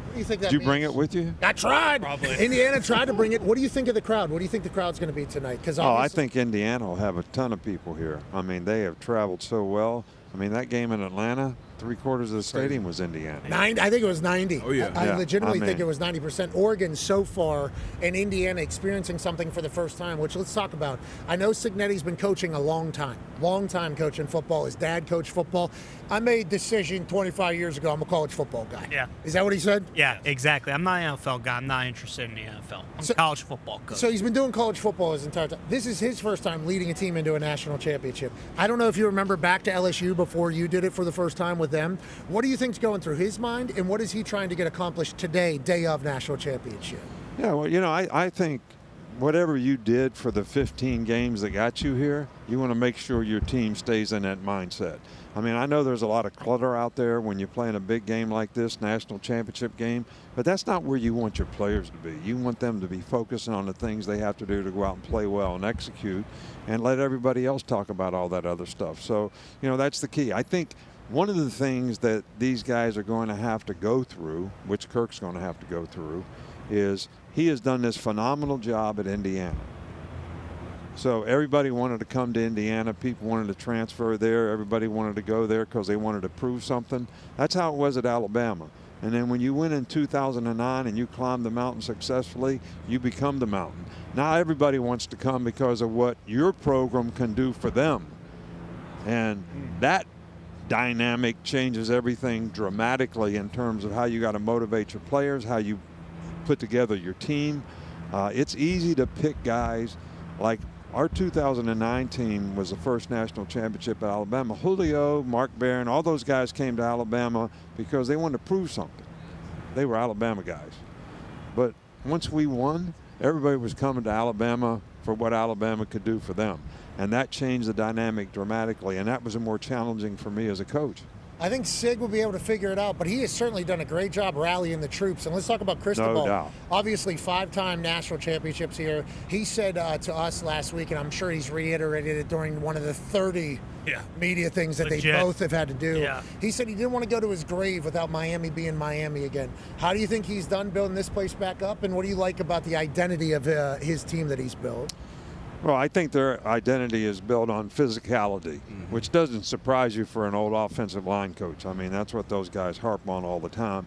What do you think that Did you means? bring it with you? I tried. Probably. Indiana tried to bring it. What do you think of the crowd? What do you think the crowd's going to be tonight? Because I think Indiana will have a ton of people here. I mean, they have traveled so well. I mean, that game in Atlanta, 3/4 of the stadium was Indiana. I think it was 90. Oh, yeah. I legitimately think it was 90%. Oregon so far, and Indiana experiencing something for the first time, which let's talk about. I know Cignetti's been coaching a long time coaching football. His dad coached football. I made a decision 25 years ago, I'm a college football guy. Yeah. Is that what he said? Yeah, exactly. I'm not an NFL guy. I'm not interested in the NFL. I'm a college football coach. So he's been doing college football his entire time. This is his first time leading a team into a national championship. I don't know if you remember back to LSU before you did it for the first time with them. What do you think's going through his mind, and what is he trying to get accomplished today, day of national championship? Yeah, well, I think whatever you did for the 15 games that got you here, you want to make sure your team stays in that mindset. I mean, I know there's a lot of clutter out there when you're playing a big game like this, national championship game, but that's not where you want your players to be. You want them to be focusing on the things they have to do to go out and play well and execute and let everybody else talk about all that other stuff. So, that's the key. I think one of the things that these guys are going to have to go through, which Kirk's going to have to go through, is he has done this phenomenal job at Indiana. So everybody wanted to come to Indiana. People wanted to transfer there. Everybody wanted to go there because they wanted to prove something. That's how it was at Alabama. And then when you win in 2009 and you climb the mountain successfully, you become the mountain. Now everybody wants to come because of what your program can do for them. And that dynamic changes everything dramatically in terms of how you got to motivate your players, how you put together your team. It's easy to pick guys like our 2009 team was the first national championship at Alabama. Julio, Mark Barron, all those guys came to Alabama because they wanted to prove something. They were Alabama guys. But once we won, everybody was coming to Alabama for what Alabama could do for them. And that changed the dynamic dramatically, and that was more challenging for me as a coach. I think Sig will be able to figure it out, but he has certainly done a great job rallying the troops. And let's talk about Cristobal. No doubt. Obviously, 5-time national championships here. He said to us last week, and I'm sure he's reiterated it during one of the 30 media things that they both have had to do. Yeah. He said he didn't want to go to his grave without Miami being Miami again. How do you think he's done building this place back up, and what do you like about the identity of his team that he's built? Well, I think their identity is built on physicality, which doesn't surprise you for an old offensive line coach. I mean, that's what those guys harp on all the time.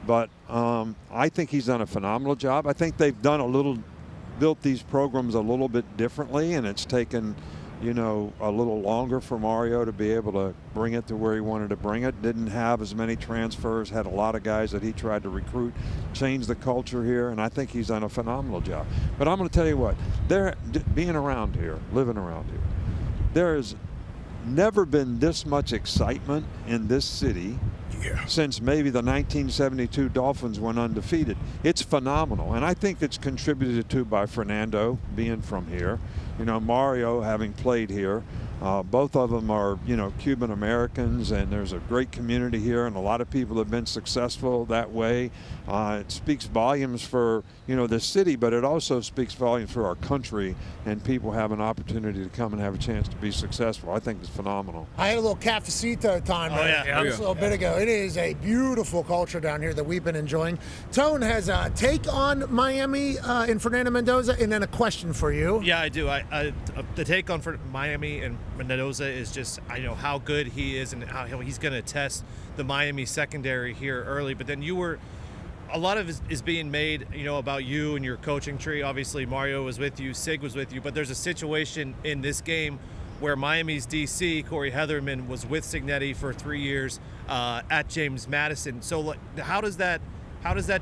But I think he's done a phenomenal job. I think they've built these programs a little bit differently, and it's taken, a little longer for Mario to be able to bring it to where he wanted to bring it. Didn't have as many transfers, had a lot of guys that he tried to recruit, changed the culture here, and I think he's done a phenomenal job. But I'm going to tell you what, being around here, living around here, there has never been this much excitement in this city since maybe the 1972 Dolphins went undefeated. It's phenomenal, and I think it's contributed to by Fernando being from here, Mario having played here. Both of them are, Cuban Americans, and there's a great community here, and a lot of people have been successful that way. It speaks volumes for, the city, but it also speaks volumes for our country, and people have an opportunity to come and have a chance to be successful. I think it's phenomenal. I had a little cafecito time just a little bit ago. It is a beautiful culture down here that we've been enjoying. Tone has a take on Miami and Fernando Mendoza, and then a question for you. Yeah, I do. The take on Miami and Mendoza is just, how good he is and how he's going to test the Miami secondary here early. But then you were a lot of it is being made, about you and your coaching tree. Obviously, Mario was with you, Sig was with you, but there's a situation in this game where Miami's DC, Corey Heatherman, was with Signetti for 3 years at James Madison. So how does that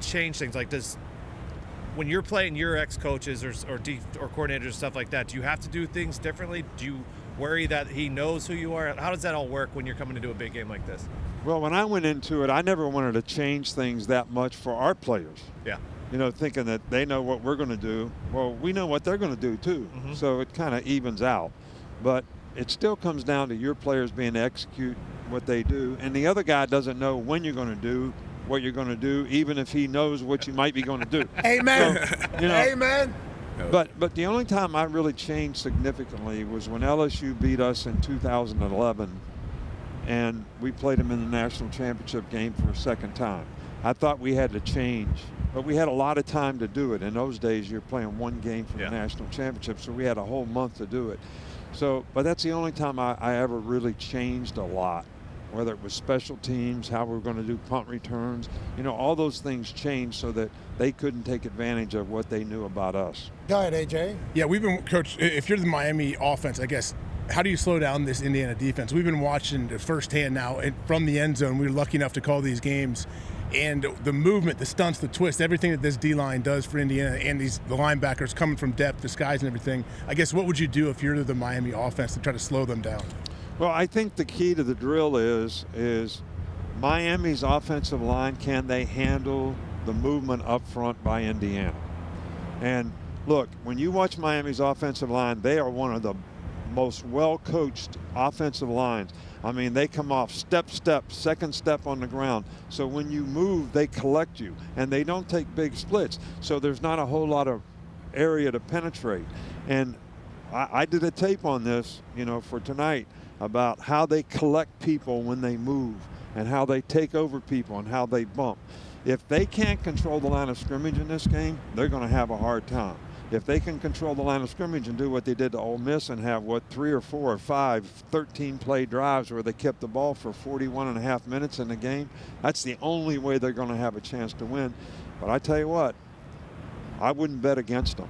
change things? Like, when you're playing your ex-coaches or coordinators and stuff like that, do you have to do things differently? Do you worry that he knows who you are? How does that all work when you're coming into a big game like this? Well, when I went into it, I never wanted to change things that much for our players. Yeah. Thinking that they know what we're going to do. Well, we know what they're going to do too. Mm-hmm. So it kind of evens out. But it still comes down to your players being to execute what they do. And the other guy doesn't know when you're going to do what you're going to do, even if he knows what you might be going to do. Amen. So, Amen. But the only time I really changed significantly was when LSU beat us in 2011, and we played them in the national championship game for a second time. I thought we had to change, but we had a lot of time to do it. In those days, you're playing one game for the national championship, so we had a whole month to do it. So, but that's the only time I ever really changed a lot, whether it was special teams, how we're going to do punt returns. All those things changed so that they couldn't take advantage of what they knew about us. Go ahead, AJ. Yeah, we've been, Coach, if you're the Miami offense, I guess, how do you slow down this Indiana defense? We've been watching it firsthand now from the end zone. We were lucky enough to call these games. And the movement, the stunts, the twist, everything that this D-line does for Indiana and the linebackers coming from depth, the skies and everything, I guess what would you do if you're the Miami offense to try to slow them down? Well, I think the key to the drill is Miami's offensive line, can they handle the movement up front by Indiana? And look, when you watch Miami's offensive line, they are one of the most well-coached offensive lines. I mean, they come off step, second step on the ground. So when you move, they collect you, and they don't take big splits. So there's not a whole lot of area to penetrate. And I did a tape on this, for tonight about how they collect people when they move and how they take over people and how they bump. If they can't control the line of scrimmage in this game, they're going to have a hard time. If they can control the line of scrimmage and do what they did to Ole Miss and have, 3 or 4 or 5 13-play drives where they kept the ball for 41.5 minutes in the game, that's the only way they're going to have a chance to win. But I tell you what, I wouldn't bet against them.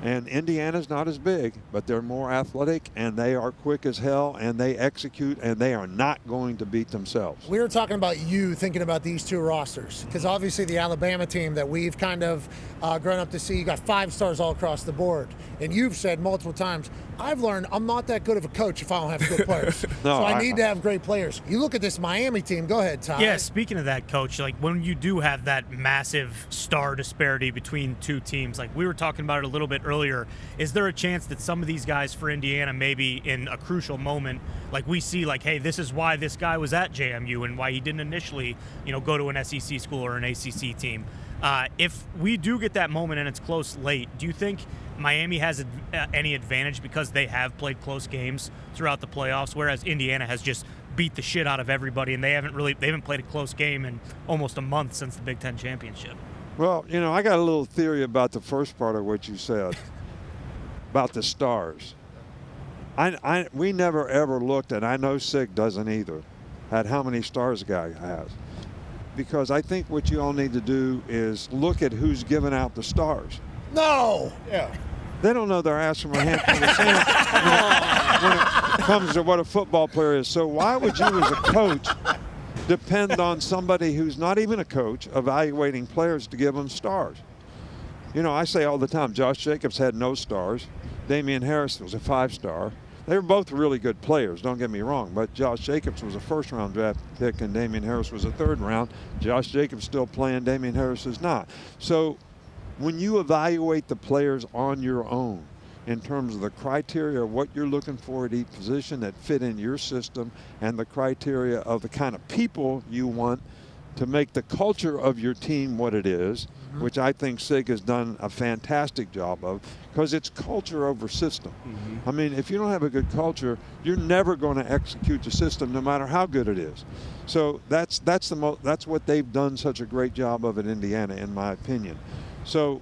And Indiana's not as big, but they're more athletic, and they are quick as hell, and they execute, and they are not going to beat themselves. We were talking about you thinking about these two rosters, because obviously the Alabama team that we've kind of grown up to see, you got 5 stars all across the board. And you've said multiple times, I've learned I'm not that good of a coach if I don't have good players. So I need to have great players. You look at this Miami team. Go ahead, Ty. Yeah, speaking of that, Coach, like when you do have that massive star disparity between two teams, like we were talking about it a little bit earlier, is there a chance that some of these guys for Indiana maybe in a crucial moment, like we see like, hey, this is why this guy was at JMU and why he didn't initially, go to an SEC school or an ACC team. If we do get that moment and it's close late, do you think Miami has any advantage because they have played close games throughout the playoffs, whereas Indiana has just beat the shit out of everybody and they haven't played a close game in almost a month since the Big Ten championship? Well, I got a little theory about the first part of what you said about the stars. We never ever looked, and I know Sig doesn't either, at how many stars a guy has. Because I think what you all need to do is look at who's giving out the stars. No. Yeah. They don't know their ass from a handful of sand when it comes to what a football player is. So why would you as a coach depend on somebody who's not even a coach evaluating players to give them stars? I say all the time, Josh Jacobs had no stars. Damian Harris was a 5-star. They were both really good players, don't get me wrong, but Josh Jacobs was a first-round draft pick and Damian Harris was a third-round. Josh Jacobs still playing, Damian Harris is not. So when you evaluate the players on your own in terms of the criteria of what you're looking for at each position that fit in your system and the criteria of the kind of people you want to make the culture of your team what it is, which I think Sig has done a fantastic job of, because it's culture over system. I mean, if you don't have a good culture, you're never going to execute the system no matter how good it is. So that's what they've done such a great job of at Indiana, in my opinion. So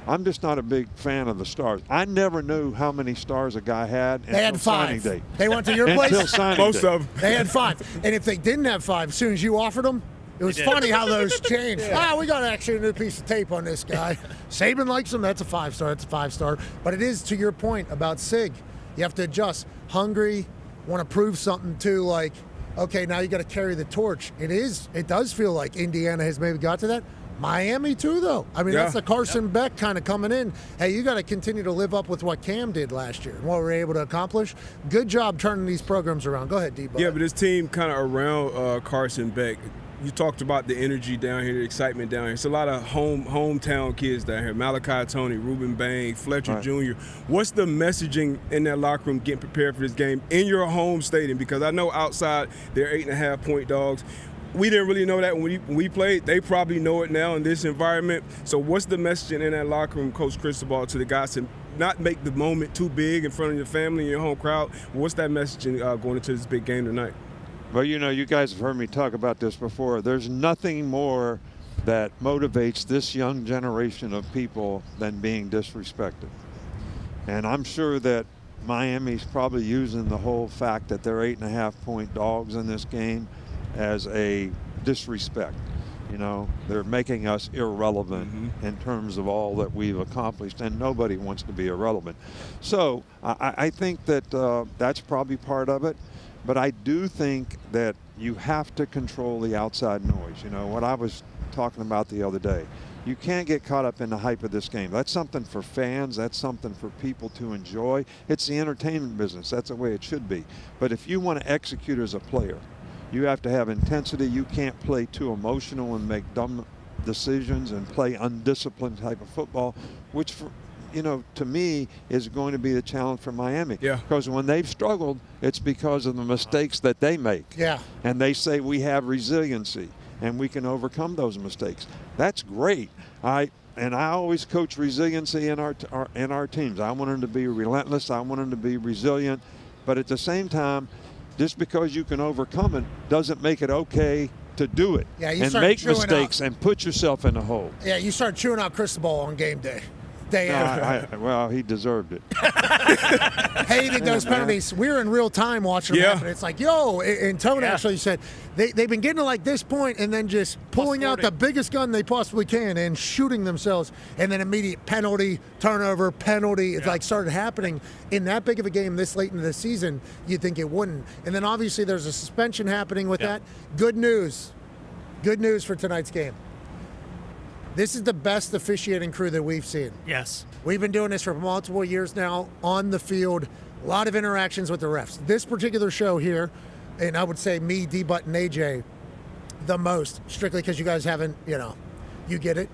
I'm just not a big fan of the stars. I never knew how many stars a guy had until They had 5. signing day. They went to your place? Until signing Most day. of them. They had 5. And if they didn't have 5, as soon as you offered them, It was funny how those changed. We got actually a new piece of tape on this guy. Saban likes him. That's a 5-star. That's a 5-star. But it is to your point about Sig. You have to adjust. Hungry, want to prove something too. Like, okay, now you got to carry the torch. It does feel like Indiana has maybe got to that. Miami too, though. I mean, that's the Carson Beck kind of coming in. Hey, you got to continue to live up with what Cam did last year and what we're able to accomplish. Good job turning these programs around. Go ahead, D-Bud. Yeah, but this team kind of around Carson Beck. You talked about the energy down here, the excitement down here. It's a lot of hometown kids down here. Malachi Tony, Ruben Bang, Fletcher Jr. What's the messaging in that locker room getting prepared for this game in your home stadium? Because I know outside they're 8.5-point dogs. We didn't really know that when we played. They probably know it now in this environment. So what's the messaging in that locker room, Coach Cristobal, to the guys to not make the moment too big in front of your family and your home crowd? What's that messaging going into this big game tonight? Well, you guys have heard me talk about this before. There's nothing more that motivates this young generation of people than being disrespected. And I'm sure that Miami's probably using the whole fact that they're 8.5-point dogs in this game as a disrespect. They're making us irrelevant in terms of all that we've accomplished, and nobody wants to be irrelevant. So I think that that's probably part of it. But I do think that you have to control the outside noise. What I was talking about the other day. You can't get caught up in the hype of this game. That's something for fans. That's something for people to enjoy. It's the entertainment business. That's the way it should be. But if you want to execute as a player, you have to have intensity. You can't play too emotional and make dumb decisions and play undisciplined type of football, which to me is going to be the challenge for Miami. Yeah. Because when they've struggled, it's because of the mistakes that they make. Yeah. And they say we have resiliency and we can overcome those mistakes. That's great. I always coach resiliency in our teams. I want them to be relentless. I want them to be resilient. But at the same time, just because you can overcome it doesn't make it okay to do it. Yeah, you and make mistakes and put yourself in a hole. Yeah, you start chewing out Cristobal on game day. Well, he deserved it. Hated those penalties. We were in real time watching them happen. It's like, and Tone actually said they've been getting to like this point and then just pulling out the biggest gun they possibly can and shooting themselves, and then immediate penalty, turnover, penalty. It's like started happening in that big of a game this late into the season. You'd think it wouldn't. And then obviously there's a suspension happening with that. Good news. Good news for tonight's game. This is the best officiating crew that we've seen. Yes. We've been doing this for multiple years now on the field. A lot of interactions with the refs. This particular show here, and I would say me, D-Butt, and AJ, the most, strictly because you guys haven't, you get it.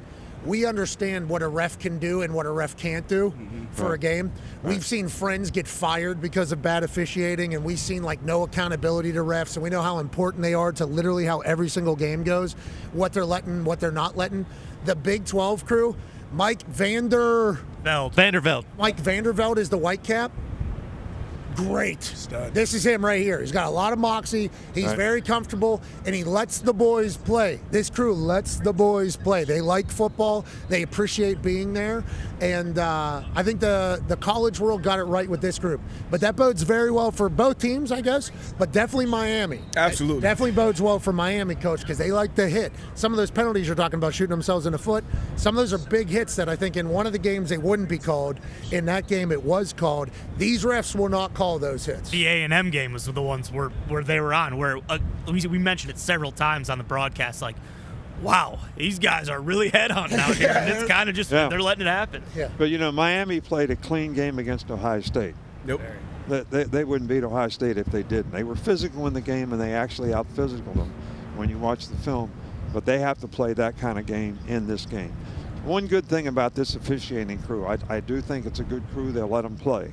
We understand what a ref can do and what a ref can't do for a game. We've seen friends get fired because of bad officiating, and we've seen no accountability to refs, and we know how important they are to literally how every single game goes, what they're letting, what they're not letting. The Big 12 crew, Mike Vanderveld. Mike Vanderveld is the white cap. Great. Stud. This is him right here. He's got a lot of moxie. He's very comfortable, and he lets the boys play. This crew lets the boys play. They like football. They appreciate being there. And I think the college world got it right with this group. But that bodes very well for both teams, I guess, but definitely Miami. Absolutely. It definitely bodes well for Miami, Coach, because they like to hit. Some of those penalties you're talking about, shooting themselves in the foot, some of those are big hits that I think in one of the games they wouldn't be called. In that game it was called. These refs will not call those hits. The A&M game was the ones where they were on, where we mentioned it several times on the broadcast, wow, these guys are really head-hunting out here, and it's kind of just they're letting it happen. Yeah. But, Miami played a clean game against Ohio State. Nope. They wouldn't beat Ohio State if they didn't. They were physical in the game, and they actually out-physicaled them when you watch the film. But they have to play that kind of game in this game. One good thing about this officiating crew, I do think it's a good crew. They'll let them play.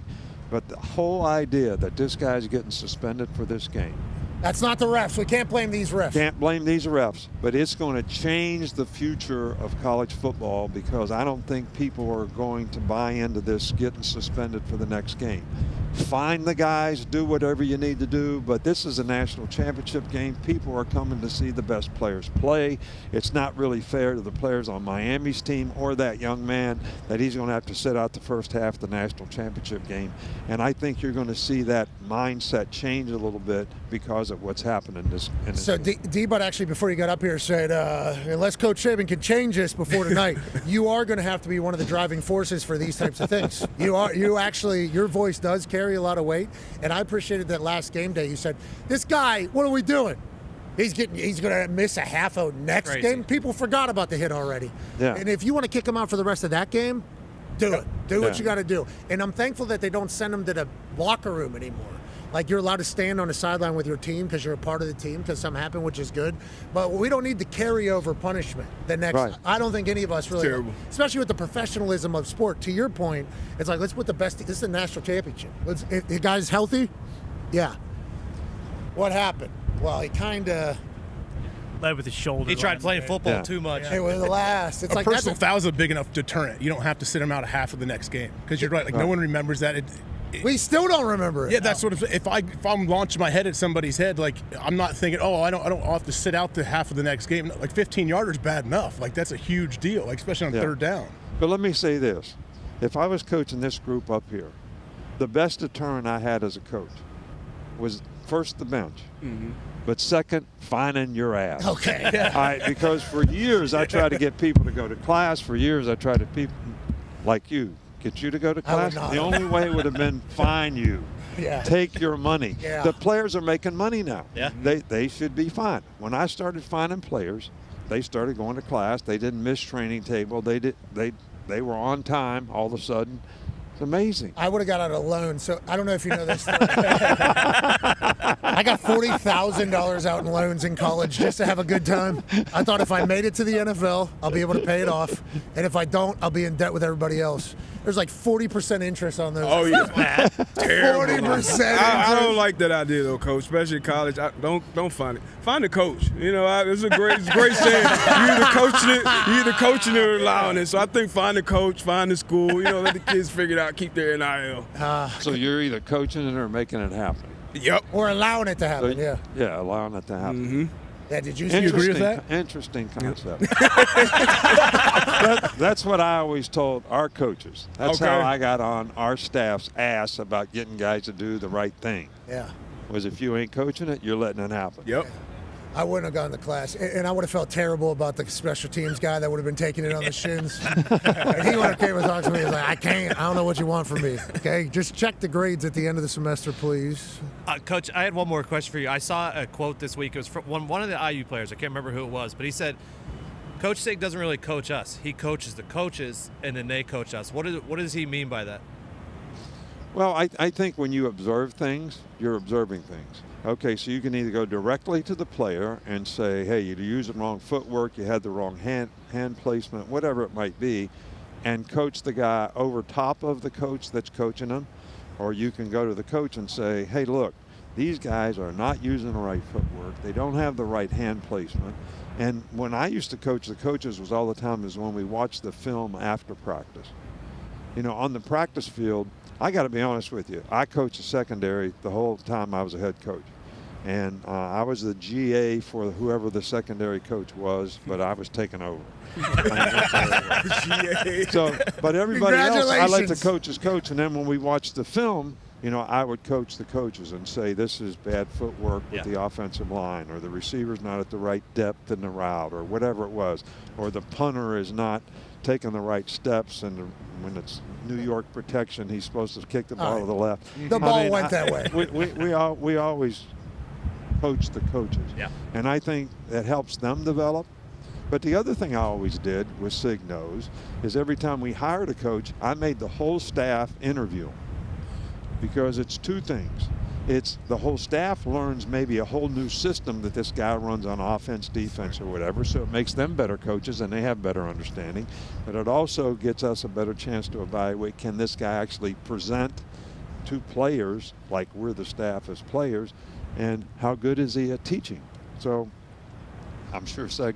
But the whole idea that this guy's getting suspended for this game. That's not the refs. We can't blame these refs. Can't blame these refs. But it's going to change the future of college football, because I don't think people are going to buy into this getting suspended for the next game. find the guys, do whatever you need to do, but this is a national championship game. People are coming to see the best players play. It's not really fair to the players on Miami's team or that young man that he's going to have to sit out the first half of the national championship game. And I think you're going to see that mindset change a little bit because of what's happened in this. So D-Bud actually, before you got up here, said, unless Coach Saban can change this before tonight, you are going to have to be one of the driving forces for these types of things. You actually, your voice does carry a lot of weight, and I appreciated that last game day. You said, "This guy, what are we doing? He's going to miss a half of next game." People forgot about the hit already. Yeah. And if you want to kick him out for the rest of that game, do it. Do what you got to do. And I'm thankful that they don't send him to the locker room anymore. Like, you're allowed to stand on the sideline with your team because you're a part of the team because something happened, which is good. But we don't need the carryover punishment. The next, right. I don't think any of us really, terrible. Especially with the professionalism of sport. To your point, it's like, let's put the best. This is a national championship. If the guy's healthy, yeah. What happened? Well, he kind of led with his shoulder. He tried playing football too much. It was the last. It's a like personal foul is a big enough deterrent. You don't have to sit him out a half of the next game because you're right. Like no one remembers that. We still don't remember it. Yeah, that's what if I'm launching my head at somebody's head, like I'm not thinking, oh, I don't have to sit out the half of the next game. Like 15 yarders bad enough. Like that's a huge deal, like especially on third down. But let me say this: if I was coaching this group up here, the best deterrent I had as a coach was first the bench, but second, finding your ass. Okay. Because for years I tried to get people to go to class. For years I tried to people like you. Get you to go to class? The only way would have been fine you. Yeah. Take your money. Yeah. The players are making money now. Yeah. They should be fined. When I started finding players, they started going to class. They didn't miss training table. They were on time all of a sudden. It's amazing. I would have got out a loan, so I don't know if you know this story. I got $40,000 out in loans in college just to have a good time. I thought if I made it to the NFL, I'll be able to pay it off. And if I don't, I'll be in debt with everybody else. There's like 40% interest on those. Oh, yeah. Terrible. 40%. I don't like that idea, though, Coach, especially in college. Don't find it. Find a coach. You know, it's a great saying. You're either coaching it or allowing it. So I think find a coach, find a school, let the kids figure it out, keep their NIL. So you're either coaching it or making it happen. Yep. Or allowing it to happen, yeah. Yeah, allowing it to happen. Mm-hmm. Yeah, did you agree with that? Interesting concept. That's what I always told our coaches. That's how I got on our staff's ass about getting guys to do the right thing. Yeah. Was if you ain't coaching it, you're letting it happen. Yep. I wouldn't have gone to class, and I would have felt terrible about the special teams guy that would have been taking it on the shins. And he would have came and talked to me. He was like, I can't. I don't know what you want from me. Okay, just check the grades at the end of the semester, please. Coach, I had one more question for you. I saw a quote this week. It was from one of the IU players. I can't remember who it was, but he said, Coach Sig doesn't really coach us. He coaches the coaches, and then they coach us. What does he mean by that? Well, I think when you observe things, you're observing things. Okay, so you can either go directly to the player and say, hey, you used the wrong footwork, you had the wrong hand placement, whatever it might be, and coach the guy over top of the coach that's coaching them. Or you can go to the coach and say, hey, look, these guys are not using the right footwork. They don't have the right hand placement. And when I used to coach the coaches was all the time is when we watched the film after practice. On the practice field, I got to be honest with you. I coached the secondary the whole time I was a head coach. And I was the GA for whoever the secondary coach was, but I was taking over. So, but everybody else, I let the coaches coach. And then when we watched the film, I would coach the coaches and say, this is bad footwork with the offensive line, or the receiver's not at the right depth in the route, or whatever it was, or the punter is not taking the right steps, and when it's New York protection, he's supposed to kick the ball to the left. The ball went that way. We always coach the coaches. Yeah. And I think that helps them develop. But the other thing I always did with Sig knows is every time we hired a coach, I made the whole staff interview him. Because it's two things. It's the whole staff learns maybe a whole new system that this guy runs on offense, defense, or whatever, so it makes them better coaches and they have better understanding. But it also gets us a better chance to evaluate, can this guy actually present to players like we're the staff as players, and how good is he at teaching? So I'm sure Sig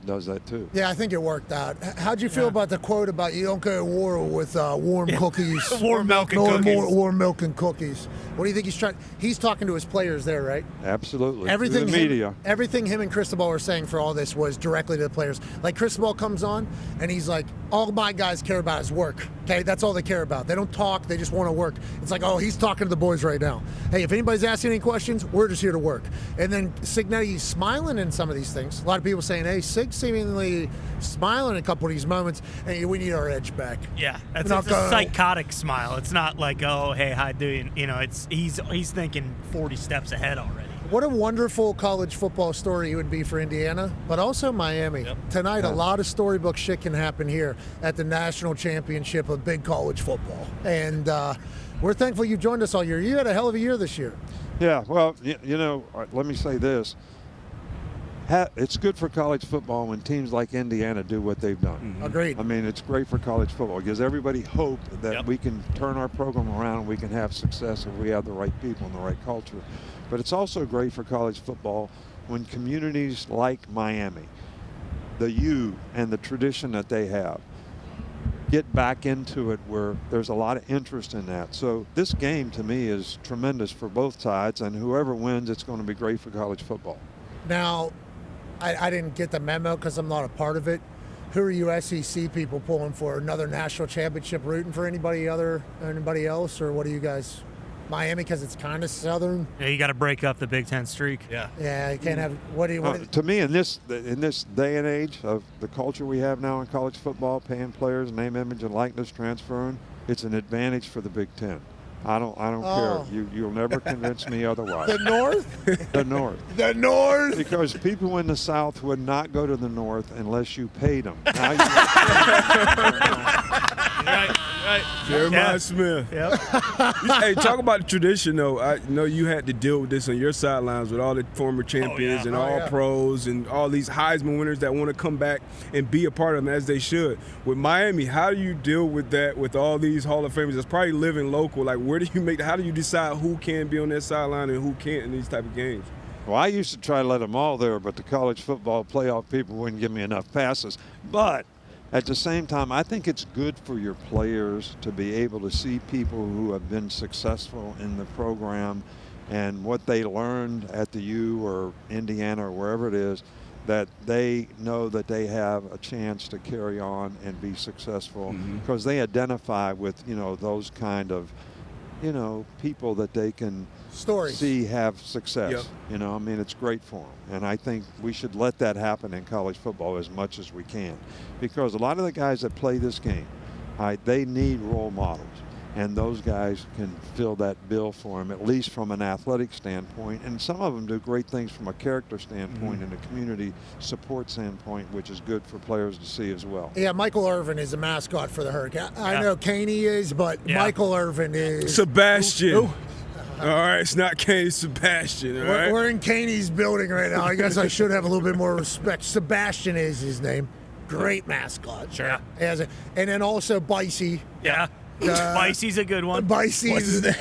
does that too. Yeah, I think it worked out. How'd you feel about the quote about you don't go to war with warm cookies? Warm milk and cookies. Warm milk and cookies. What do you think he's trying? He's talking to his players there, right? Absolutely. Everything the media. Everything him and Cristobal were saying for all this was directly to the players. Like Cristobal comes on and he's like, all my guys care about is work. Okay, that's all they care about. They don't talk. They just want to work. It's like, oh, he's talking to the boys right now. Hey, if anybody's asking any questions, we're just here to work. And then Signetti's smiling in some of these things. A lot of people saying, hey, Sig seemingly smiling in a couple of these moments. Hey, we need our edge back. Yeah, it's a psychotic smile. It's not like, oh, hey, how doing? You know, he's thinking 40 steps ahead already. What a wonderful college football story it would be for Indiana, but also Miami. Yep. Tonight, a lot of storybook shit can happen here at the national championship of big college football. And we're thankful you joined us all year. You had a hell of a year this year. Yeah, well, you know, let me say this. It's good for college football when teams like Indiana do what they've done. Mm-hmm. Agreed. I mean, it's great for college football. It gives everybody hope that we can turn our program around and we can have success if we have the right people and the right culture. But it's also great for college football when communities like Miami, the U and the tradition that they have, get back into it where there's a lot of interest in that. So this game to me is tremendous for both sides, and whoever wins, it's going to be great for college football. Now, I didn't get the memo because I'm not a part of it. Who are you SEC people pulling for? Another national championship, rooting for anybody else, or what are you guys? Miami because it's kind of southern. Yeah, you got to break up the Big Ten streak. Yeah, you can't have. To me, in this day and age of the culture we have now in college football, paying players, name, image, and likeness, transferring, it's an advantage for the Big Ten. I don't care. You'll never convince me otherwise. The North? The North. The North? Because people in the South would not go to the North unless you paid them. Now Right. Jeremiah Smith. Yep. Hey, talk about the tradition, though. I know you had to deal with this on your sidelines with all the former champions and all pros and all these Heisman winners that want to come back and be a part of them as they should. With Miami, how do you deal with that with all these Hall of Famers that's probably living local? Like, how do you decide who can be on that sideline and who can't in these type of games? Well, I used to try to let them all there, but the college football playoff people wouldn't give me enough passes. But at the same time, I think it's good for your players to be able to see people who have been successful in the program and what they learned at the U or Indiana or wherever it is, that they know that they have a chance to carry on and be successful because they identify with, those kind of, people that they can see have success. Yep. I mean, it's great for them. And I think we should let that happen in college football as much as we can, because a lot of the guys that play this game, they need role models. And those guys can fill that bill for them, at least from an athletic standpoint. And some of them do great things from a character standpoint and a community support standpoint, which is good for players to see as well. Yeah, Michael Irvin is a mascot for the Hurricane. I know Caney is, but Michael Irvin is. Sebastian. All right, it's not Caney, Sebastian. All right? We're in Caney's building right now. I guess I should have a little bit more respect. Sebastian is his name. Great mascot. Sure. And then also Bicey. Yeah. Bicey's a good one. Bicey's the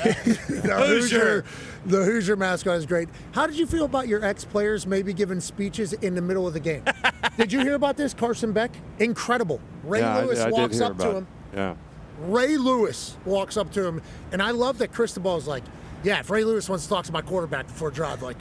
Hoosier mascot is great. How did you feel about your ex-players maybe giving speeches in the middle of the game? Did you hear about this? Carson Beck? Incredible. Ray Lewis walks up to him. Yeah. Ray Lewis walks up to him, and I love that Cristobal's like, yeah, if Ray Lewis wants to talk to my quarterback before drive, like,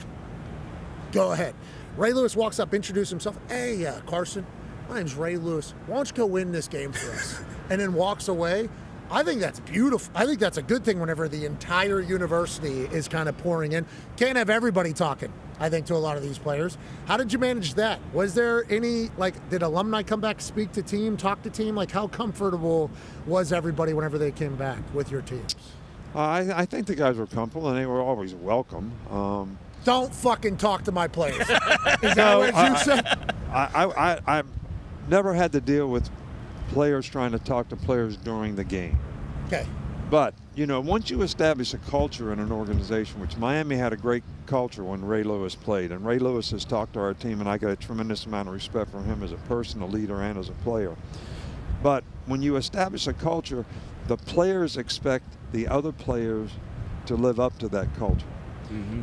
go ahead. Ray Lewis walks up, introduces himself. Hey, Carson, my name's Ray Lewis. Why don't you go win this game for us? And then walks away. I think that's beautiful. I think that's a good thing whenever the entire university is kind of pouring in. Can't have everybody talking, I think, to a lot of these players. How did you manage that? Was there any, did alumni come back, speak to team, talk to team? How comfortable was everybody whenever they came back with your teams? I think the guys were comfortable, and they were always welcome. Don't fucking talk to my players. Is that what you said? I've never had to deal with players trying to talk to players during the game. Okay. But, once you establish a culture in an organization, which Miami had a great culture when Ray Lewis played, and Ray Lewis has talked to our team, and I got a tremendous amount of respect for him as a person, a leader, and as a player. But when you establish a culture, the players expect the other players to live up to that culture.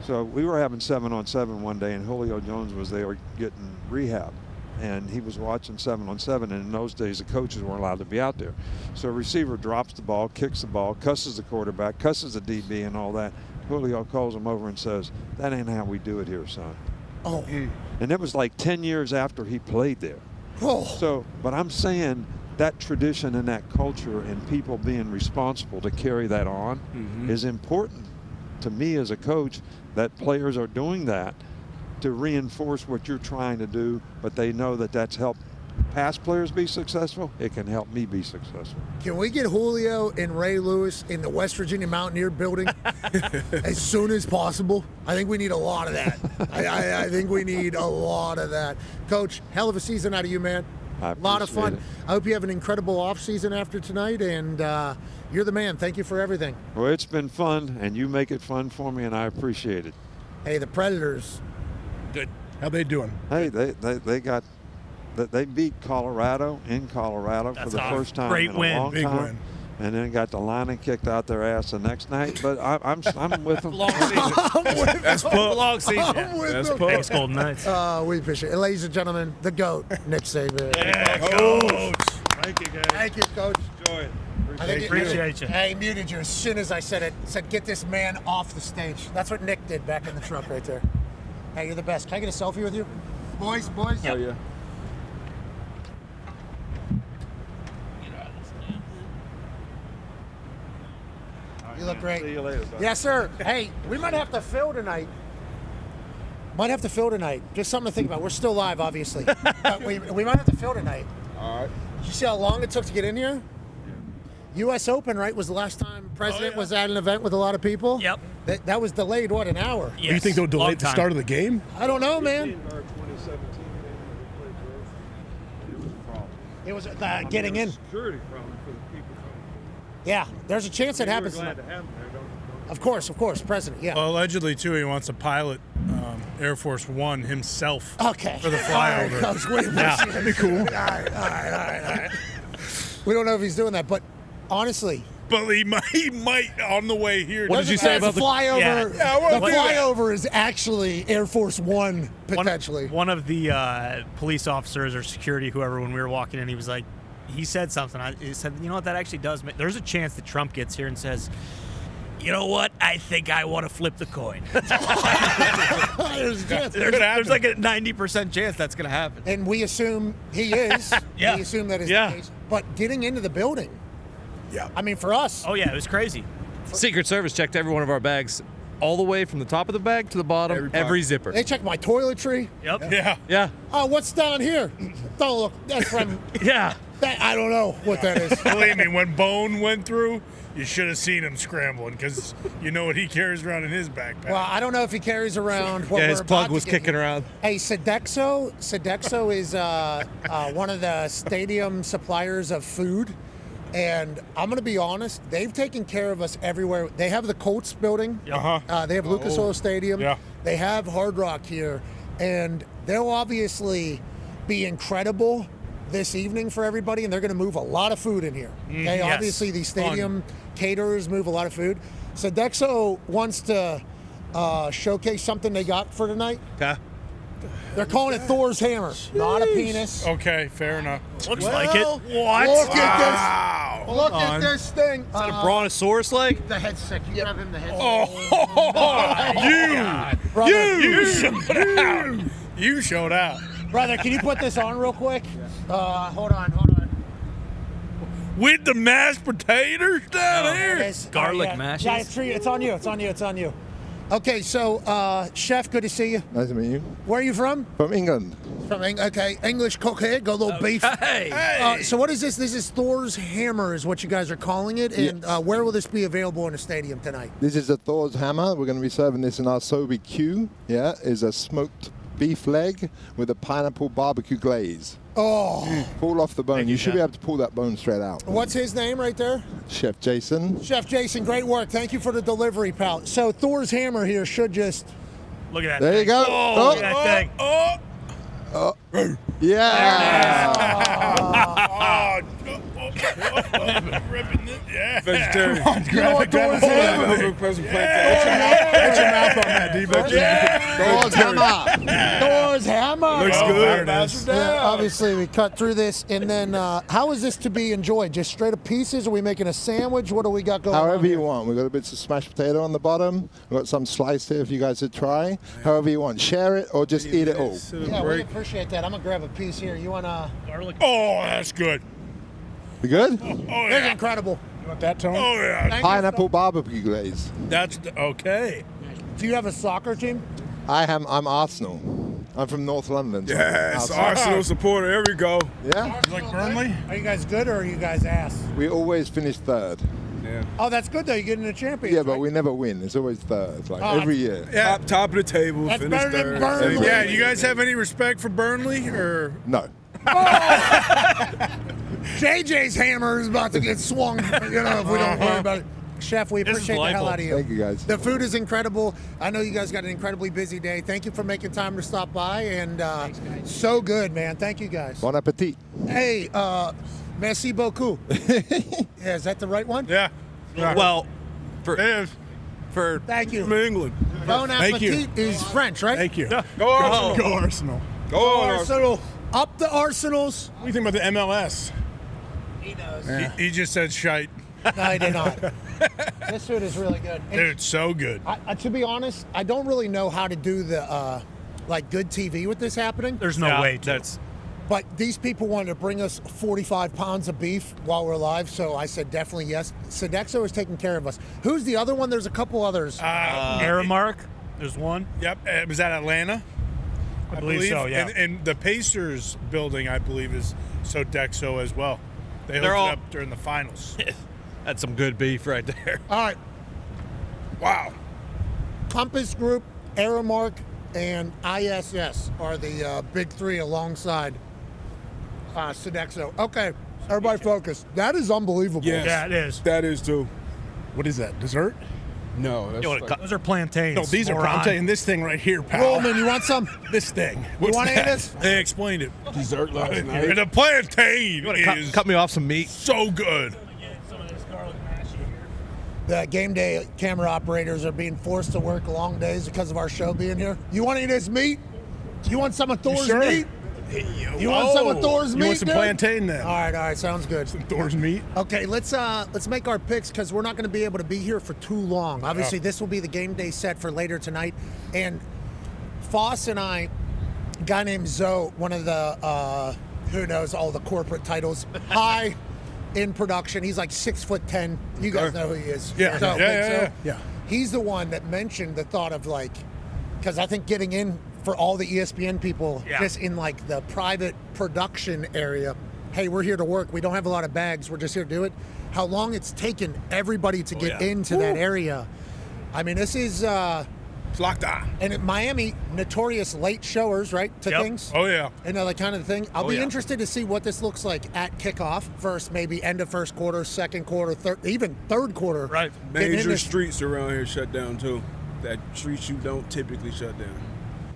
So we were having 7-on-7 one day, and Julio Jones was there getting rehab. And he was watching 7-on-7, and in those days the coaches weren't allowed to be out there. So a receiver drops the ball, kicks the ball, cusses the quarterback, cusses the DB and all that. Julio calls him over and says, "That ain't how we do it here, son." Oh. And it was like 10 years after he played there. Oh. So, but I'm saying that tradition and that culture and people being responsible to carry that on is important to me as a coach, that players are doing that to reinforce what you're trying to do, but they know that that's helped past players be successful. It can help me be successful. Can we get Julio and Ray Lewis in the West Virginia Mountaineer building as soon as possible? I think we need a lot of that. I think we need a lot of that. Coach, hell of a season out of you, man. A lot of fun. I hope you have an incredible offseason after tonight, and you're the man. Thank you for everything. Well, it's been fun, and you make it fun for me, and I appreciate it. Hey, the Predators. Good. How they doing? Hey, they beat Colorado in Colorado for the first time in a long Big time. win. And then got the Lions kicked out their ass the next night. But I'm with them. Long season. That's long season. That's Thanks, Golden Knights. We appreciate it. Ladies and gentlemen, the GOAT, Nick Saban. Yeah, Coach. Thank you, guys. Thank you, Coach. Enjoy it. I think Appreciate you. Hey, muted you as soon as I said it. Said, get this man off the stage. That's what Nick did back in the truck right there. Hey, you're the best. Can I get a selfie with you? Boys? Oh, yeah. You look great. See you later, buddy. Yes, sir. Hey, we might have to fill tonight. Just something to think about. We're still live, obviously. But we might have to fill tonight. All right. Did you see how long it took to get in here? U.S. Open, right, was the last time President was at an event with a lot of people? Yep. That was delayed, what, an hour? Yes. Do you think they'll delay Long the time. start of the game? I don't know, man. In our 2017 game when we played Grove, it was a problem. It was getting in. Security problem for the people coming. Yeah, there's a chance it happens. Glad to have them there, don't Of course, President, yeah. Well, allegedly, too, he wants to pilot Air Force One himself Okay. for the All right, flyover. Coach, we appreciate That'd be cool. All right. We don't know if he's doing that, but honestly, But he might on the way here. What did you say about the flyover? Yeah, the flyover is actually Air Force One potentially. One of the police officers or security, whoever, when we were walking in, he said something. He said, you know what, that actually does make, there's a chance that Trump gets here and says, you know what, I think I want to flip the coin. There's a chance. There's like a 90% chance that's going to happen. And we assume he is. Yeah. We assume that is Yeah. the case. But getting into the building, I mean, for us, Oh, yeah, it was crazy. Secret Service checked every one of our bags, all the way from the top of the bag to the bottom, every zipper. they checked my toiletry. Yep. Yeah. Yeah. Oh, what's down here? Don't look. That's from. Yeah. I don't know what that is. Believe me, when Bone went through, you should have seen him scrambling because you know what he carries around in his backpack. Well, I don't know if he carries around what Yeah, we're his plug about to was get kicking here. around. Hey, Sodexo is one of the stadium suppliers of food. And I'm going to be honest, they've taken care of us everywhere. They have the Colts building. They have Lucas Oil Stadium. Yeah. They have Hard Rock here. And they'll obviously be incredible this evening for everybody. And they're going to move a lot of food in here. Okay? Yes. Obviously, these stadium caterers move a lot of food. Sodexo wants to showcase something they got for tonight. Okay. They're calling it Thor's hammer, not a penis. Okay, fair enough. Looks like it. What? Look at this. Wow. Look Hold at on. this thing. Is that a brontosaurus leg? The head's sick. You have him the head. You showed out. You showed out. Brother, can you put this on real quick? Hold on. With the mashed potatoes down here. Yes. Garlic yeah. mashes? Yeah, it's on you. It's on you. Okay, so Chef, good to see you. Nice to meet you. Where are you from? From England. From England. Okay, English cook here. Got a little beef. Hey. So what is this? This is Thor's hammer, is what you guys are calling it. And where will this be available in the stadium tonight? This is the Thor's hammer. We're going to be serving this in our Sobe Q. Yeah, is a smoked beef leg with a pineapple barbecue glaze. Oh. Pull off the bone. You should be able to pull that bone straight out. What's his name right there? Chef Jason. Chef Jason, great work. Thank you for the delivery, pal. So Thor's hammer here should just... Look at that There thing. you go. Oh, look at that thing. Yeah. Ripping it. Yeah. Vegetarian. Come on, grab Put some plantain. Put your mouth on that, D-Buck. Doors hammer. Doors hammer. Looks good. Yeah, obviously, we cut through this. And then, how is this to be enjoyed? Just straight up pieces? Are we making a sandwich? What do we got going on? However you want. We've got a bit of smashed potato on the bottom. We've got some sliced here for you guys to try. However you want. Share it or just eat it all. Yeah, we appreciate that. I'm going to grab a piece here. You want to? Garlic. Oh, that's good. You good? Oh, It's yeah. incredible. You want that, Tony? Oh, yeah. Pineapple barbecue glaze. That's okay. Do you have a soccer team? I'm Arsenal. I'm from North London. So Yes, Arsenal supporter. Here we go. Yeah? You like Burnley? Are you guys good or are you guys ass? We always finish third. Yeah. Oh, that's good, though. You're getting a champion. Yeah, but we never win. It's always third, like Oh, every year. Yeah. Top of the table. That's Finish better than third. Burnley. Yeah. You guys have any respect for Burnley or? No. JJ's hammer is about to get swung, if we don't worry about it. Chef, we appreciate the hell out of you. Thank you, guys. The food is incredible. I know you guys got an incredibly busy day. Thank you for making time to stop by, and so good, man. Thank you, guys. Bon appetit. Hey, merci beaucoup. Yeah, is that the right one? Yeah. Well, for Thank you. From England. Bon Thank you. appetit is French, right? Thank you. Go Arsenal. Go Arsenal. Go on, Arsenal. Arsenal. Up the Arsenals. What do you think about the MLS? He knows. Yeah. He just said shite. No, I did not. This food is really good. And Dude, so good. to be honest, I don't really know how to do the like good TV with this happening. There's no way to. That's But these people wanted to bring us 45 pounds of beef while we're live, so I said definitely yes. Sodexo is taking care of us. Who's the other one? There's a couple others. Aramark. There's one. Yep. Was that Atlanta? I believe so, yeah. And the Pacers building, I believe, is Sodexo as well. They hooked it all- up during the finals. that's some good beef right there. All right. Wow. Compass Group, Aramark, and ISS are the big three alongside Sodexo. Okay, everybody focus. That is unbelievable. Yes. Yeah, it is. That is too. What is that? Dessert? No, that's like, Those are plantains. No, these are. moron. I'm telling you, this thing right here, pal. Roman, you want some? This thing. You What's want to eat that? this? They explained it. dessert last And night. the plantain is Cut me off some meat. so good. The game day camera operators are being forced to work long days because of our show being here. You want to eat this meat? You want some of Thor's sure? meat? You want some of Thor's You meat? want some dude? plantain then? All right, sounds good. Thor's meat. Okay, let's make our picks because we're not going to be able to be here for too long. Obviously, this will be the game day set for later tonight. And Foss and I, a guy named Zoe, one of the who knows all the corporate titles, high in production. He's like 6'10". You guys know who he is. Yeah. Zoe, Yeah, Big Zoe. yeah. He's the one that mentioned the thought of like, because I think getting in for all the ESPN people, just in like the private production area, hey, we're here to work. We don't have a lot of bags. We're just here to do it. How long it's taken everybody to get into that area. I mean, this is It's locked on. and in Miami, notorious late showers, right, to things. Oh, yeah. And that kind of thing. I'll be interested to see what this looks like at kickoff. First, maybe end of first quarter, second quarter, third, even third quarter. Right. Getting in Major this- streets around here shut down too. That streets you don't typically shut down.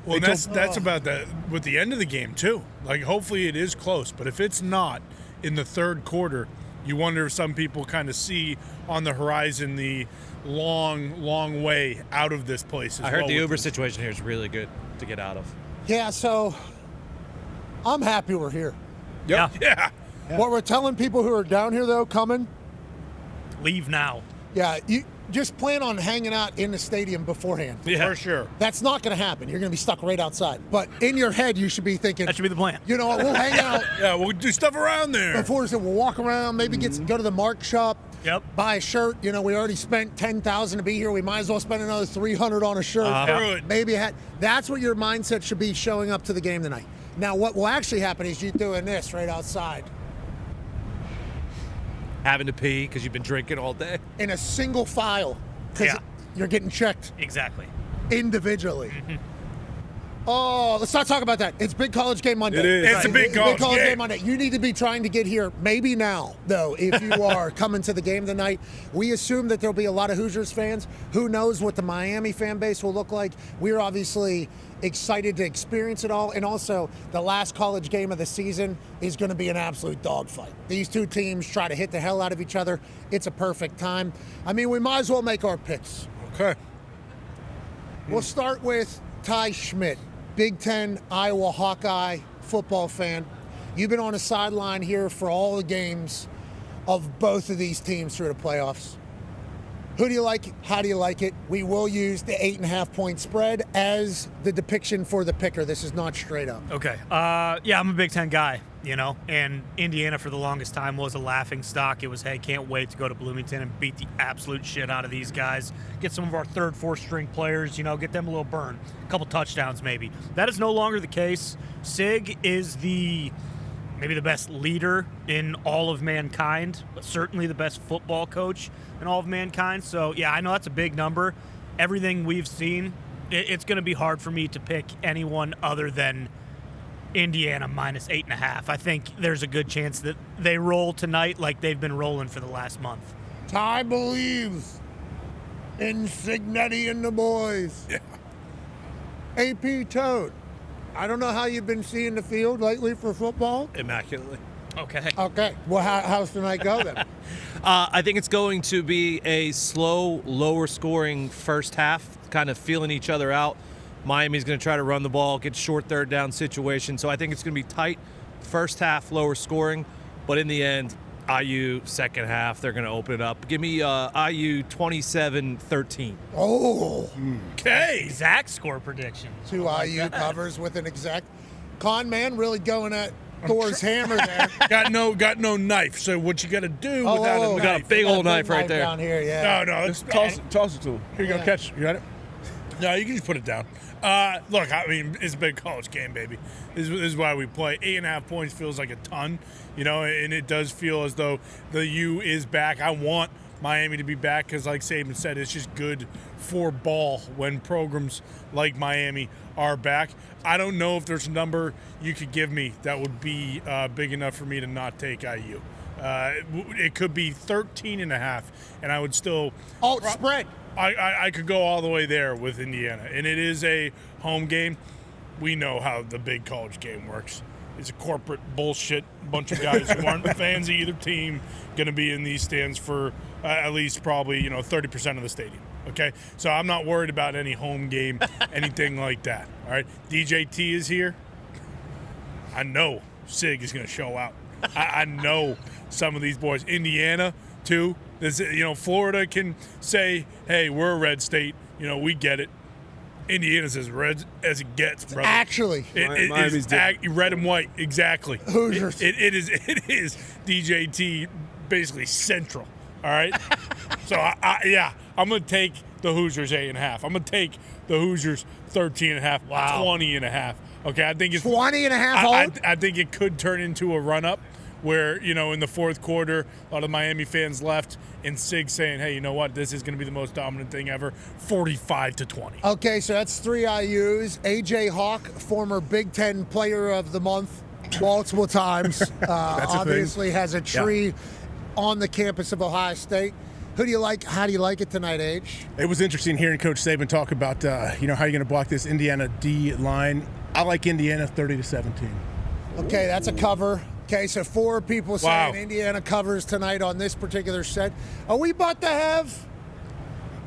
Well, that's about the with the end of the game too. Like, hopefully it is close, but if it's not in the third quarter, you wonder if some people kind of see on the horizon the long way out of this place. I heard the Uber situation here is really good to get out of. Yeah, so I'm happy we're here. Yeah. Yeah. What we're telling people who are down here, though, coming, Leave now. yeah, you just plan on hanging out in the stadium beforehand. For sure. That's not going to happen. You're going to be stuck right outside. But in your head, you should be thinking, That should be the plan. you know what, we'll hang out Yeah, we'll do stuff around there. before, so we'll walk around, maybe go to the Mark shop. Yep. Buy a shirt. You know, we already spent $10,000 to be here. We might as well spend another $300 on a shirt. Screw it. Maybe that's what your mindset should be showing up to the game tonight. Now, what will actually happen is you doing this right outside Having to pee because you've been drinking all day. in a single file because you're getting checked Exactly. individually. Oh, let's not talk about that. It's Big College Game Monday. It is. It's a big college game. Monday. You need to be trying to get here maybe now, though, if you are coming to the game tonight. We assume that there'll be a lot of Hoosiers fans. Who knows what the Miami fan base will look like? We're obviously excited to experience it all. And also, the last college game of the season is going to be an absolute dogfight. These two teams try to hit the hell out of each other. It's a perfect time. I mean, we might as well make our picks. Okay. We'll start with Ty Schmidt, Big Ten Iowa Hawkeye football fan. You've been on a sideline here for all the games of both of these teams through the playoffs. Who do you like? How do you like it? We will use the 8.5-point spread as the depiction for the picker. This is not straight up. Okay. Yeah, I'm a Big Ten guy, and Indiana for the longest time was a laughing stock. It was, hey, can't wait to go to Bloomington and beat the absolute shit out of these guys. Get some of our third, fourth string players, get them a little burn. A couple touchdowns maybe. That is no longer the case. Sig is maybe the best leader in all of mankind, but certainly the best football coach in all of mankind. So, yeah, I know that's a big number. Everything we've seen, it's going to be hard for me to pick anyone other than Indiana minus 8.5. I think there's a good chance that they roll tonight like they've been rolling for the last month. Ty believes in Signetti and the boys. Yeah. AP Toad, I don't know how you've been seeing the field lately for football. Immaculately. Okay. Well, how's tonight go then? I think it's going to be a slow, lower-scoring first half, kind of feeling each other out. Miami's going to try to run the ball, get short third down situation. So I think it's going to be tight first half, lower scoring. But in the end, IU second half, they're going to open it up. Give me IU 27-13. Oh. Okay. Exact score prediction. Two IU covers with an exact. Con man really going at Thor's hammer there. Got no knife. So what you got to do without a knife? We got a big old knife right there. Down here, yeah. No, Let's toss it to him. Here you go, catch. You got it? No, you can just put it down. Look, I mean, it's a big college game, baby. This is why we play. 8.5 points feels like a ton, and it does feel as though the U is back. I want Miami to be back because, like Saban said, it's just good for ball when programs like Miami are back. I don't know if there's a number you could give me that would be big enough for me to not take IU. It could be 13.5, and I would still spread. I could go all the way there with Indiana, and it is a home game. We know how the big college game works. It's a corporate bullshit. Bunch of guys who aren't fans of either team going to be in these stands for at least probably 30% of the stadium. Okay, so I'm not worried about any home game, anything like that. All right, DJT is here. I know Sig is going to show out. I know some of these boys. Indiana too. This, Florida can say, "Hey, we're a red state. We get it." Indiana's as red as it gets, brother. It is red and white, exactly. Hoosiers. It is DJT, basically central. All right. So I'm gonna take the Hoosiers 8.5. I'm gonna take the Hoosiers 13.5. Wow. 20.5. Okay, I think it's 20.5. I think it could turn into a run up. Where, in the fourth quarter, a lot of Miami fans left, and Sig saying, hey, you know what, this is going to be the most dominant thing ever, 45-20. Okay, so that's 3 IUs. A.J. Hawk, former Big Ten Player of the Month multiple times, obviously has a tree on the campus of Ohio State. Who do you like? How do you like it tonight, H? It was interesting hearing Coach Saban talk about, how you're going to block this Indiana D line. I like Indiana 30-17. Okay, that's a cover. Okay, so 4 people saying Indiana covers tonight on this particular set. Are we about to have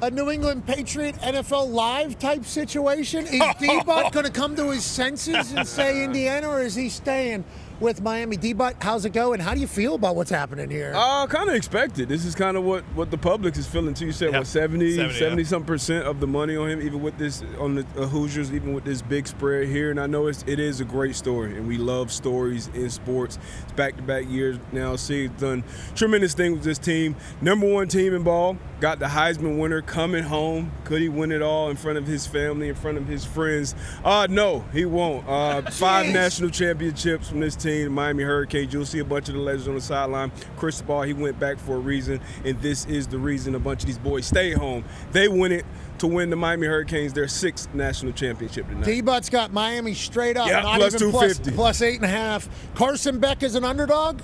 a New England Patriot NFL Live type situation? Is D-Butt going to come to his senses and say Indiana, or is he staying with Miami? D-Butt, how's it going? How do you feel about what's happening here? Kind of expected. This is kind of what the public is feeling too. You said, 70-some% of the money on him, even with this, on the Hoosiers, even with this big spread here. And I know it is a great story, and we love stories in sports. It's back-to-back years now. Sig's done tremendous thing with this team. Number 1 team in ball. Got the Heisman winner coming home. Could he win it all in front of his family, in front of his friends? No, he won't. 5 national championships from this team, the Miami Hurricanes. You'll see a bunch of the legends on the sideline. Cristobal, he went back for a reason, and this is the reason a bunch of these boys stay home. They win it to win the Miami Hurricanes their 6th national championship tonight. D-Butt's got Miami straight up. Yeah, not plus even 250. Plus 8.5. Carson Beck is an underdog?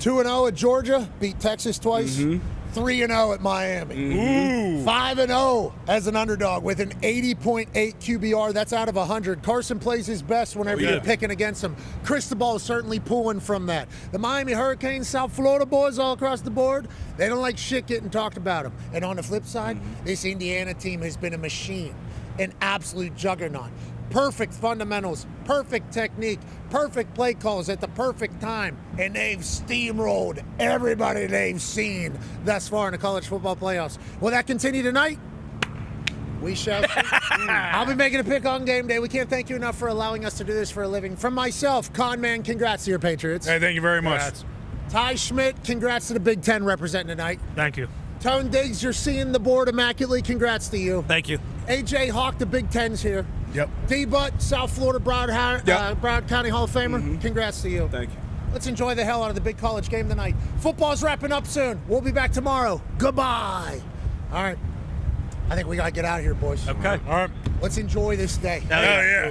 2-0 at Georgia, beat Texas twice. 3-0 at Miami. 5-0 as an underdog with an 80.8 QBR. That's out of 100. Carson plays his best whenever you're picking against him. Cristobal is certainly pulling from that. The Miami Hurricanes, South Florida boys all across the board, they don't like shit getting talked about them. And on the flip side, this Indiana team has been a machine, an absolute juggernaut. Perfect fundamentals, perfect technique, perfect play calls at the perfect time, and they've steamrolled everybody they've seen thus far in the college football playoffs. Will that continue tonight? We shall see. I'll be making a pick on game day. We can't thank you enough for allowing us to do this for a living. From myself, Con Man, congrats to your Patriots. Hey, thank you very much. Congrats. Ty Schmidt, congrats to the Big Ten representing tonight. Thank you. Tone Diggs, you're seeing the board immaculately. Congrats to you. Thank you. AJ Hawk, the Big Ten's here. Yep. D-Butt, South Florida Broward County Hall of Famer. Congrats to you. Thank you. Let's enjoy the hell out of the big college game tonight. Football's wrapping up soon. We'll be back tomorrow. Goodbye. All right. I think we got to get out of here, boys. Okay. All right. Let's enjoy this day.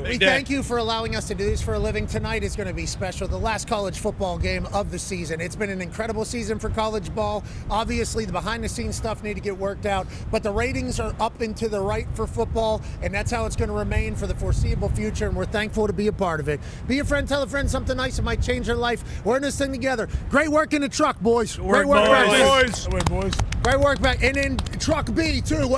We thank you for allowing us to do this for a living. Tonight is going to be special. The last college football game of the season. It's been an incredible season for college ball. Obviously, the behind-the-scenes stuff need to get worked out, but the ratings are up and to the right for football, and that's how it's going to remain for the foreseeable future, and we're thankful to be a part of it. Be a friend, tell a friend something nice that might change their life. We're in this thing together. Great work in the truck, boys. Great work back. Boys. Great work back. And then truck B, too.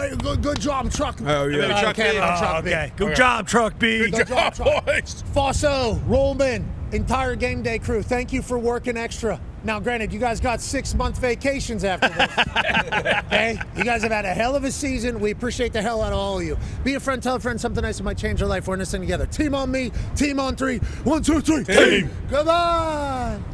Good job, truck. Oh, yeah. Truck B. Okay. Good job, Truck B. Good job, boys. Fosso, Rollman, entire game day crew, thank you for working extra. Now, granted, you guys got 6-month vacations after this. Okay? You guys have had a hell of a season. We appreciate the hell out of all of you. Be a friend, tell a friend something nice that might change your life. We're in this thing together. Team on me, team on 3. 1, 2, 3. Team. Come on.